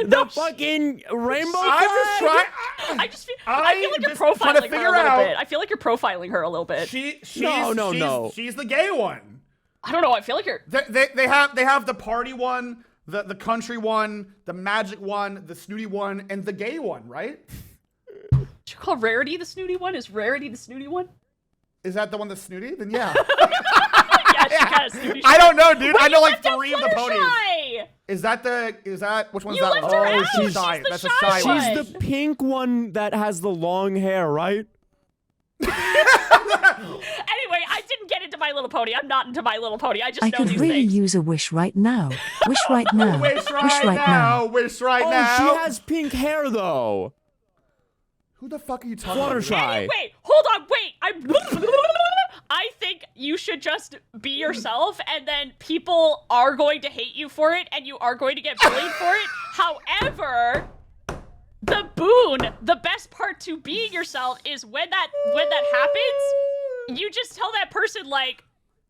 the fucking rainbow I'm just flag? trying. I feel like you're just trying to profiling her a figure little out- bit. I feel like you're profiling her a little bit. No. She's the gay one. I don't know. I feel like you're... They have the party one, the country one, the magic one, the snooty one, and the gay one, right? Did you call Rarity the snooty one? Is Rarity the snooty one? Is that the one that's snooty? Then yeah. Yeah, she kind of snooty. I don't know, dude. I know like left out 3 of the ponies. Fluttershy! Is that which one's You that left one? her Oh, out. she's She's shy. the That's a shy shy one. one. She's the pink one that has the long hair, right? Anyway, I didn't get into My Little Pony. I'm not into My Little Pony. I just I know could these really things. use a wish right now. Wish right now. Wish right now. Wish right Oh, now. she has pink hair though. Who the fuck are you talking about? Fluttershy. Anyway, hold on, wait. I think you should just be yourself, and then people are going to hate you for it, and you are going to get bullied for it. However, the best part to being yourself is when that happens, you just tell that person like,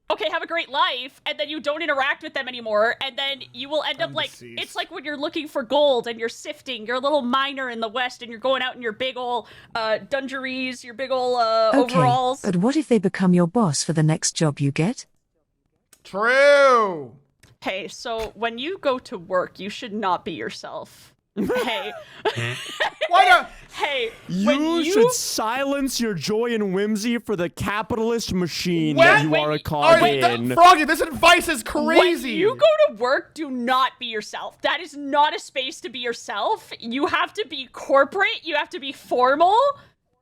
okay, have a great life, and then you don't interact with them anymore, and then you will end up like, deceased. it's like when you're looking for gold and you're sifting, you're a little miner in the West, and you're going out in your big ol' dungarees, your big ol' Okay, overalls. but what if they become your boss for the next job you get? True. Hey, so when you go to work, you should not be yourself. Hey. Why not? Hey, when You you should silence your joy and whimsy for the capitalist machine When- that you when- are oh, caught Wait, in. Froggy, this advice is crazy. When you go to work, do not be yourself. That is not a space to be yourself. You have to be corporate. You have to be formal.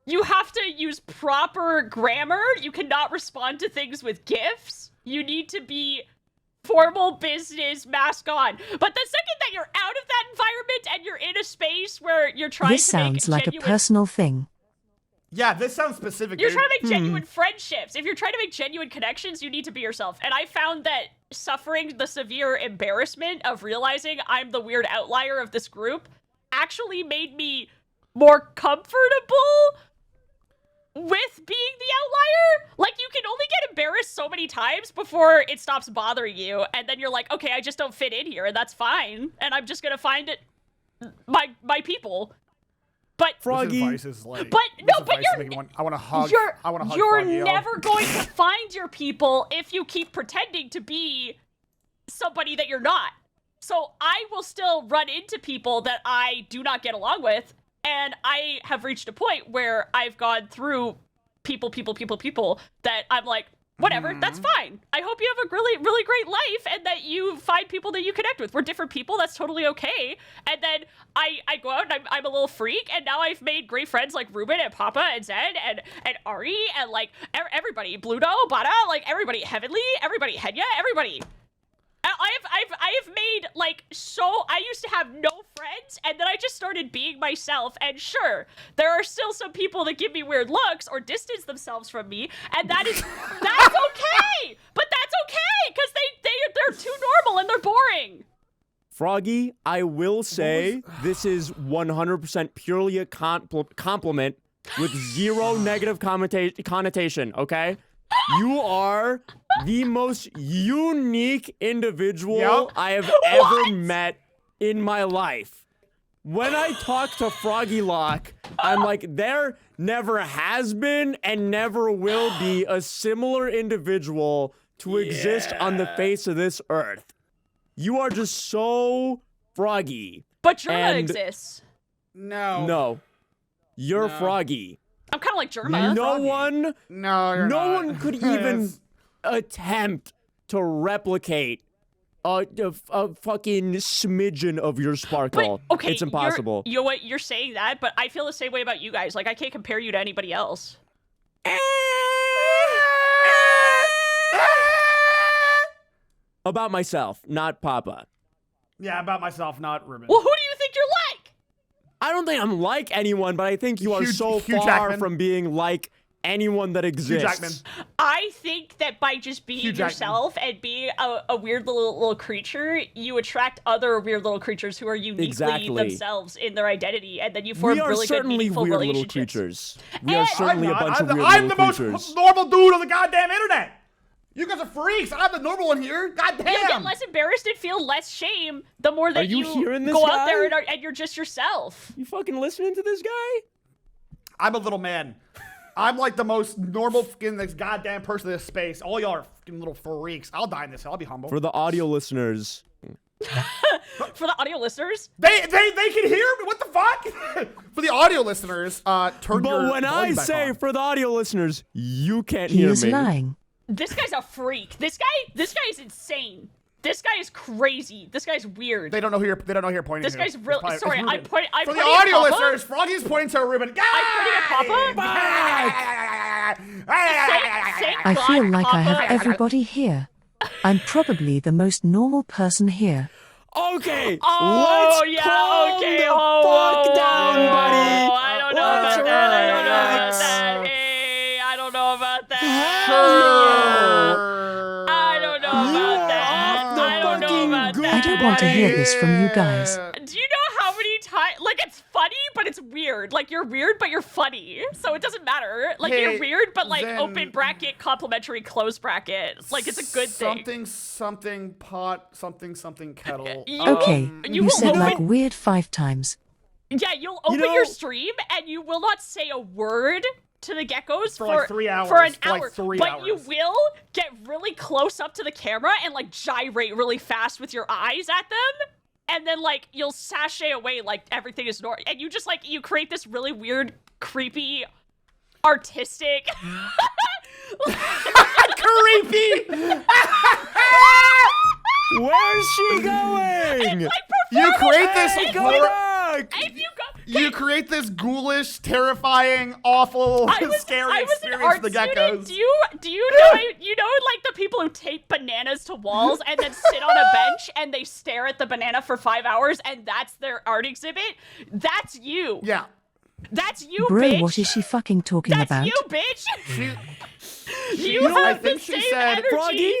You have to use proper grammar. You cannot respond to things with GIFs. You need to be formal business, mask on. But the second that you're out of that environment and you're in a space where you're trying This to make sounds like a genuine... personal thing. Yeah, this sounds specific. You're dude. trying to make genuine friendships. If you're trying to make genuine connections, you need to be yourself. And I found that suffering the severe embarrassment of realizing I'm the weird outlier of this group actually made me more comfortable with being the outlier. Like, you can only get embarrassed so many times before it stops bothering you. And then you're like, okay, I just don't fit in here, and that's fine. And I'm just gonna find it my people. But Froggy. This advice is like. But this no, but advice you're is making I want to hug. I want to hug you're Froggy, yo. never going to find your people if you keep pretending to be somebody that you're not. So I will still run into people that I do not get along with, and I have reached a point where I've gone through people that I'm like, whatever, that's fine. I hope you have a really, really great life and that you find people that you connect with. We're different people, that's totally okay. And then I go out and I'm a little freak, and now I've made great friends like Ruben and Papa and Zen and Ari and like everybody, Bluto, Bada, like everybody, Heavenly, everybody, Henya, everybody. I have made like I used to have no friends, and then I just started being myself, and sure, there are still some people that give me weird looks or distance themselves from me, and that's okay. But that's okay because they're too normal and they're boring. Froggy, I will say this is 100% purely a compliment with zero negative connotation, okay? You are the most unique individual I have ever met in my life. When I talk to Froggyloch, I'm like, there never has been and never will be a similar individual to exist on the face of this earth. You are just so Froggy. But Germa And- exists. No. You're Froggy. I'm kind of like Germa. No one No, no one could even attempt to replicate a fucking smidgen of your sparkle. But, okay, it's impossible. You know what? You're saying that, but I feel the same way about you guys. Like, I can't compare you to anybody else. About myself, not Papa. Yeah, about myself, not Ruben. Well, who do you think you're like? I don't think I'm like anyone, but I think you are Hugh so far Jackman. from being like anyone that exists. Jackman. I think that by just being Hugh Jackman. yourself and being a weird little creature, you attract other weird little creatures who are uniquely Exactly. themselves in their identity, and then you form We are really good, certainly meaningful weird little relationships. creatures. We are And- certainly a I'm bunch of not. weird I'm little the creatures. most normal dude on the goddamn internet. You guys are freaks. I'm the normal one here. Goddamn. You'll get less embarrassed and feel less shame the more that you hearing this go guy? out there and you're just yourself. You fucking listening to this guy? I'm a little man. I'm like the most normal fucking this goddamn person in this space. All y'all are fucking little freaks. I'll die in this. I'll be humble. For the audio listeners, For the audio listeners, They can hear me. What the fuck? For the audio listeners, turn but your when I volume back say on. for the audio listeners, you can't He hear is me. lying. this guy's a freak. This guy is insane. This guy is crazy. This guy's weird. They don't know who you're pointing This to. gay's It's really probably- sorry. it's I'm Ruben. pointing. I'm For the pointing at audio Papa. listeners, Froggy's pointing to Ruben. I'm pointing at Papa. I God, feel like I Papa. have everybody here. I'm probably the most normal person here. Okay, Oh, let's yeah, calm okay. the Oh, fuck whoa, down, whoa, buddy. whoa. I don't know Let's about that. I don't know about relax. that. Hey, I don't know about that. Sure. I don't know about that. off the I don't know fucking about good that. I don't want to hear this from you guys. Do you know how many times? Like, it's funny, but it's weird. Like, you're weird, but you're funny. So it doesn't matter. Like, Hey, you're weird, but like then- open bracket, complimentary, close bracket. Like, it's a good thing. Something pot, something kettle. You- Okay, you you said will like open- weird 5 times. Yeah, you'll open know- your stream and you will not say a word to the geckos For like 3 hours. For an For like hour. 3 but hours. you will get really close up to the camera and like gyrate really fast with your eyes at them. And then like you'll sashay away like everything is normal. And you just like you create this really weird, creepy, artistic Creepy. Where's she going? like You create this Hey, go horror. back. if you go You create this ghoulish, terrifying, awful, scary I was an experience art for the student. geckos. Do you know like the people who tape bananas to walls and then sit on a bench and they stare at the banana for 5 hours and that's their art exhibit? That's you. Yeah. That's you, Bro, bitch. what is she fucking talking That's about? you, bitch. She, You I have the think she same said, energy. Froggy,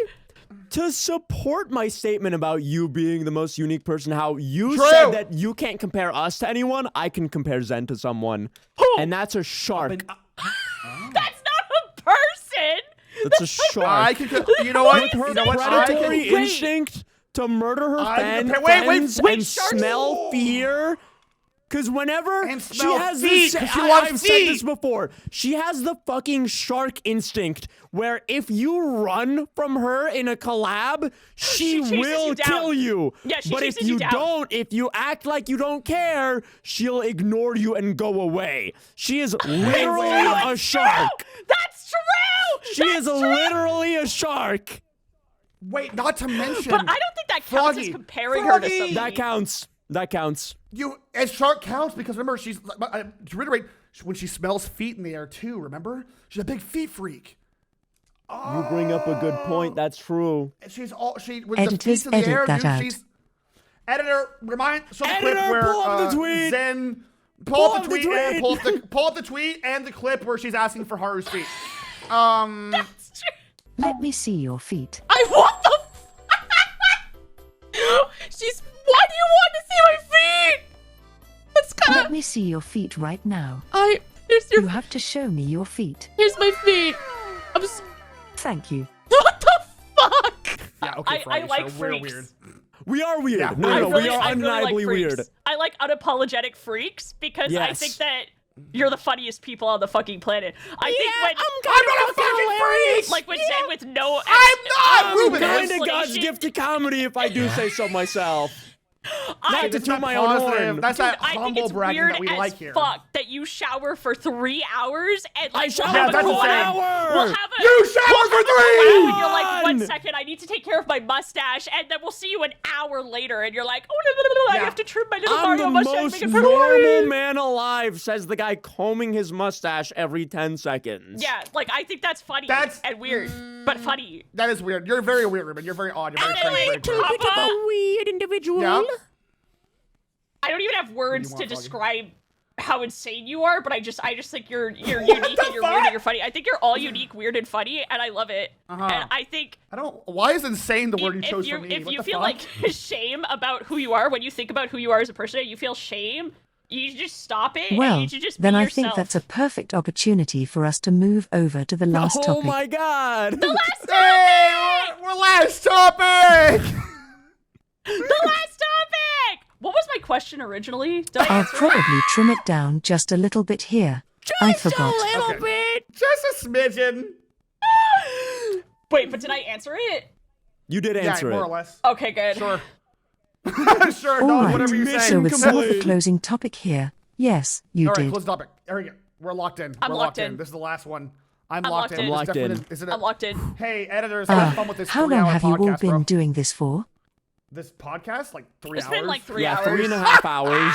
to support my statement about you being the most unique person, how you True. said that you can't compare us to anyone, I can compare Zen to someone. Who? And that's a shark. That's not a person. That's a shark. I can. You know what? With her You know what? I can- predatory Wait. instinct to murder her I can friends compare- wait, and sharks- smell fear Because whenever And she smell has feet, this, 'cause she loves I've said feet. this before. She has the fucking shark instinct where if you run from her in a collab, she chases will you down. kill you. Yeah, she but if chases you you down. don't, if you act like you don't care, she'll ignore you and go away. She is literally a shark. That's true. She is literally a shark. Wait, not to mention. But I don't think that counts as Froggy. comparing her to Froggy. somebody. That counts. That counts. As shark counts because remember she's to reiterate when she smells feet in the air too. Remember, she's a big feet freak. You bring up a good point. That's true. And she's all with Editors, the feet in the edit air, that dude. out. She's editor. Show the Editor, clip where pull up the tweet. Zen pull up the tweet and pull up the tweet and the clip where she's asking for Haru's feet. That's true. Let me see your feet. I want the. She's. Why do you want to see my feet? That's kind Let of. me see your feet right now. Here's You have to show me your feet. Here's my feet. Thank you. What the fuck? Yeah, okay, I Froggy, like sure, we're freaks. weird. We are weird. Yeah, no, I no, really- we are I really undeniably like freaks. weird. I like unapologetic freaks because I Yes. think that you're the funniest people on the fucking planet. I think when I'm not a fucking freak. like when Zen with no I'm not I'm Ruben. kind of God's explanation. gift to comedy if I do say so myself. Not to It's toot not my own positive. horn. That's that I think humble it's bragging weird that we as like here. fuck that you shower for 3 hours and like shower Yeah, for that's 1 insane. hour. We'll have a You shower for wow, 3! and you're like, 1 Run! second, I need to take care of my mustache, and then we'll see you an hour later, and you're like, oh no, I Yeah. have to trim my little I'm Mario the mustache, most make it normal pretty. man alive, says the guy combing his mustache every 10 seconds. Yeah, like I think that's funny That's- and weird, but funny. That is weird. You're very weird, Ruben. You're very odd. You're very And strange. then, Very like, quirky. Papa, weird individual. Yeah. I don't even have words want, to Froggy? describe how insane you are, but I just think you're unique and you're weird fuck? and you're funny. I think you're all unique, weird, and funny, and I love it. Uh-huh. And I think I don't. Why is insane the word you if chose you for me? if What you the feel fuck? like shame about who you are when you think about who you are as a person, you feel shame. You just stop it. and Well, you should just then be I think yourself. that's a perfect opportunity for us to move over to the last Oh topic. my god. Hey, we're last topic. the last topic. What was my question originally? Did I I'll answer it? probably trim it down just a little bit here. I forgot. Okay. bit. Just a smidgen. Wait, but did I answer it? You did Yeah, answer more or it. less. Okay, good. Sure. sure. All No, right. whatever you say. So with some of the complete. closing topic here, yes, you All right, did. close the topic. There we go. We're locked in. I'm We're locked in. This is the last one. I'm I'm locked locked in. in. This Locked definitely in. Is it I'm locked in. Hey, editors, have fun with this How 3 hour long have you all podcast, been bro. doing this for? This podcast, like 3 It's hours. been like 3 Yeah, hours. 3.5 hours.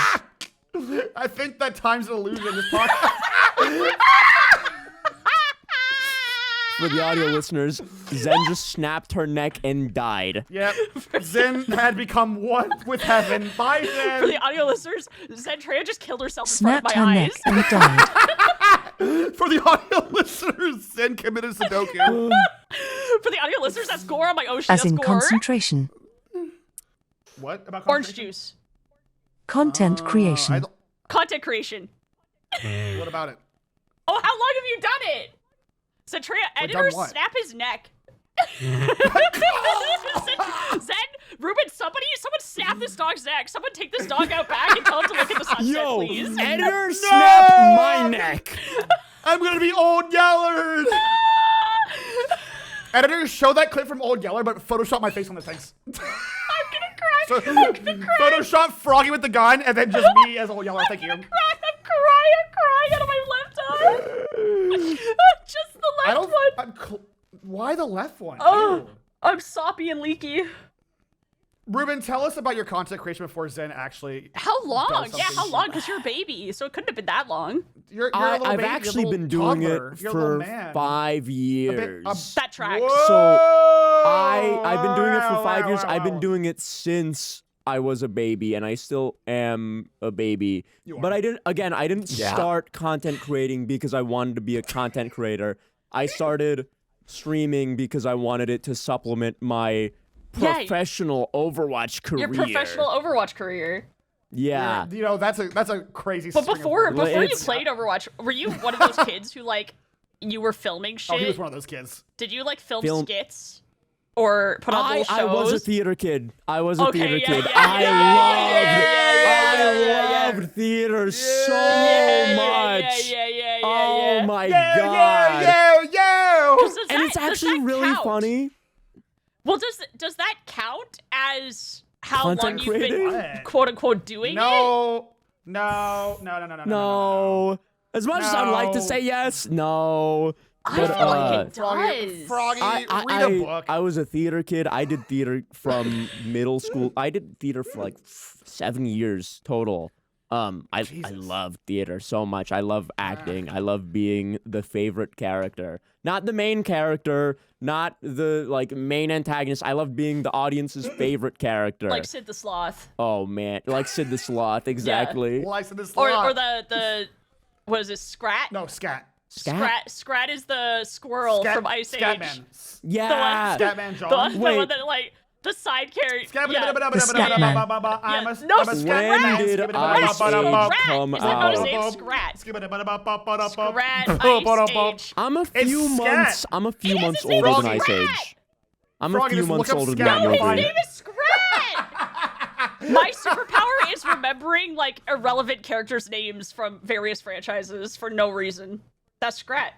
I think that time's an illusion. This podcast. For the audio listeners, Zen just snapped her neck and died. Yep. Zen had become one with heaven. Bye, For Zen. the audio listeners, Zentreya just killed herself in front Snapped of her my neck eyes. and died. For the audio listeners, Zen committed Sudoku. For the audio listeners, that's gore on my ocean. As That's in gore. concentration. What about Orange concentration? juice. Content I creation. don't- Content creation. What about it? Oh, how long have you done it? Zentreya, done editor, what? snap his neck. Zen, Ruben, someone snap this dog's neck. Someone take this dog out back and tell him to look at the sunset, Yo, please. editor, snap my neck. I'm gonna be Old Yeller. Editor, show that clip from Old Yeller, but Photoshop my face on the thanks. I'm gonna cry. So, I'm gonna cry. Photoshop Froggy with the gun, and then just me as Old Yeller. Thank you. I'm crying out of my left eye. Just the I left don't. one. Why the left one? Oh, Ew. I'm soppy and leaky. Ruben, tell us about your content creation before Zen actually. How long? does Yeah, how something. long? Because you're a baby, so it couldn't have been that long. You're a little I've baby, you're a actually little been doing toddler, it you're a little for man. 5 years. That tracks. Whoa! I've been doing it for Wow, 5 years. wow, I've been wow. doing it since I was a baby, and I still am a baby. You But are. I didn't start content creating because I wanted to be a content creator. I started streaming because I wanted it to supplement my Yeah, professional Overwatch career. Your professional Overwatch career. Yeah. You know, that's a crazy. But string of before words. you it's- played Overwatch, were you one of those kids who like you were filming shit? Oh, he was one of those kids. Did you like film Film- skits or put on little shows? I was a theater kid. I was a Okay, theater yeah, kid. yeah, yeah, yeah, yeah, yeah, yeah, I yeah, loved theater so Yeah. much. Yeah. Oh my Yo, god. yo. And it's actually really funny. Well, does that count as how long Content you've been creating? quote unquote doing it? No. No. As much as I'd like to No. say yes, no. I But, feel like it Froggy, does. read a book. I was a theater kid. I did theater from middle school. I did theater for like 7 years total. I love theater so much. I love acting. I love being the favorite character. Not the main character, not the like main antagonist. I love being the audience's favorite character. Like Sid the Sloth. Oh man, like Sid the Sloth, exactly. Lice in this Or lot. the what is it, Scrat? No, scat. Scrat is the squirrel from Ice Age. Scatman. Yeah. Scatman John. The Wait. one that like the side character. I'm Yeah. a No, When Scrat. did Scrat. Ice Age Scrat. come Is that not his out? name? Scrat. Scrat. Ice Age. I'm a It's few Scat. months. I'm a few It is months his name older is than Ice Scrat. Age. I'm a Froggy, few just months look up older than Scat. that No, his movie. name is Scrat. My superpower is remembering like irrelevant characters' names from various franchises for no reason. That's Scrat.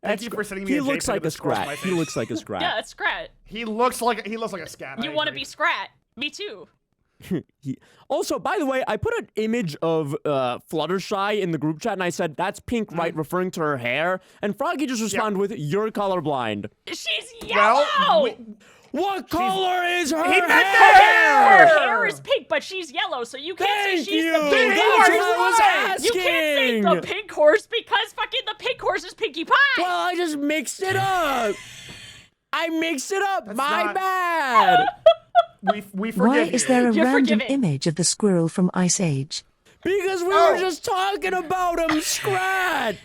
Thank you for sending me He a looks JPEG like of a this course, Scrat. my He face. looks like a Scrat. Yeah, that's Scrat. He looks like a scat. You want to be Scrat? Me too. Also, by the way, I put an image of Fluttershy in the group chat, and I said, "That's pink, right?" referring to her hair. And Froggy just responded with, "You're colorblind." She's yellow. Well, What color is her He meant hair? Her hair is pink, but she's yellow, so you can't Thank say she's you. the pink That's horse. what I was asking. You can't say the pink horse because fucking the pink horse is Pinkie Pie. Well, I just mixed it up. I mixed it up. My not- bad. we Why forgive you. is there a You're random forgiven. image of the squirrel from Ice Age? Because we Oh. were just talking about him, Scrat.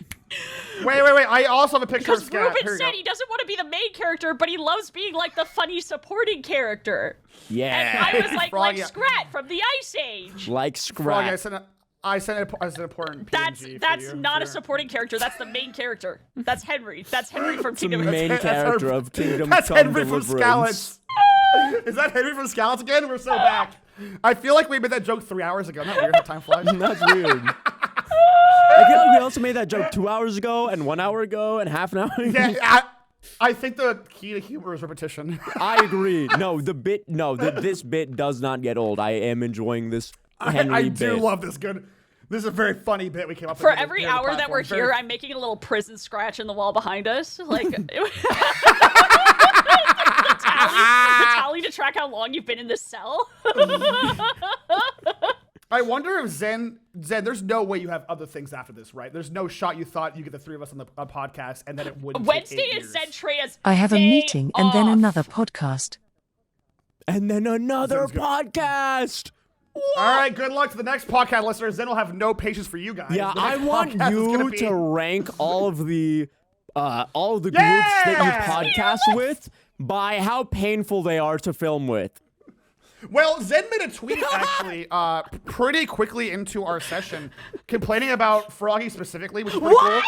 Wait. I also have a picture of Because Scat. Ruben Here you said go. he doesn't want to be the main character, but he loves being like the funny supporting character. And Yeah. I was like Froggy. Scrat from the Ice Age. Like Froggy, Scrat. I sent it as an important PNG That's for you. not a Here. supporting character. That's the main character. That's Henry. That's Henry from The Kingdom main That's character her- of Kingdom That's Come Henry from Deliverance. Scallots. Is that Henry from Scallots again? We're so back. I feel like we made that joke 3 hours ago. Not weird how time flies. That's weird. I feel like we also made that joke 2 hours ago, and 1 hour ago, and half an hour ago. Yeah, I think the key to humor is repetition. I agree. No, this bit does not get old. I am enjoying this Henry I bit. do love this good. This is a very funny bit we came up with. For here to- every here on the hour that we're platform. here, Very- I'm making a little prison scratch in the wall behind us. Like the tally to track how long you've been in this cell. I wonder if Zen, there's no way you have other things after this, right? There's no shot you thought you get the three of us on the podcast and then it wouldn't Wednesday take 8 is years. Zentreya's I have a day meeting and then off. another podcast. And then another Sounds good. podcast. All right, good luck to the next podcast listeners. Zen will have no patience for you guys. Yeah, The I next want podcast is gonna you be- to rank all of the groups that you Yes! podcast with by how painful they are to film with. Well, Zen made a tweet actually pretty quickly into our session complaining about Froggy specifically, which is pretty cool.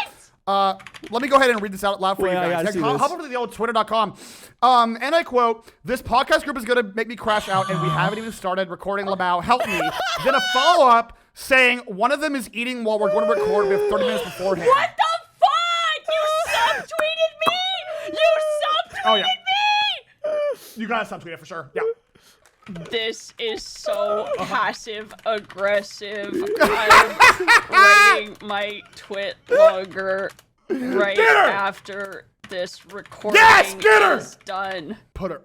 Let me go ahead and read this out loud for Wait, you I guys. gotta see Hop this. over to the old twitter.com. And I quote, "This podcast group is going to make me crash out and we haven't even started recording Lamau. Help me." Then a follow-up saying one of them is eating while we're going to record. We have 30 minutes beforehand. What the fuck? You subtweeted me! You subtweeted Oh, yeah. me! You got to subtweet it for sure. Yeah. This is so passive aggressive. I'm writing my twit logger right after this recording Yes, get her! is done. Put her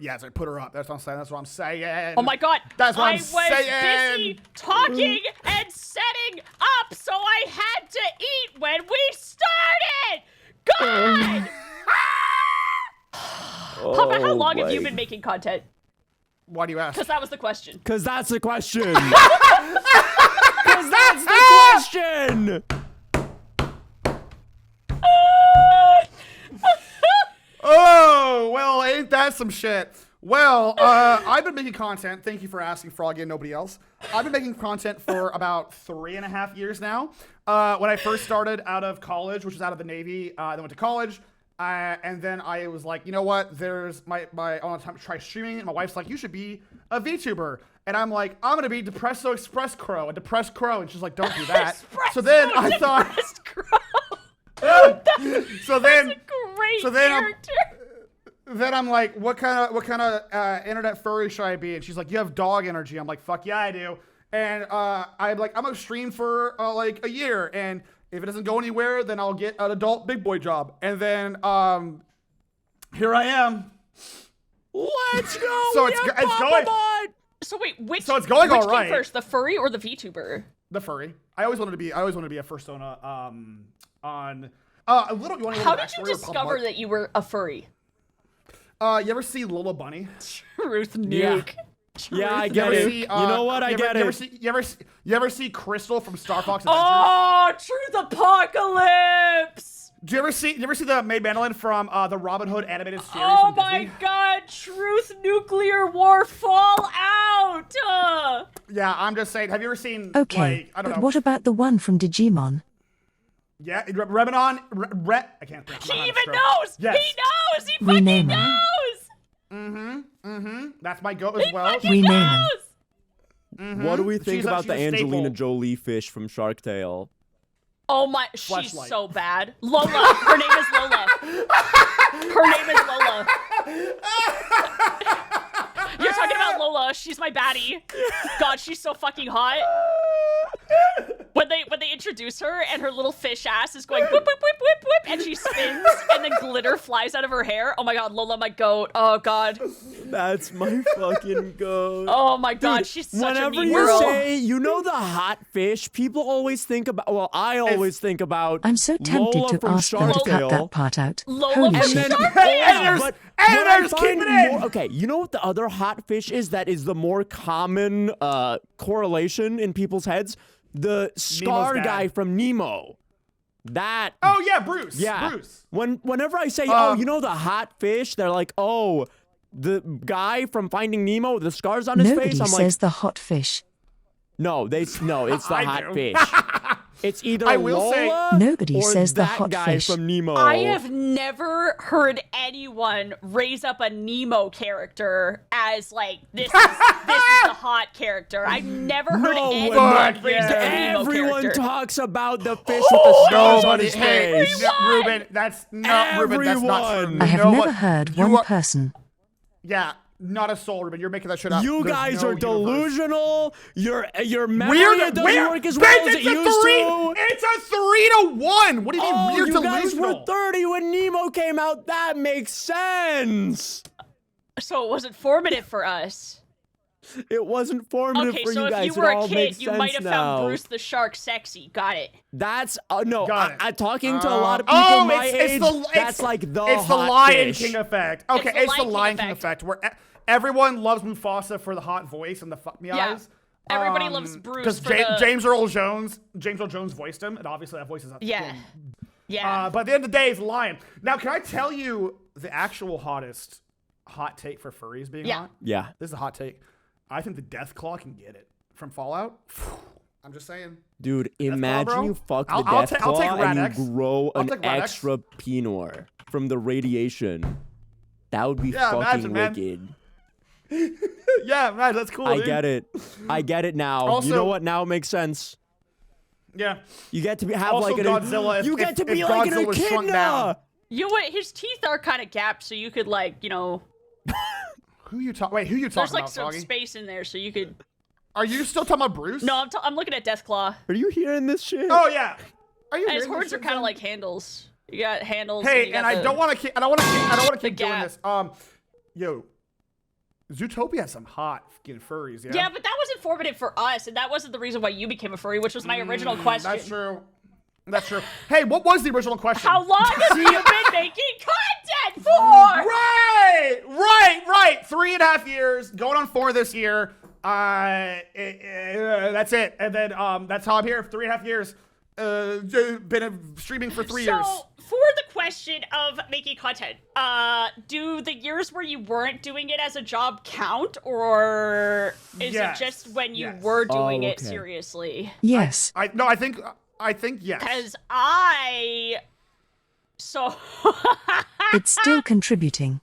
up. That's what I'm saying. That's what I'm saying. Oh my god. That's what I I'm was saying. busy talking and setting up, so I had to eat when we started! God! Papa, how long have you been making content? Why do you ask? Because that was the question. Because that's the question. Because that's the question. Oh, well, ain't that some shit? Well, I've been making content. Thank you for asking, Froggy and nobody else. I've been making content for about 3.5 years now. When I first started out of college, which was out of the Navy, then went to college. And then I was like, you know what? There's I want to try streaming. And my wife's like, you should be a VTuber. And I'm like, I'm gonna be Depresso Express Crow, a depressed crow. And she's like, don't do that. So then I thought. So then, That's a great so then character. then I'm like, what kind of internet furry should I be? And she's like, you have dog energy. I'm like, fuck yeah, I do. And I'm like, I'm gonna stream for like a year, and if it doesn't go anywhere, then I'll get an adult big boy job. And then here I am. Let's go. So it's going. So wait, which So it's going which all right. came first, the furry or the VTuber? The furry. I always wanted to be a fursona on a little. You want to How did you discover that you were a furry? You ever see Lola Bunny? Truth nuke. Yeah. Yeah, I You get ever it. see, You know what? I get it. You ever see Crystal from Star Fox Adventures? Oh, Truth Apocalypse! Do you ever see the Maid Mandolin from the Robin Hood animated series? Oh from my Disney? God! Truth Nuclear War Fallout! Yeah, I'm just saying. Have you ever seen? Okay, Like, I don't but know. what about the one from Digimon? Yeah, Remenon. I can't pronounce. He even knows! Yes. He knows! He Rename fucking him. knows! That's my goat as well. Fucking Rename him. knows! What do we think She's about the a staple. Angelina Jolie fish from Shark Tale? Oh my, she's Fleshlight. so bad. Lola. Her name is Lola. Her name is Lola. You're talking about Lola. She's my baddie. God, she's so fucking hot. When they introduce her and her little fish ass is going whip whip whip whip whip and she spins and then glitter flies out of her hair. Oh my God, Lola, my goat. Oh God. That's my fucking goat. Oh my God, she's such a Whenever mean you girl. say, you know, the hot fish, people always think about. Well, I always think about. I'm so tempted Lola to from ask them Shark to cut Tale. that part out. Lola Holy from shit. Shark Editors, But what I editors, keep find it in. more- okay, you know what the other hot fish is that is the more common correlation in people's heads? The Scar dad. guy from Nemo. That. Oh yeah, Bruce. Yeah. Bruce. Whenever I say, oh, you know the hot fish, they're like, oh, the guy from Finding Nemo with the scars on his Nobody face. I'm says like, the hot fish. no, it's the I hot do. fish. It's either I will say- Lola Nobody or says the that hot guy fish. from Nemo. I have never heard anyone raise up a Nemo character as like this is the hot character. I've never heard No anyone way. raise up a Nemo Everyone character. talks about the fish with the scars on his Hey, face. Ruben, that's not Ruben. That's not true. Everyone. I have You know never what? heard You one are- person. Yeah, not a soul, Ruben. You're making that shit up. You There's guys no are universe. delusional. Your memory Weird. doesn't work as well as it It's a used three. to. It's a 3-1. What do you mean Oh, weird you guys delusional? were 30 when Nemo came out. That makes sense. So it wasn't formative for us. It wasn't formative Okay, for so you if guys. you It were a all kid, makes you might sense have now. found Bruce the Shark sexy. Got it. That's no. Got it. I talking to a lot of people my age. That's like the It's the hot Lion fish. King effect. Okay, it's the Lion King effect where everyone loves Mufasa for the hot voice and the fuck me Yeah. eyes. Everybody loves Bruce because for the- James Earl Jones voiced him, and obviously that voice is up. Yeah. Yeah. But at the end of the day, it's Lion. Now, can I tell you the actual hot take for furries being Yeah. hot? Yeah. This is a hot take. I think the Deathclaw can get it from Fallout. I'm just saying. Dude, bro. imagine you fuck the I'll take Deathclaw and Radix. you grow I'll an take Radix. extra penor from the radiation. That would be Yeah, fucking imagine, man. wicked. Yeah, man, that's cool. I dude. get it. I get it now. You Also- know what? Now it makes sense. Yeah. You get to have Also like an Godzilla, you if- get to if be like an Godzilla was shrunk down. echidna. You what? His teeth are kind of gapped, so you could like, Who you talking? Wait, who you there's talking like about, some Froggy? space in there, so you could. Are you still talking about Bruce? No, I'm looking at Deathclaw. Are you hearing this shit? Oh yeah. Are you? And his hearing horns this are shit, kind of son? like handles. You got handles. Hey, you got and I the- don't want to keep. I don't want to keep doing gap. this. Yo, Zootopia has some hot fucking furries. Yeah. Yeah, but that wasn't formative for us, and that wasn't the reason why you became a furry, which was my original question. That's true. That's true. Hey, what was the original question? How long have you been making content for? Right. 3.5 years, going on 4 this year. That's it. And then that's how I'm here. 3.5 years. Been streaming for 3 years. So, for the question of making content, do the years where you weren't doing it as a job count, or is Yes. it just when you Yes. were doing it okay. seriously? Yes. I think yes. Because I So It's still contributing.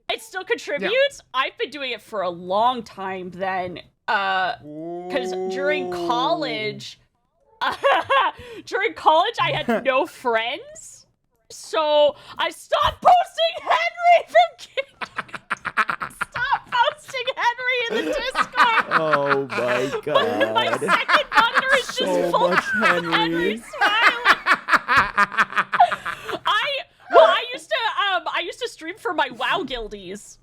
it still contributes. I've been doing it for a long time then. Because during college, I had no friends. So I stopped posting Henry Stop posting Henry in the Discord. Oh my god. My second monitor is So just full much of Henry. Henry smiling. I used to stream for my WoW guildies.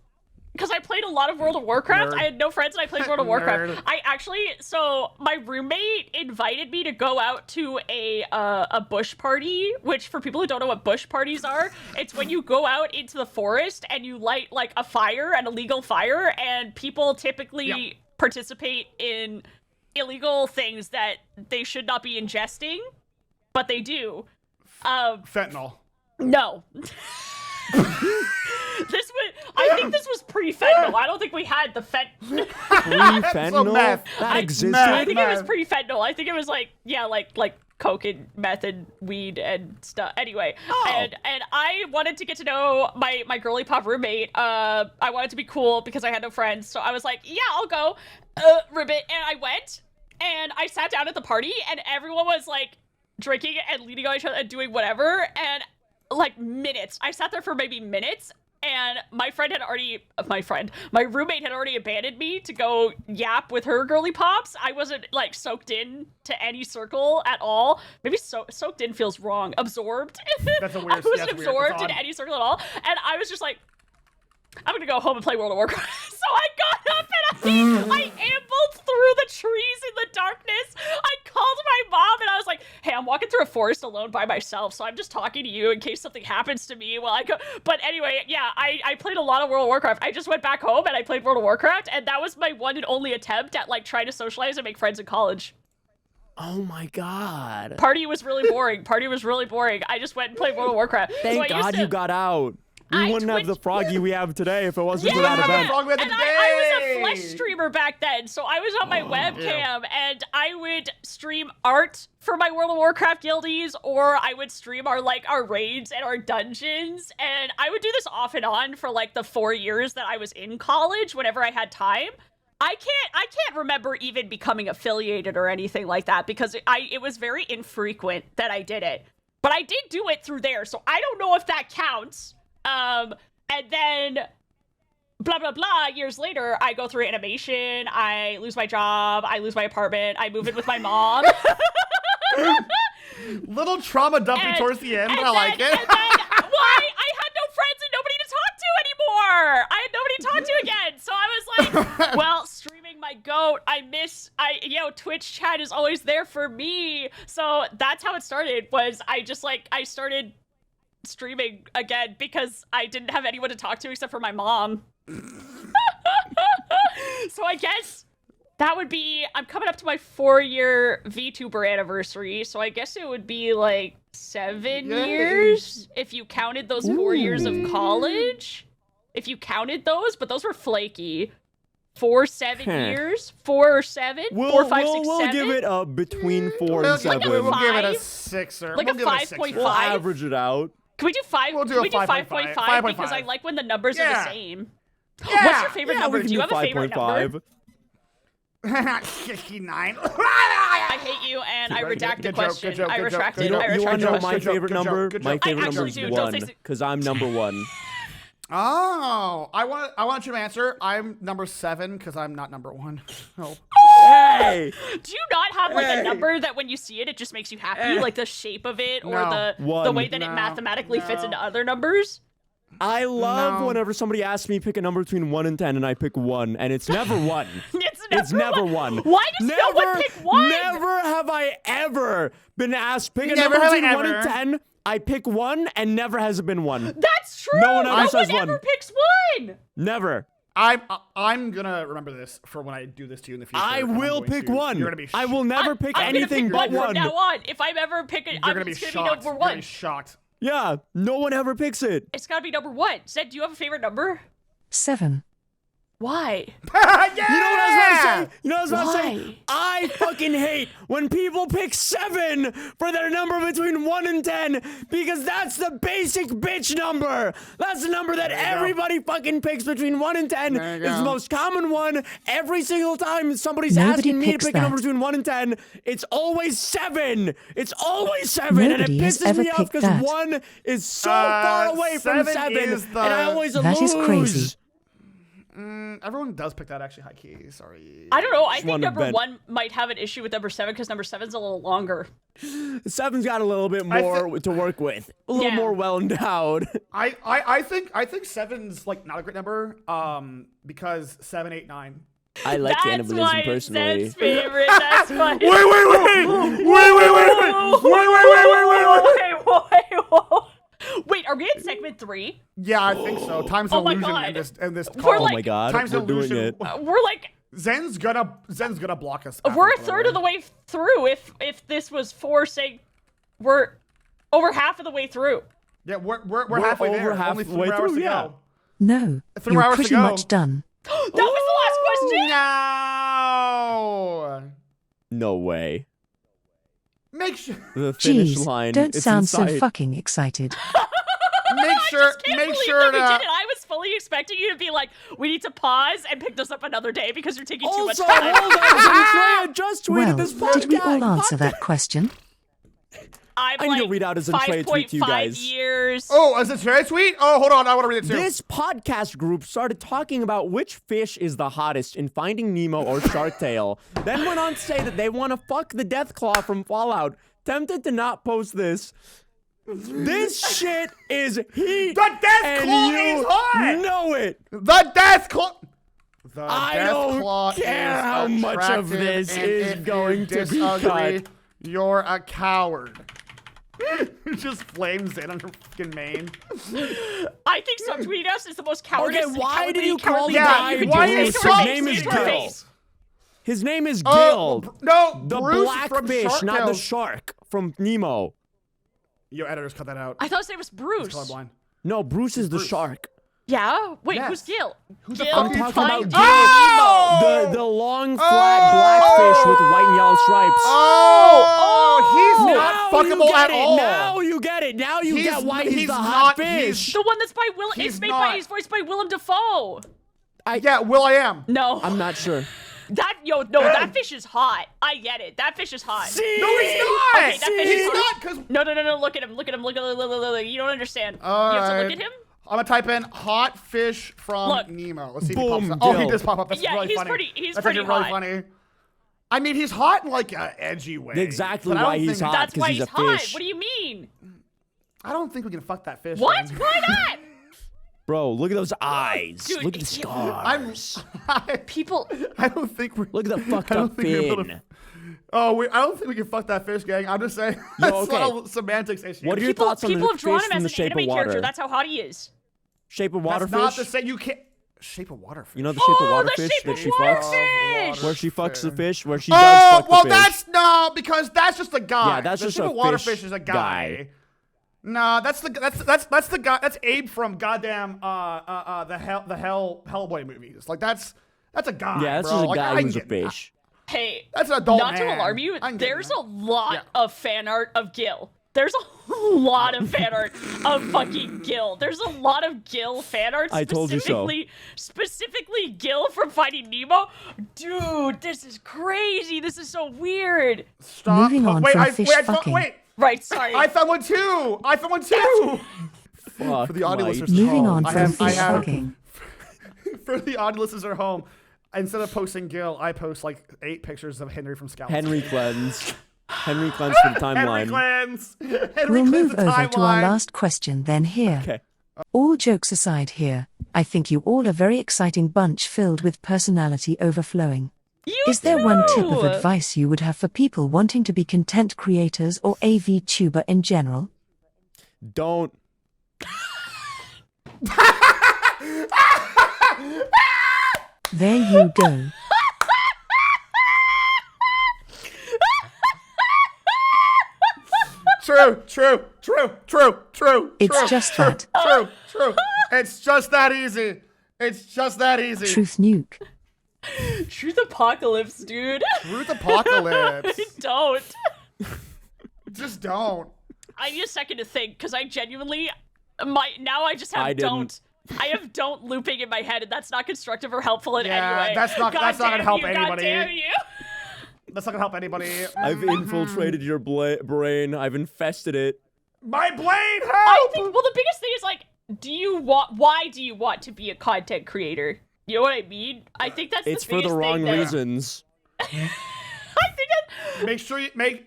Because I played a lot of World of Warcraft. Nerd. I had no friends and I played World of Warcraft. Nerd. So my roommate invited me to go out to a bush party, which for people who don't know what bush parties are, it's when you go out into the forest and you light like a fire, an illegal fire, and people typically participate in illegal things that they should not be ingesting, but they do. Fentanyl. No. I think this was pre-fentanyl. I don't think we had the Pre-fentanyl? meth. That I- existed? I think it was Meth. pre-fentanyl. I think it was like coke and meth and weed and stuff. Anyway, and I wanted to get to know my girly pop roommate. I wanted to be cool because I had no friends, so I was like, yeah, I'll go, Ruben. And I went, and I sat down at the party, and everyone was like drinking and leaning on each other and doing whatever, and like minutes. I sat there for maybe minutes. And my roommate had already abandoned me to go yap with her girly pops. I wasn't like soaked in to any circle at all. Maybe soaked in feels wrong. Absorbed. That's a weird. I wasn't that's weird. absorbed That's in odd. any circle at all. And I was just like, I'm gonna go home and play World of Warcraft. So I got up and I ambled through the trees in the darkness. I called my mom and I was like, hey, I'm walking through a forest alone by myself, so I'm just talking to you in case something happens to me while I go. But anyway, yeah, I played a lot of World of Warcraft. I just went back home and I played World of Warcraft, and that was my one and only attempt at like trying to socialize and make friends in college. Oh my god. Party was really boring. I just went and played World of Warcraft. So I Thank used God to- you got out. We I wouldn't have the twitched- Froggy we have today if it wasn't for Yeah, that event. Froggy had the and I was a day. flesh streamer back then, so I was on my webcam and I would stream art for my World of Warcraft guildies, or I would stream our raids and our dungeons, and I would do this off and on for like the 4 years that I was in college whenever I had time. I can't remember even becoming affiliated or anything like that because it was very infrequent that I did it. But I did do it through there, so I don't know if that counts. And then, blah, blah, blah, years later, I go through animation, I lose my job, I lose my apartment, I move in with my mom. Little trauma dumping towards the end, but I like it. And then, I had no friends and nobody to talk to anymore. I had nobody to talk to again. So I was like, well, streaming my goat, Twitch chat is always there for me. So that's how it started, was I started streaming again because I didn't have anyone to talk to except for my mom. So I guess that would be, I'm coming up to my 4-year VTuber anniversary, so I guess it would be like 7 years if you counted those 4 years of college. If you counted those, but those were flaky. 7 years? 4 or 7? We'll, 4, 5, we'll, 6, we'll 7? give it between 4 and 7. We'll give it a 5? 6 or Like we'll a give it a 6 5.5? We'll average it out. Can we do 5? We'll do Can a we do 5.5? 5.5? Because I like when the numbers are Yeah. the same. Yeah. What's your favorite Yeah, number? we can Do you have a favorite number? 5.5. 69. I hate you, and I redact the good joke, question. good joke, I good joke, retracted. good joke. I You want retracted to know the my question. favorite Good joke, number? good My joke. favorite I number actually is do. Don't say 1, si- because I'm number 1. Oh, I want you to answer. I'm number 7 because I'm not number 1. Oh. Hey! Do you not have like a number that when you see it, it just makes you happy, like the shape of it, or No. the One. way that it No. mathematically fits No. into other numbers? I love No. whenever somebody asks me pick a number between 1 and 10, and I pick 1, and it's never 1. It's never one. Why does no one pick 1? Never have I ever been asked pick a Never number have I between 1 ever. and 10. I pick 1, and never has it been 1. That's true. No one ever says ever 1. picks 1. Never. I'm gonna remember this for when I do this to you in the future. I and I'm will going pick to- 1. You're gonna be. I will never pick I'm anything gonna pick but 1 1. from now on. If I'm ever picking, You're gonna be it's shocked. gonna be number You're gonna 1. be shocked. Yeah, no one ever picks it. It's gotta be number 1. Zed, do you have a favorite number? 7. Why? Yeah! You know what I was about to say? You know what I was about to Why? say? I fucking hate when people pick 7 for their number between 1 and 10 because that's the basic bitch number. That's the number that everybody fucking picks between 1 and 10. There you It's the go. most common one. Every single time somebody's Nobody asking me to picks pick a number that. between 1 and 10, it's always 7. It's always 7. And it Nobody has pisses ever me off picked because that. 1 is so far away from 7 7. is And I always lose. That is crazy. Everyone does pick that actually high key. Sorry. I don't know. I Just think wanted to number vent. 1 might have an issue with number 7 because number 7's a little longer. 7's got a little bit more to work with. A little Yeah. more well endowed. I think 7's like not a great number. Because 7, 8, 9. I like That's cannibalism why personally. it's Zed's favorite. That's why. Wait! Wait, are we in segment 3? Yeah, I think so. Time's an Oh my illusion God. in this We're call. Oh like- my god, Time's we're an doing illusion. it. We're like, Zen's gonna block us. after we're a this, by third of the way through. If this was 4, say, we're over half of the way through. Yeah, we're halfway over there. Only halfway 3 hours through, to yeah. go. No, 3 you're hours to pretty go. much done. That was the last question. No. No way. Make sure. The finish Jeez, line. don't it's sound so inside. fucking excited. Make sure. Can't Make believe sure that we to. did it. I was fully expecting you to be like, we need to pause and pick this up another day because you're taking too much Also, time. hold on, Zentreya just tweeted Well, this podcast. did we all answer that question? I'm I need to like read out a Zentreya tweet to you 5.5 guys. years. Oh, is it Cherry Tweet? Oh, hold on. I want to read it too. This podcast group started talking about which fish is the hottest in Finding Nemo or Shark Tale, then went on to say that they want to fuck the Death Claw from Fallout. Tempted to not post this. This shit is heat. The Death and Claw you is hot. know it. The Death Claw. The I Death don't Claw care is how much of attractive, this and is if going you to be disagree, cut. You're a coward. Just flames in on her fucking mane. I think subtweeting us is the most cowardice. Okay, why do you cowardly call the thing guy you could why do. is Say to our His face, name is say to our Gil. face. His name is Oh, Gil. no, The Bruce from blackfish, Shark not the Tales. shark from Nemo. Yo, editors, cut that out. I thought his name was He's Bruce. colorblind. No, Bruce is the Bruce. shark. Yeah? Wait, Yes. who's Gil? Who the Gil fuck are you talking Finding about? Nemo. Oh! The long, flat blackfish with white and yellow stripes. Oh, he's not Now fuckable you get at it. all. Now you get it. Now you get why he's the hot fish. The one that's by Will. He's It's made not. by. He's voiced by Willem Dafoe. Yeah, Will I am. No. I'm not sure. That fish is hot. I get it. That fish is hot. See? No, he's not. Okay, that fish is He's hot. not, because No. Look at him. Look at him. Look. You don't understand. All you have to right. look at him. I'm gonna type in hot fish from Look. Nemo. Let's see if Boom, he pops up. Oh, he Gil. does pop up. That's Yeah, really he's funny. he's That's pretty actually really hot. funny. I mean, he's hot in like an edgy way. Exactly but I don't why he's think- hot. That's 'cause why he's he's a hot. fish. What do you mean? I don't think we can fuck that fish. What? man. Why not? Bro, look at those eyes. Dude, look at the scars. People. I don't think we're. Look at the fucked I don't up think we're able to- fin. Oh, I don't think we can fuck that fish, gang. I'm just saying. That's okay. not a semantics issue. What are your People thoughts on the have drawn fish him from as the an Shape of anime Water? character. That's how hot he is. Shape of Water That's not fish? the same. You can't. Shape of water fish. You know the Shape of Water the fish Shape that of she Water fucks? fish! Where she fucks the fish? Where she Oh, does fuck well, the fish? that's no, because that's just a guy. Yeah, that's the just Shape a of water fish fish is a guy. guy. Nah, that's the guy. That's Abe from goddamn the Hellboy movies. Like that's a guy. Yeah, that's bro. just a Like, guy I who's a can get- fish. Hey, That's an adult not to man. alarm you, I can get there's that. a lot Yeah. of fan art of Gil. There's a lot of fan art of fucking Gil. There's a lot of Gil fan art. I told you so. Specifically Gil from Finding Nemo. Dude, this is crazy. This is so weird. Stop. Moving on wait, from I, fish wait, I found- fucking. wait. Right, sorry. I found one too. Fuck For the audio my- listeners. Moving home, on I from have, fish fucking. For the audio listeners at home, instead of posting Gil, I post like 8 pictures of Henry from Scouts. Henry Cleanse. Henry Cleanse for the Henry timeline. Cleanse. Henry We'll Cleanse move the over to our timeline. last question then here. Okay. All jokes aside here, I think you all a very exciting bunch filled with personality overflowing. Is there one tip of advice you would have for people wanting to be content creators or a VTuber in general? Don't. There you go. True. It's just that. True. It's just that easy. It's just that easy. Truth nuke. Truth apocalypse, dude. Truth apocalypse. Don't. Just don't. I need a second to think, because I genuinely now I just have don't. I have don't looping in my head, and that's not constructive or helpful in any way. That's not gonna help anybody. God damn you. That's not gonna help anybody. I've infiltrated your brain. I've infested it. My blade, help! I think, well, the biggest thing is, like, why do you want to be a content creator? You know what I mean? I think that's it's the biggest for the wrong thing reasons. I think that... Make sure you make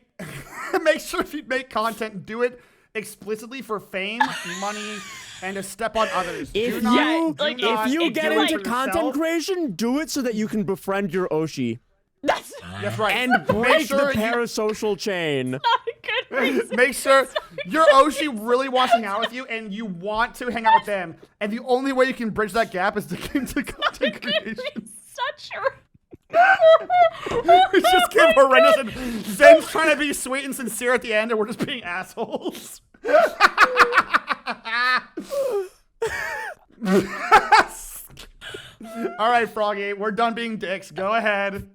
sure if you make content, do it explicitly for fame, money, and to step on others. If you get into content creation, do it so that you can befriend your Oshi. That's right. And break the parasocial chain. not a good reason. Make sure your Oshi really wants to hang out with you, and you want to hang out with them. And the only way you can bridge that gap is to get into content creation. Such a... We just give horrendous, and Zen's trying to be sweet and sincere at the end, and we're just being assholes. All right, Froggy, we're done being dicks. Go ahead.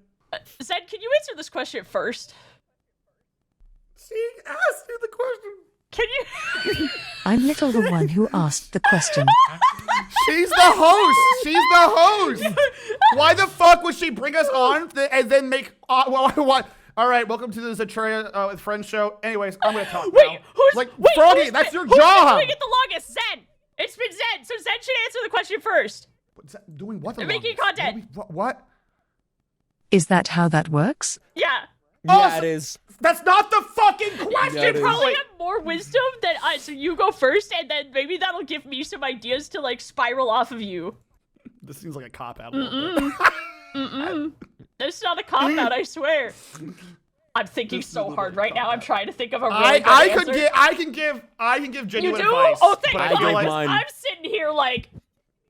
Zen, can you answer this question first? She asked you the question. Can you? I'm little the one who asked the question. She's the host. She's the host. Why the fuck would she bring us on and then make what? All right, welcome to the Zentreya with Friends show. Anyways, I'm gonna talk now. Froggy, that's your job. Who's been doing it the longest? Zen. It's been Zen. So Zen should answer the question first. Doing what? Making content. What? Is that how that works? Yeah. Yeah, it is. That's not the fucking question. Yeah, You probably have more wisdom than I, so you go first, and then maybe that'll give me some ideas to like spiral off of you. This seems like a cop out. It's not a cop out, I swear. I'm thinking so hard right now. I'm trying to think of a really good answer. I can give genuine You do? advice. Oh, thank I God. gave mine. I'm sitting here like.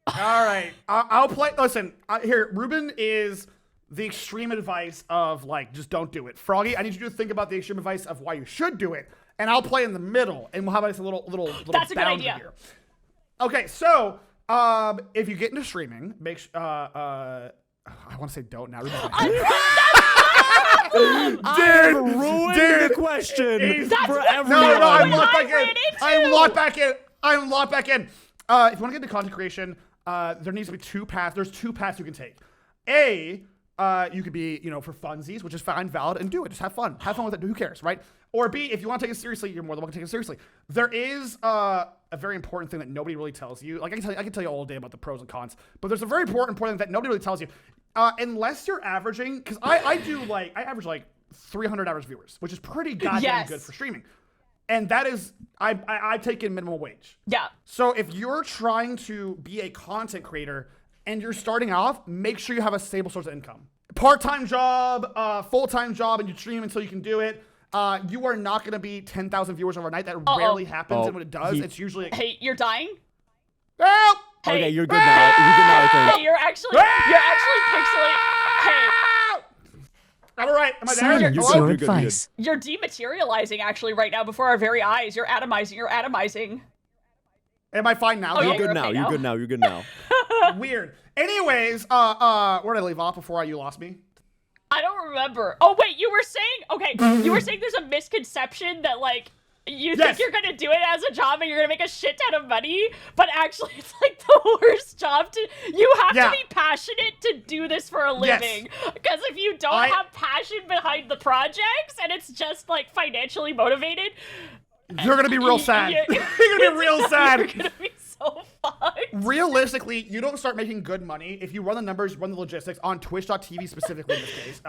All right, I'll play. Listen, here, Ruben is the extreme advice of like, just don't do it. Froggy, I need you to think about the extreme advice of why you should do it, and I'll play in the middle, and we'll have a little. That's a good boundary idea. Here. Okay, so if you get into streaming, make I want to say don't now. Ruben's Ruined the question for everyone. No, I'm locked back in. I'm locked back in. If you want to get into content creation, there needs to be two paths. There's two paths you can take. You could be, for funsies, which is fine, valid, and do it. Just have fun. Have fun with it. Who cares, right? Or B, if you want to take it seriously, you're more than welcome to take it seriously. There is a very important thing that nobody really tells you. Like I can tell you all day about the pros and cons, but there's a very important thing that nobody really tells you. Unless you're averaging, because I average like 300 average viewers, which is pretty goddamn good for streaming. And that is, I take in minimum wage. Yeah. So if you're trying to be a content creator and you're starting off, make sure you have a stable source of income. Part-time job, full-time job, and you stream until you can do it. You are not going to be 10,000 viewers overnight. That rarely happens, and when it does, it's usually... Hey, you're dying? Help! Hey. Okay, you're good now. You're good now, I think. Hey, you're actually pixelating. Hey. All right, am I there? Silence You're your good, you're good. advice. You're dematerializing actually right now before our very eyes. You're atomizing. Am I fine now? Oh, though? yeah, You're good now. okay You're good now. You're good now. Weird. Anyways, where did I leave off before you lost me? I don't remember. Oh wait, you were saying there's a misconception that like you think you're gonna do it as a job and you're gonna make a shit ton of money, but actually it's like the worst job to. You have to be passionate to do this for a living. Because if you don't have passion behind the projects and it's just like financially motivated, you're gonna be real sad. You're gonna be real sad. You're gonna be so fucked. Realistically, you don't start making good money if you run the numbers, run the logistics on Twitch.tv specifically in this case.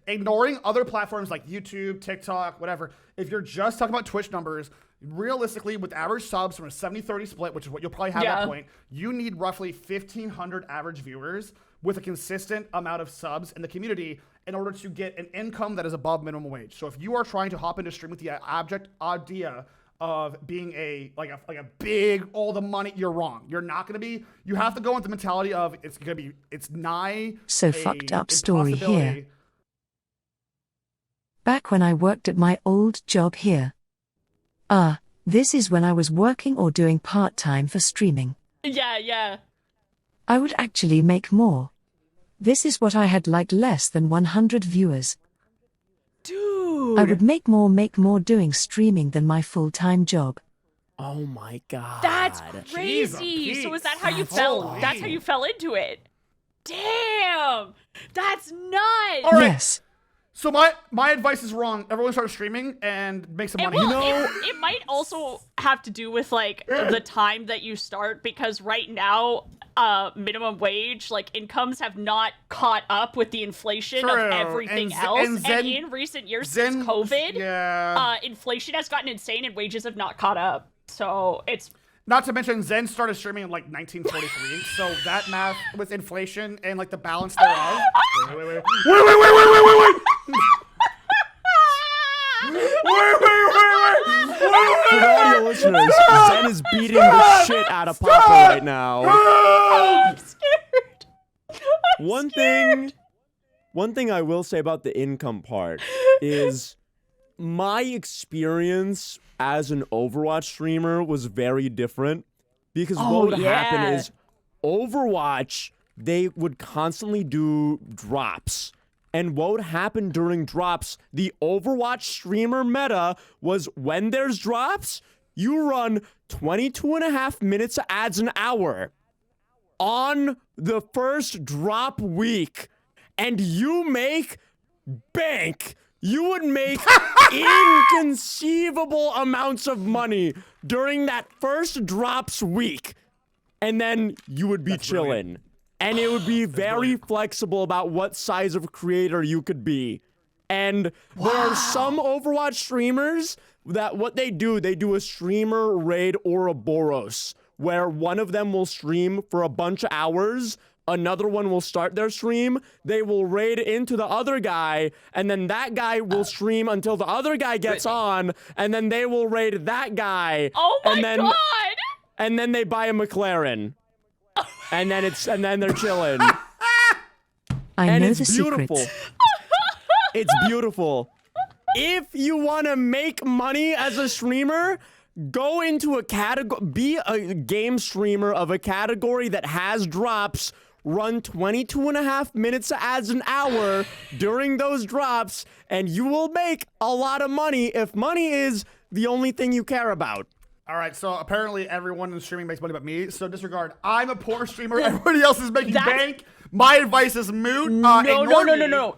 Ignoring other platforms like YouTube, TikTok, whatever. If you're just talking about Twitch numbers, realistically, with average subs from a 70-30 split, which is what you'll probably have at that point, you need roughly 1,500 average viewers with a consistent amount of subs in the community in order to get an income that is above minimum wage. So if you are trying to hop into stream with the abject idea of being a big all the money, you're wrong. You're not gonna be. You have to go with the mentality of it's nigh So fucked up story here. Back when I worked at my old job here. This is when I was working or doing part-time for streaming. Yeah. I would actually make more. This is what I had like less than 100 viewers. Dude. I would make more doing streaming than my full-time job. Oh my god. That's Jeez, crazy. So is that how you that's fell? holy. That's how you fell into it. Damn. That's nuts. All right. Yes. So my advice is wrong. Everyone start streaming and make some money. It might also have to do with like the time that you start, because right now, minimum wage, like incomes have not caught up with the inflation True. of everything And else. Zen- And in recent years since COVID, inflation has gotten insane and wages have not caught up. So it's Not to mention, Zen started streaming in like 1943, so that math with inflation and like the balance thereof. Wait. For the audio listeners, Zen is beating the shit out of Papa right now. I'm scared. One thing I will say about the income part is my experience as an Overwatch streamer was very different, because what would happen is Overwatch, they would constantly do drops. And what would happen during drops, the Overwatch streamer meta was when there's drops, you run 22.5 minutes of ads an hour on the first drop week, and you make bank. You would make inconceivable amounts of money during that first drops week, and then you would be chilling. And it would be very flexible about what size of creator you could be. And there are some Overwatch streamers that what they do a streamer raid Ouroboros, where one of them will stream for a bunch of hours, another one will start their stream, they will raid into the other guy, and then that guy will stream until the other guy gets on, and then they will raid that guy. Oh my god! And then they buy a McLaren. And then they're chilling. I know it's the beautiful. secrets. It's beautiful. If you want to make money as a streamer, go into a category, be a game streamer of a category that has drops, run 22.5 minutes of ads an hour during those drops, and you will make a lot of money if money is the only thing you care about. All right, so apparently everyone in streaming makes money but me, so disregard. I'm a poor streamer. Everybody else is making bank. My advice is moot. No.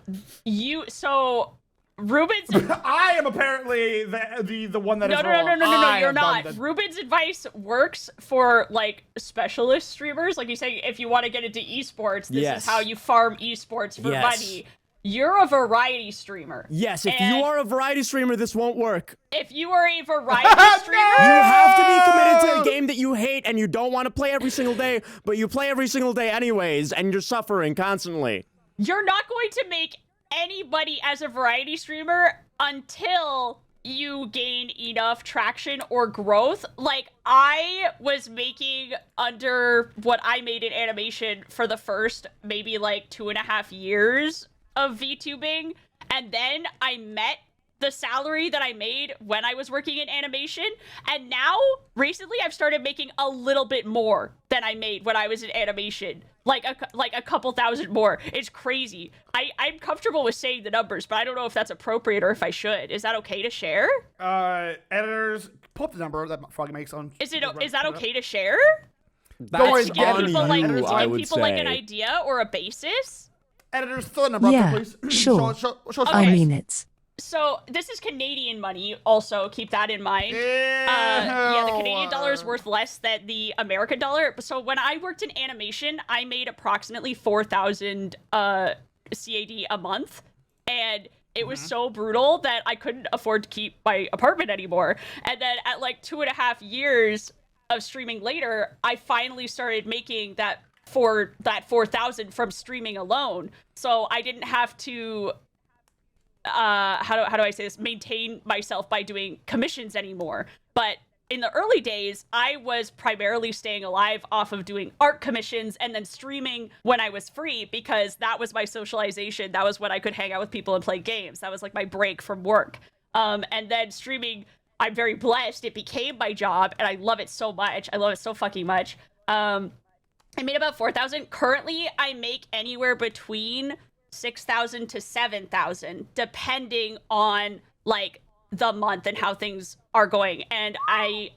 Ruben's. I am apparently the one that is wrong. No, you're not. Ruben's advice works for like specialist streamers. Like you say, if you want to get into esports, this is how you farm esports for money. You're a variety streamer. Yes, if you are a variety streamer, this won't work. If you are a variety streamer, you have to be committed to a game that you hate and you don't want to play every single day, but you play every single day anyways, and you're suffering constantly. You're not going to make any money as a variety streamer until you gain enough traction or growth. Like, I was making under what I made in animation for the first maybe like 2.5 years of VTubing, and then I met the salary that I made when I was working in animation, and now recently I've started making a little bit more than I made when I was in animation, like a couple thousand more. It's crazy. I'm comfortable with saying the numbers, but I don't know if that's appropriate or if I should. Is that okay to share? Editors, pull up the number that Froggy makes on. Is that okay to share? That's To give on people like you, I would like an say. idea or a basis? Editors, throw the number up Yeah, there, please. sure. Show I mean it. So this is Canadian money. Also, keep that in mind. Yeah, the Canadian dollar is worth less than the American dollar. So when I worked in animation, I made approximately 4,000 CAD a month, and it was so brutal that I couldn't afford to keep my apartment anymore. And then at like 2.5 years of streaming later, I finally started making that 4,000 from streaming alone. So I didn't have to how do I say this? Maintain myself by doing commissions anymore. But in the early days, I was primarily staying alive off of doing art commissions and then streaming when I was free, because that was my socialization. That was when I could hang out with people and play games. That was like my break from work. And then streaming, I'm very blessed. It became my job and I love it so much. I love it so fucking much. I made about 4,000. Currently, I make anywhere between 6,000 to 7,000, depending on like the month and how things are going. And I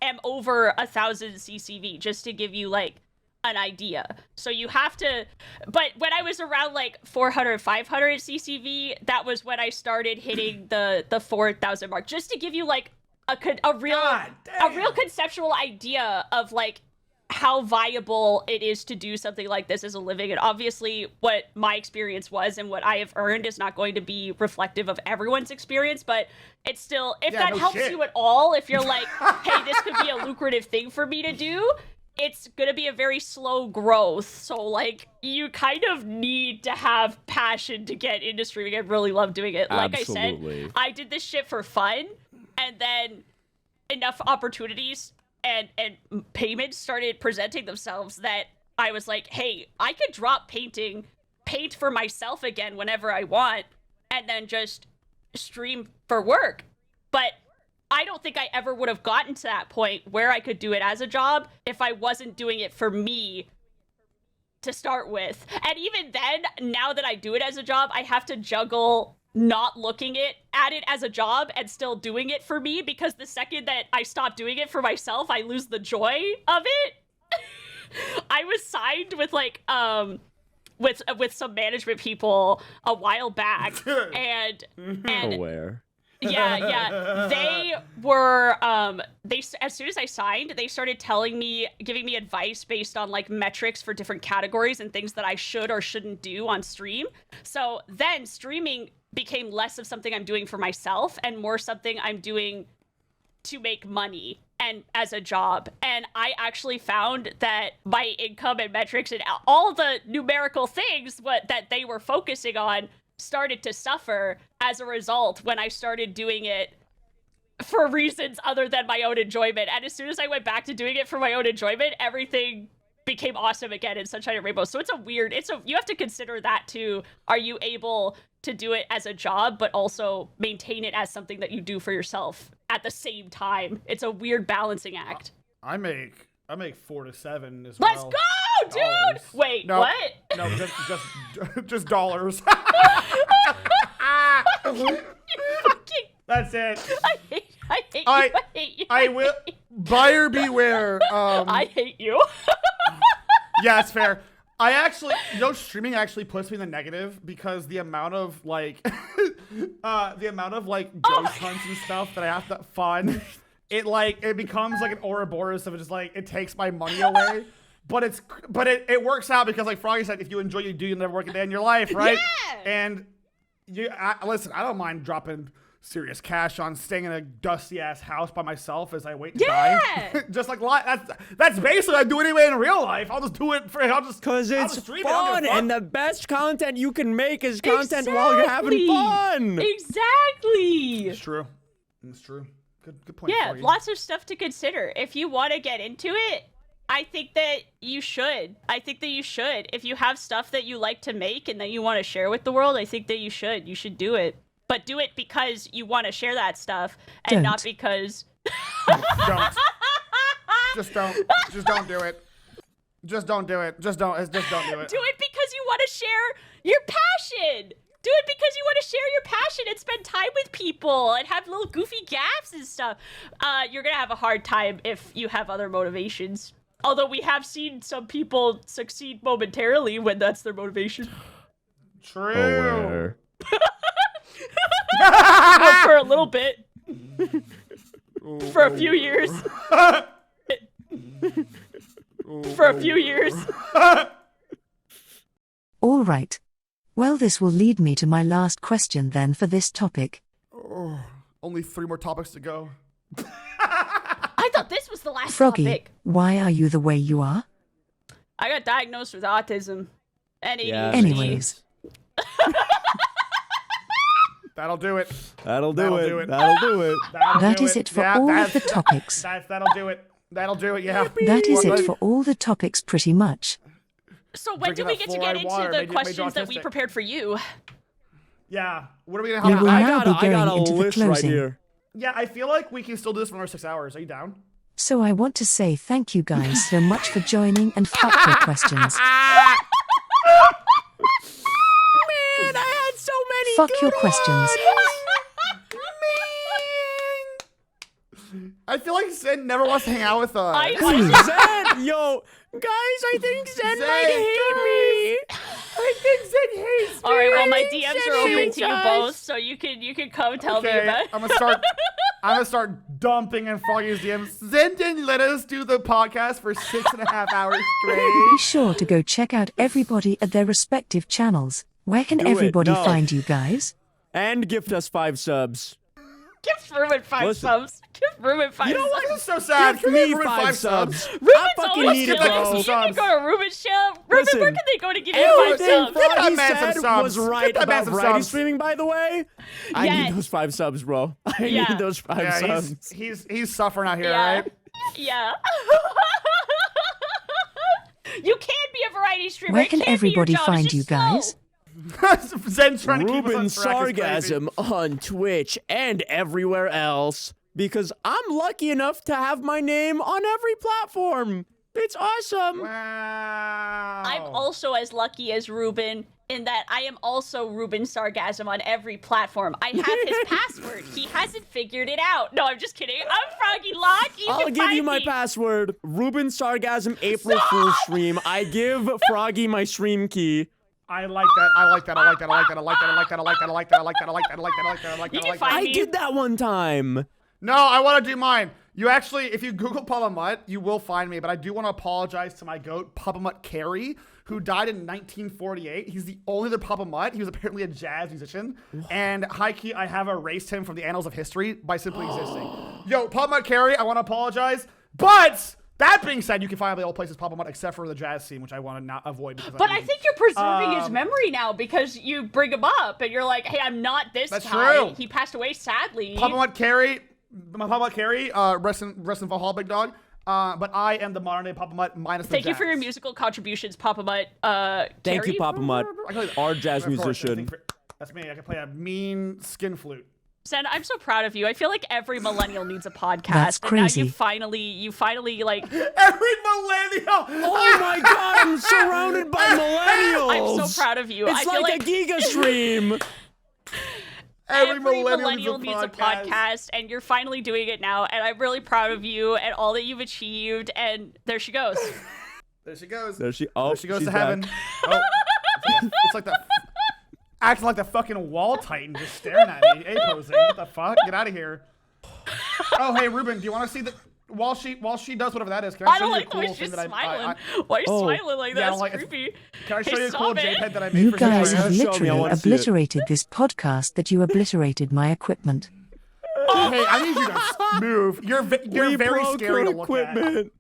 am over 1,000 CCV, just to give you like an idea. So you have to, but when I was around like 400, 500 CCV, that was when I started hitting the 4,000 mark, just to give you like a real conceptual idea of like how viable it is to do something like this as a living. And obviously what my experience was and what I have earned is not going to be reflective of everyone's experience, but it's still, if that helps you at all, if you're like, hey, this could be a lucrative thing for me to do, it's gonna be a very slow growth. So like you kind of need to have passion to get into streaming. I really love doing it. Like Absolutely. I said, I did this shit for fun, and then enough opportunities and payments started presenting themselves that I was like, hey, I could drop paint for myself again whenever I want, and then just stream for work. But I don't think I ever would have gotten to that point where I could do it as a job if I wasn't doing it for me to start with. And even then, now that I do it as a job, I have to juggle not looking at it as a job and still doing it for me, because the second that I stop doing it for myself, I lose the joy of it. I was signed with like with some management people a while back, and Aware. yeah, they were as soon as I signed, they started giving me advice based on like metrics for different categories and things that I should or shouldn't do on stream. So then streaming became less of something I'm doing for myself and more something I'm doing to make money and as a job. And I actually found that my income and metrics and all the numerical things that they were focusing on started to suffer as a result when I started doing it for reasons other than my own enjoyment. And as soon as I went back to doing it for my own enjoyment, everything became awesome again in Sunshine and Rainbow. So you have to consider that too. Are you able to do it as a job, but also maintain it as something that you do for yourself at the same time? It's a weird balancing act. I make 4 to 7 as Let's well. go, dude! Dollars. Wait, No, what? No, just dollars. Fucking, That's it. I hate you. I will. Buyer beware. I hate you. Yeah, it's fair. I actually, streaming actually puts me in the negative because the amount of like, ghost hunts and stuff that I have to fund, it becomes like an Ouroboros of just like, it takes my money away. But it works out because like Froggy said, if you enjoy, you'll never work a day in your life, right? Yeah. And listen, I don't mind dropping serious cash on staying in a dusty ass house by myself as I wait to die. Just like that's basically what I do anyway in real life. I'll just do it Because it's stream fun, it, and the best content you can make is content while you're having fun. Exactly. It's true. It's true. Good point. Yeah, Froggy. lots of stuff to consider. If you want to get into it, I think that you should. If you have stuff that you like to make and that you want to share with the world, I think that you should. You should do it. But do it because you want to share that stuff and not because... Don't. Just don't do it. Just don't do it. Just don't do it. Do it because you want to share your passion. Do it because you want to share your passion and spend time with people and have little goofy gaps and stuff. You're going to have a hard time if you have other motivations. Although we have seen some people succeed momentarily when that's their motivation. True. Aware. Well, for a little bit. For a few years. For a few years. All right. Well, this will lead me to my last question then for this topic. Only 3 more topics to go. I thought this was the last Froggy, topic. why are you the way you are? I got diagnosed with autism. And ADHD. Yeah. Anyways. That'll do it. That'll do it. That is it for all of the topics. That'll do it. That'll do it, yeah. That is it for all the topics pretty much. So when do Drinking we that get to get fluoride into water the made you questions that we autistic. prepared for you? Yeah. What are we We gonna will have? now be I got going a into the list right closing. here. Yeah, I feel like we can still do this for another 6 hours. Are you down? So I want to say thank you guys so much for joining and fuck your questions. Man, I had so many Fuck good your questions. I feel like Zen never wants to hang out with us. Zen, yo, guys, I think Zen might hate me. I think Zen hates me. All right, well, my DMs Zen are open hates to you us. both, so you can come tell me Okay, about it. I'm gonna start dumping in Froggy's DMs. Zen didn't let us do the podcast for 6.5 hours straight. Be sure to go check out everybody at their respective channels. Where can Do it. everybody No. find you guys? And gift us 5 subs. Give Ruben 5 Listen. subs. Give Ruben 5 You know subs. what? This is so sad. Give Can we me give Ruben 5 5 subs. Ruben's I fucking always need good it, give looking. us bro. some You can subs. go to Ruben's channel. Ruben, Listen. where can they go to give you Everything 5 subs? Get that Froggy man some said subs. was Get right that man about some variety subs. streaming, by the way. I Yeah. need those 5 subs, bro. I Yeah. need those 5 Yeah, subs. he's suffering out here, Yeah. right? Yeah. You can't be a variety streamer. Where It can can't be your everybody job. It's find just you guys? Zen's trying to keep us Ruben on track. It's crazy. Sargasm on Twitch and everywhere else because I'm lucky enough to have my name on every platform. It's awesome. Wow. I'm also as lucky as Ruben in that I am also Ruben Sargasm on every platform. I have his password. He hasn't figured it out. No, I'm just kidding. I'm Froggyloch. You I'll can give you find my me. password. Ruben Sargasm April Fool's stream. I give Froggy my stream key. I like that. I like that. I like that. I like that. I like that. I like that. I like that. I like that. I like that. I like that. I like that. I like that. I like that. You I can like find that. I me. did that one time. No, I want to do mine. You actually, if you Google PapaMutt, you will find me. But I do want to apologize to my goat, PapaMutt Carey, who died in 1948. He's the only other PapaMutt. He was apparently a jazz musician. And high key, I have erased him from the annals of history by simply existing. Yo, PapaMutt Carey, I want to apologize. But that being said, you can find all the old places PapaMutt except for the jazz scene, which I want to not avoid. Because But I think you're preserving his memory now because you bring him up and you're like, hey, I'm not this That's guy. true. He passed away sadly. PapaMutt Carey, my PapaMutt Carey, rest in Valhalla, big dog. But I am the modern day PapaMutt minus the Thank you jazz. for your musical contributions, PapaMutt. Thank you, Carey? PapaMutt. I can play- Our jazz Of course, musician. that's me. I can play a mean skin flute. Sen, I'm so proud of you. I feel like every millennial needs a podcast. That's And now crazy. you finally like. Every millennial. Oh my god, I'm surrounded by millennials. I'm so proud of you. It's I feel like a Giga stream. Every millennial needs a podcast, and you're finally doing it now. And I'm really proud of you and all that you've achieved. And there she goes. There she goes. There she She goes she's to back. heaven. Oh, it's like that. Acting like the fucking wall titan, just staring at me, posing. What the fuck? Get out of here. Oh, hey Ruben, do you want to see the while she does whatever that is? Can I I show don't you a like the cool way thing she's that smiling. I Why are you Oh. smiling like Yeah, I that? don't like That's it. creepy. Can I show Hey, you a cool stop it. JPEG that I made You for guys Zentreya? have Show me, I literally wanna see it. obliterated this podcast that you obliterated my equipment. Hey, I need you to move. You're We very broke scary her to look at. equipment.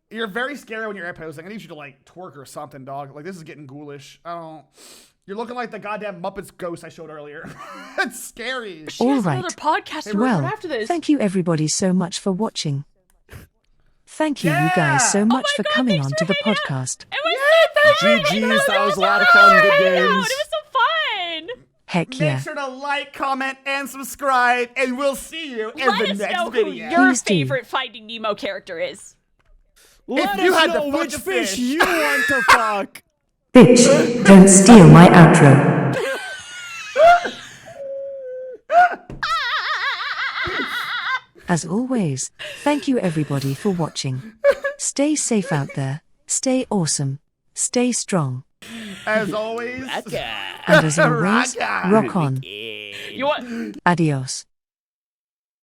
You're very scary when you're air posing. I need you to like twerk or something, dog. Like this is getting ghoulish. I don't. You're looking like the goddamn Muppets ghost I showed earlier. It's scary. She All has right. another podcast to Well, record after this. thank you everybody so much for watching. Thank you, you guys, so much for coming on to the podcast. It was so fun. GG's, that was a lot of fun. Good It games. was so fun. Heck Make yeah. sure to like, comment, and subscribe, and we'll see you in Let the us next know video. who your Please do. favorite Finding Nemo character is. Let you us had to know fuck which a fish fish. you want to fuck. Bitch, don't steal my outro. As always, thank you everybody for watching. Stay safe out there, stay awesome, stay strong, As always, and as always, Raka. rock on. You want? Adios.